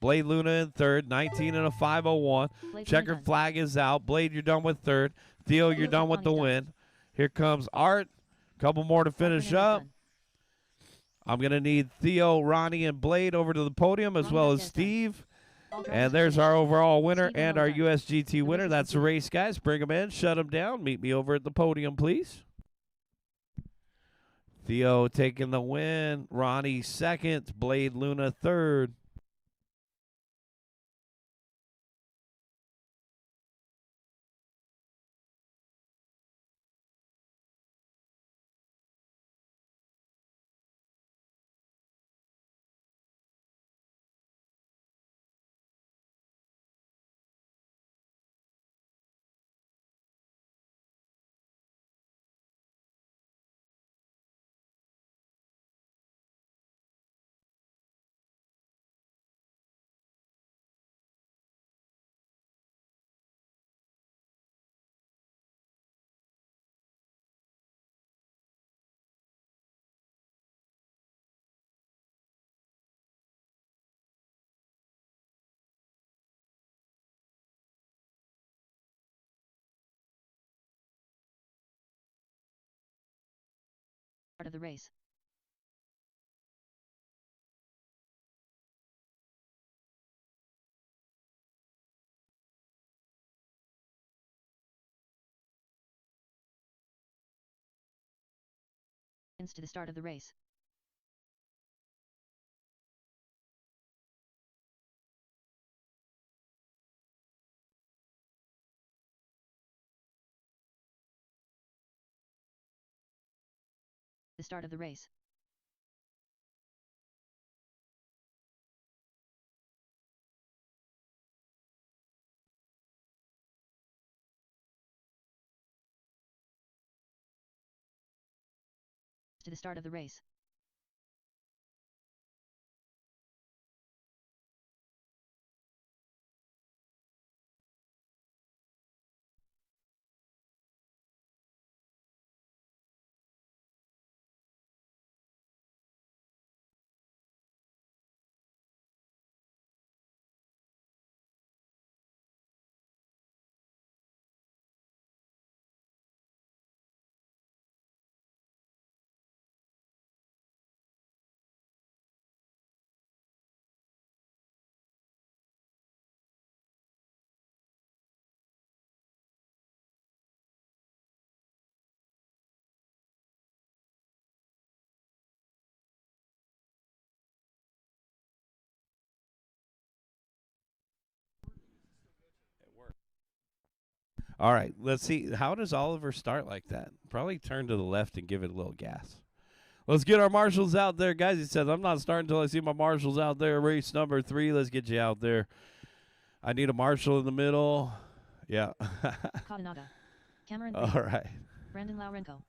Blade Luna in third, 19 and a 5:01. Checkered flag is out. Blade, you're done with third. Theo, you're done with the win. Here comes Art. Couple more to finish up. I'm going to need Theo, Ronnie, and Blade over to the podium, as well as Steve. All drivers And there's for the our race. overall winner Steve and O'Malley our done. USGT The winner. race is That's the complete. race, guys. Bring them in. Shut them down. Meet me over at the podium, please. Theo taking the win. Ronnie second. Blade Luna third. Start of the race. To the start of the race. The start of the race. To the start of the race. All right, let's see. How does Oliver start like that? Probably turn to the left and give it a little gas. Let's get our marshals out there, guys. He says, I'm not starting until I see my marshals out there. Race number 3. Let's get you out there. I need a marshal in the middle. Yeah. Katanaga. Cameron All Green. right. Brandon Laurenko.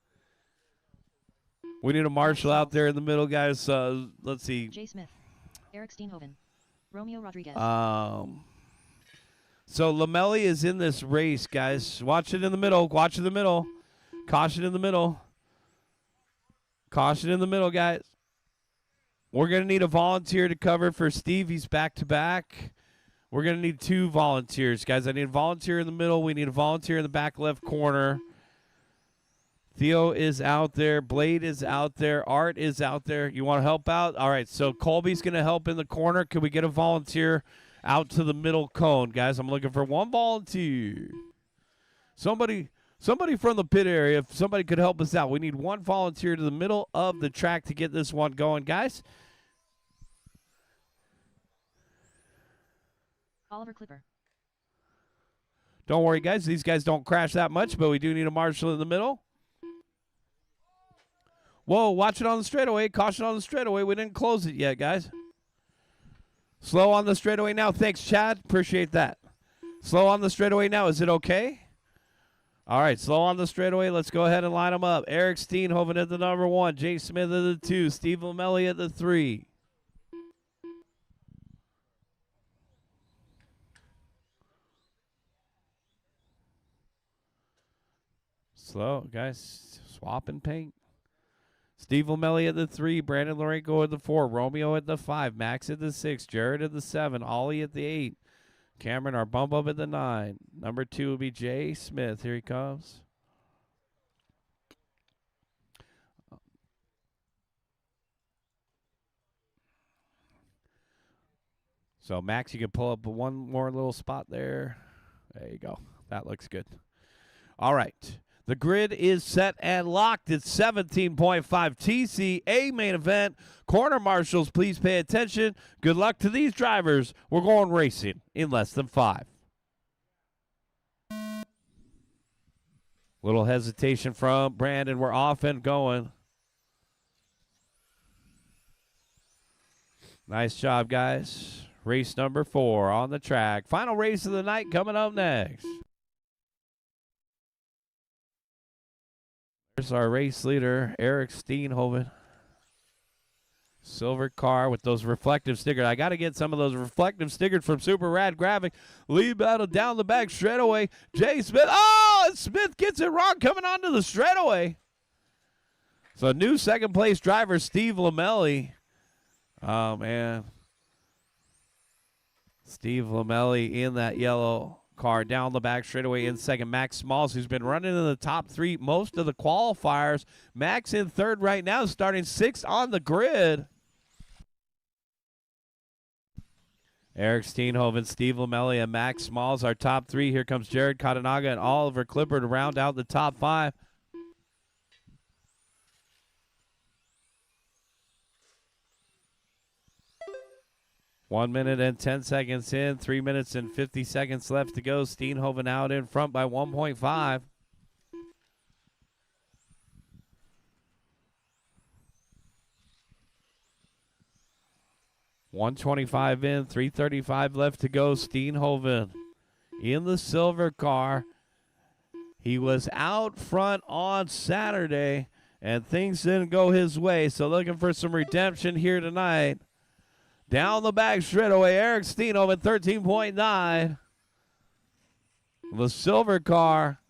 We need a marshal out there in the middle, guys. Let's see. Jay Smith. Eric Steenhoven. Romeo Rodriguez. So Lamelli is in this race, guys. Watch it in the middle. Watch in the middle. Caution in the middle. Caution in the middle, guys. We're going to need a volunteer to cover for Steve. He's back-to-back. We're going to need 2 volunteers, guys. I need a volunteer in the middle. We need a volunteer in the back left corner. Theo is out there. Blade is out there. Art is out there. You want to help out? All right, so Colby's going to help in the corner. Can we get a volunteer out to the middle cone, guys? I'm looking for 1 volunteer. Somebody from the pit area, if somebody could help us out. We need 1 volunteer to the middle of the track to get this one going, guys. Oliver Clipper. Don't worry, guys. These guys don't crash that much, but we do need a marshal in the middle. Whoa, watch it on the straightaway. Caution on the straightaway. We didn't close it yet, guys. Slow on the straightaway now. Thanks, Chad. Appreciate that. Slow on the straightaway now. Is it okay? All right, slow on the straightaway. Let's go ahead and line them up. Eric Steenhoven at the number 1. Jay Smith at the 2. Steve Lamelli at the 3. Slow, guys. Swapping paint. Steve Lamelli at the 3. Brandon Lorenko at the 4. Romeo at the 5. Max at the 6. Jared at the 7. Ollie at the 8. Cameron, our bump up at the 9. Number 2 will be Jay Smith. Here he comes. So, Max, you can pull up one more little spot there. There you go. That looks good. All right. The grid is set and locked. It's 17.5 TC, a main event. Corner marshals, please pay attention. Good luck to these drivers. We're going racing in less than 5. Little hesitation from Brandon. We're off and going. Nice job, guys. Race number 4 on the track. Final race of the night coming up next. There's our race leader, Eric Steenhoven. Silver car with those reflective stickers. I got to get some of those reflective stickers from Super Rad Graphic. Lead battle down the back straightaway. Jay Smith. Oh, and Smith gets it wrong coming onto the straightaway. So new second place driver, Steve Lamelli. Oh, man. Steve Lamelli in that yellow car down the back straightaway in second. Max Smalls, who's been running in the top 3 most of the qualifiers. Max in third right now, starting 6th on the grid. Eric Steenhoven, Steve Lamelli, and Max Smalls, our top 3. Here comes Jared Katanaga and Oliver Clipper to round out the top 5. One minute and 10 seconds in, 3 minutes and 50 seconds left to go. Steenhoven out in front by 1.5. $125 in, 3:35 left to go. Steenhoven in the silver car. He was out front on Saturday, and things didn't go his way, so looking for some redemption here tonight. Down the back straightaway, Eric Steenhoven, 13.9. The silver car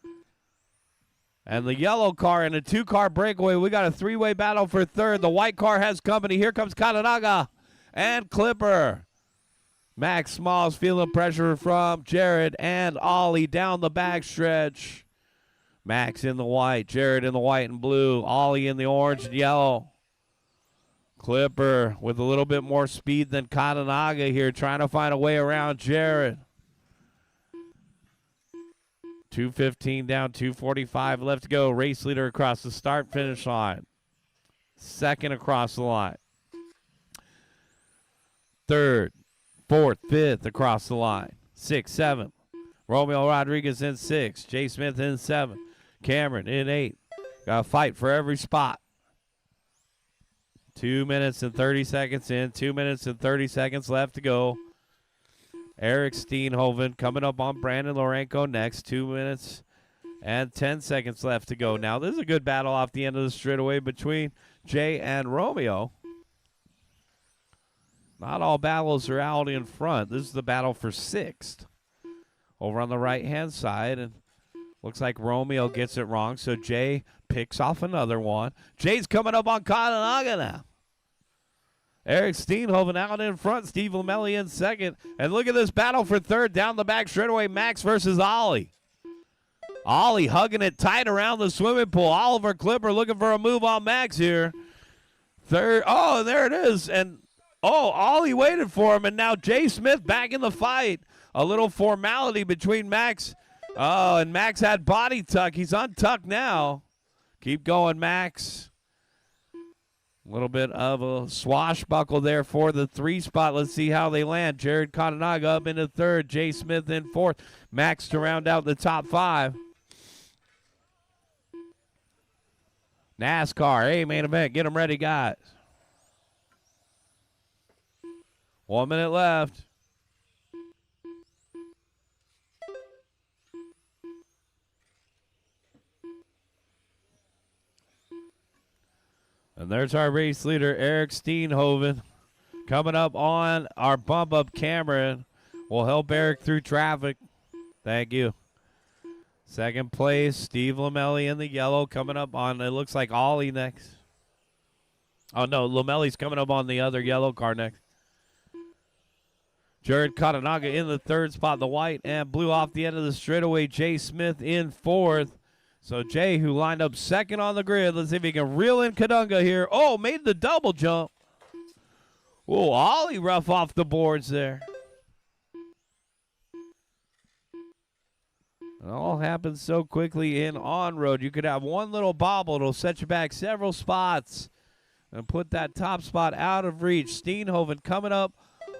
and the yellow car in a 2-car breakaway. We got a 3-way battle for third. The white car has company. Here comes Katanaga and Clipper. Max Smalls feeling pressure from Jared and Ollie down the back stretch. Max in the white, Jared in the white and blue, Ollie in the orange and yellow. Clipper with a little bit more speed than Katanaga here, trying to find a way around Jared. 2:15 down, 2:45 left to go. Race leader across the start-finish line. Second across the line. Third, fourth, fifth across the line. 6, 7. Romeo Rodriguez in 6. Jay Smith in 7. Cameron in 8. Got to fight for every spot. 2 minutes and 30 seconds in. 2 minutes and 30 seconds left to go. Eric Steenhoven coming up on Brandon Lorenko next. 2 minutes and 10 seconds left to go. Now, this is a good battle off the end of the straightaway between Jay and Romeo. Not all battles are out in front. This is the battle for 6th. Over on the right-hand side, and looks like Romeo gets it wrong, so Jay picks off another one. Jay's coming up on Katanaga now. Eric Steenhoven out in front. Steve Lamelli in second. And look at this battle for third. Down the back straightaway, Max versus Ollie. Ollie hugging it tight around the swimming pool. Oliver Clipper looking for a move on Max here. Third. Oh, there it is. And, oh, Ollie waited for him. And now Jay Smith back in the fight. A little formality between Max. Oh, and Max had body tuck. He's untucked now. Keep going, Max. A little bit of a swashbuckle there for the 3 spot. Let's see how they land. Jared Katanaga up into third. Jay Smith in fourth. Max to round out the top 5. NASCAR, hey, main event. Get them ready, guys. 1 minute left. And there's our race leader, Eric Steenhoven. Coming up on our bump-up camera. We'll help Eric through traffic. Thank you. Second place, Steve Lamelli in the yellow. Coming up on, it looks like Ollie next. Oh, no, Lamelli's coming up on the other yellow car next. Jared Katanaga in the 3rd spot, the white and blue off the end of the straightaway. Jay Smith in 4th. So Jay, who lined up 2nd on the grid, let's see if he can reel in Kadunga here. Oh, made the double jump. Oh, Ollie rough off the boards there. It all happens so quickly in on-road. You could have one little bobble. It'll set you back several spots and put that top spot out of reach. Steenhoven coming up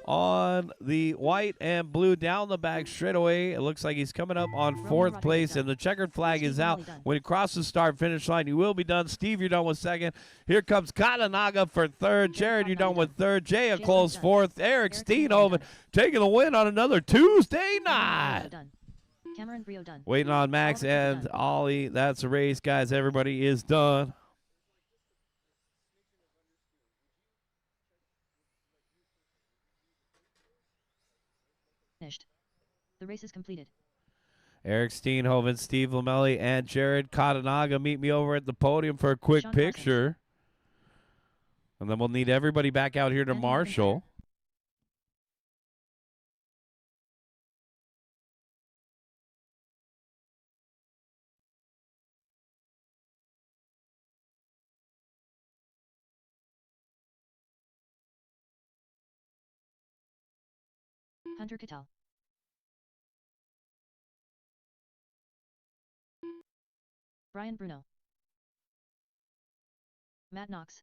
on the white and blue down the back straightaway. It looks like he's coming up on fourth place, and the checkered flag is out. When he crosses the start-finish line, he will be done. Steve, you're done with second. Here comes Katanaga for third. Jared, you're done with third. Jay, a close fourth. Eric Steenhoven taking the win on another Tuesday night. Cameron Brio done. Waiting on Max and Ollie. That's a race, guys. Everybody is done. Finished. The race is completed. Eric Steenhoven, Steve Lamelli, and Jared Katanaga meet me over at the podium for a quick picture. And then we'll need everybody back out here to marshal. Hunter Cattell. Brian Bruno. Matt Knox.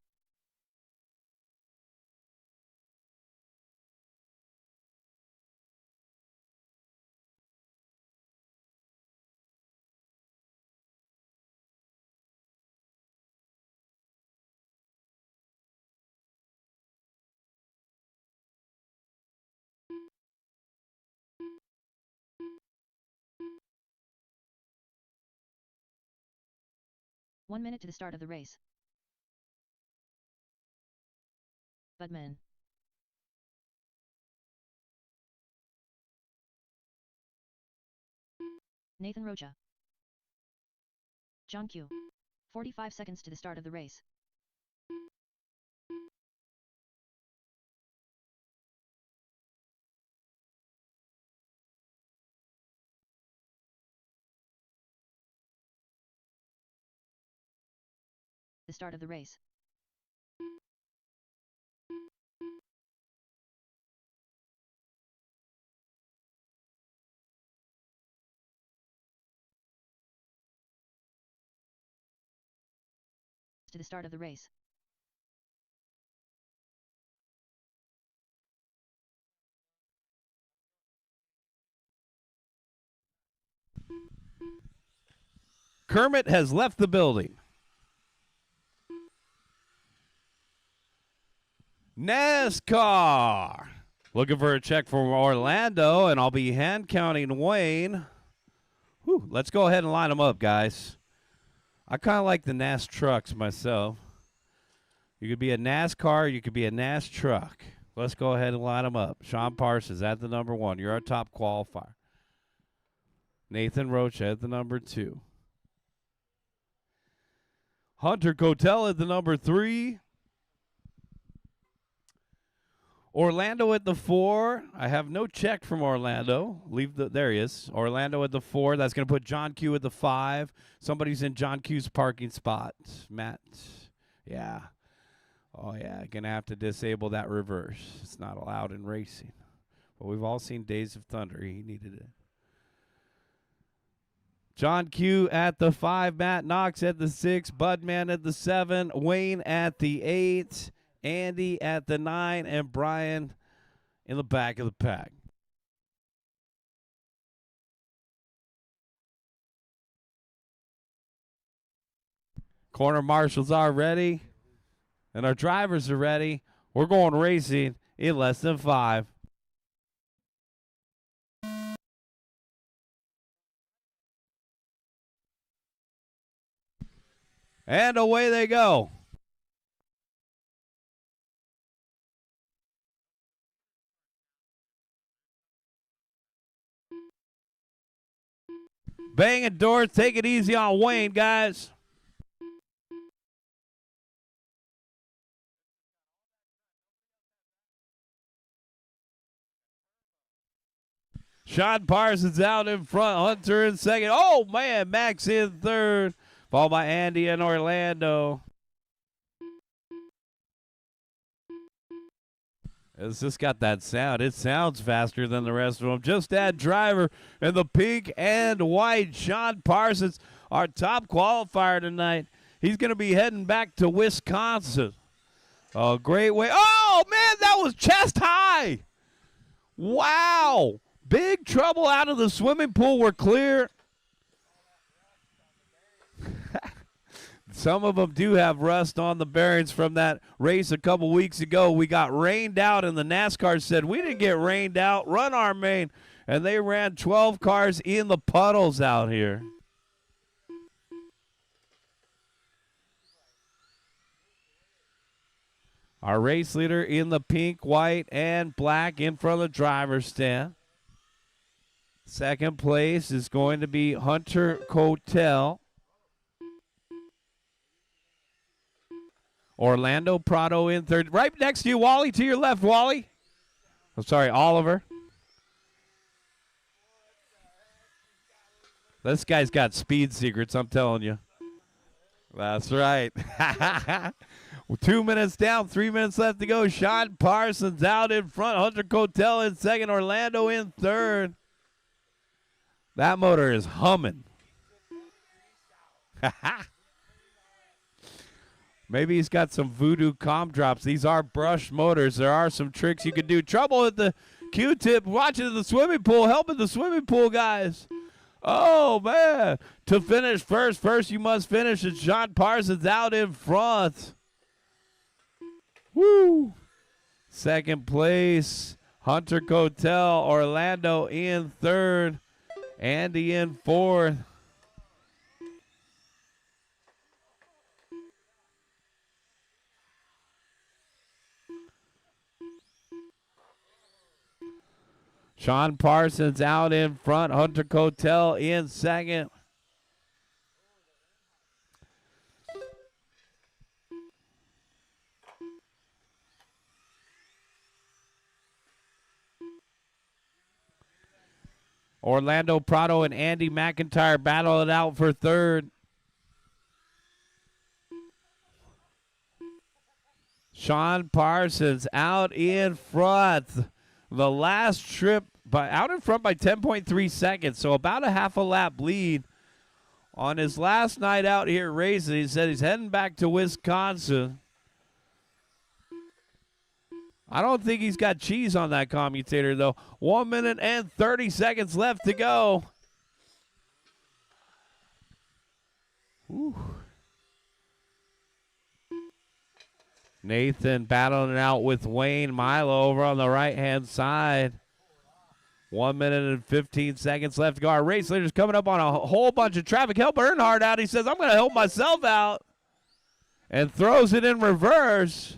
One minute to the start of the race. Budman. Nathan Rocha. John Q. 45 seconds to the start of the race. The start of the race. To the start of the race. Kermit has left the building. NASCAR. Looking for a check from Orlando, and I'll be hand counting Wayne. Whew, let's go ahead and line them up, guys. I kind of like the NAS trucks myself. You could be a NASCAR, you could be a NAS truck. Let's go ahead and line them up. Sean Parsons at the number 1. You're our top qualifier. Nathan Rocha at the number 2. Hunter Cotell at the number 3. Orlando at the 4. I have no check from Orlando. There he is. Orlando at the 4. That's going to put John Q at the 5. Somebody's in John Q's parking spot. Matt. Yeah. Oh, yeah. Going to have to disable that reverse. It's not allowed in racing. But we've all seen Days of Thunder. He needed it. John Q at the 5. Matt Knox at the 6. Budman at the 7. Wayne at the 8. Andy at the 9, and Brian in the back of the pack. Corner marshals are ready, and our drivers are ready. We're going racing in less than 5. And away they go. Banging doors. Take it easy on Wayne, guys. Sean Parsons out in front. Hunter in second. Oh, man. Max in third. Followed by Andy and Orlando. It's just got that sound. It sounds faster than the rest of them. Just add driver in the pink and white. Sean Parsons, our top qualifier tonight. He's going to be heading back to Wisconsin. A great way. Oh, man, that was chest high. Wow. Big trouble out of the swimming pool. We're clear. Some of them do have rust on the bearings from that race a couple weeks ago. We got rained out, and the NASCAR said, we didn't get rained out. Run our main. And they ran 12 cars in the puddles out here. Our race leader in the pink, white, and black in front of the driver's stand. Second place is going to be Hunter Cotel. Orlando Prado in third. Right next to you, Wally, to your left, Wally. I'm sorry, Oliver. This guy's got speed secrets, I'm telling you. That's right. 2 minutes down, 3 minutes left to go. Sean Parsons out in front. Hunter Cotel in second. Orlando in third. That motor is humming. Maybe he's got some voodoo comp drops. These are brush motors. There are some tricks you can do. Trouble with the Q-tip. Watching the swimming pool. Helping the swimming pool guys. Oh, man. To finish first you must finish. And Sean Parsons out in front. Woo. Second place, Hunter Cotel. Orlando in third. Andy in fourth. Sean Parsons out in front. Hunter Cotel in second. Orlando Prado and Andy McIntyre battle it out for third. Sean Parsons out in front. The last trip out in front by 10.3 seconds, so about a half a lap lead on his last night out here racing. He said he's heading back to Wisconsin. I don't think he's got cheese on that commutator, though. 1 minute and 30 seconds left to go. Whew. Nathan battling it out with Wayne Milo over on the right-hand side. 1 minute and 15 seconds left to go. Our race leader's coming up on a whole bunch of traffic. Help Earnhardt out. He says, I'm going to help myself out. And throws it in reverse.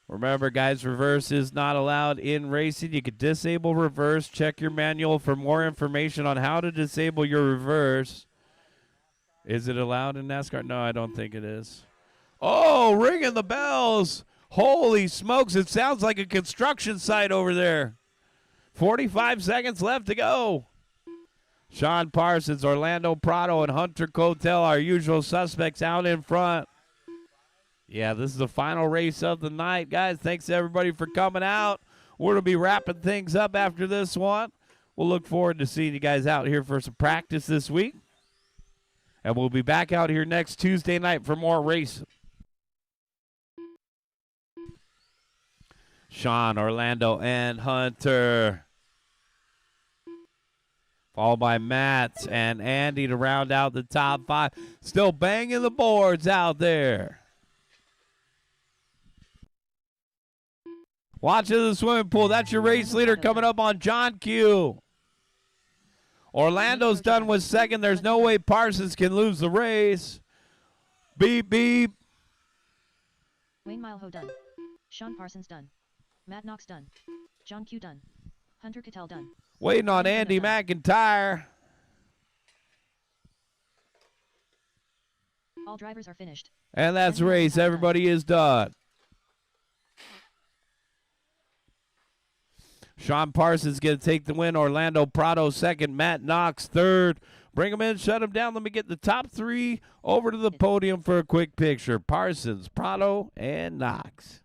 Remember, guys, reverse is not allowed in racing. You can disable reverse. Check your manual for more information on how to disable your reverse. Is it allowed in NASCAR? No, I don't think it is. Oh, ringing the bells. Holy smokes, it sounds like a construction site over there. 45 seconds left to go. Sean Parsons, Orlando Prado, and Hunter Cotel, our usual suspects, out in front. Yeah, this is the final race of the night. Guys, thanks to everybody for coming out. We're going to be wrapping things up after this one. We'll look forward to seeing you guys out here for some practice this week. And we'll be back out here next Tuesday night for more racing. Sean, Orlando, and Hunter. Followed by Matt and Andy to round out the top five. Still banging the boards out there. Watching the swimming pool. That's your race leader coming up on John Q. Orlando's done with second. There's no way Parsons can lose the race. Beep, beep. Wayne Milho done. Sean Parsons done. Matt Knox done. John Q done. Hunter Cotel done. Waiting on Andy McIntyre. All drivers are finished. And that's race. Everybody is done. Sean Parsons going to take the win. Orlando Prado second. Matt Knox third. Bring him in, shut him down. Let me get the top three over to the podium for a quick picture. Parsons, Prado, and Knox.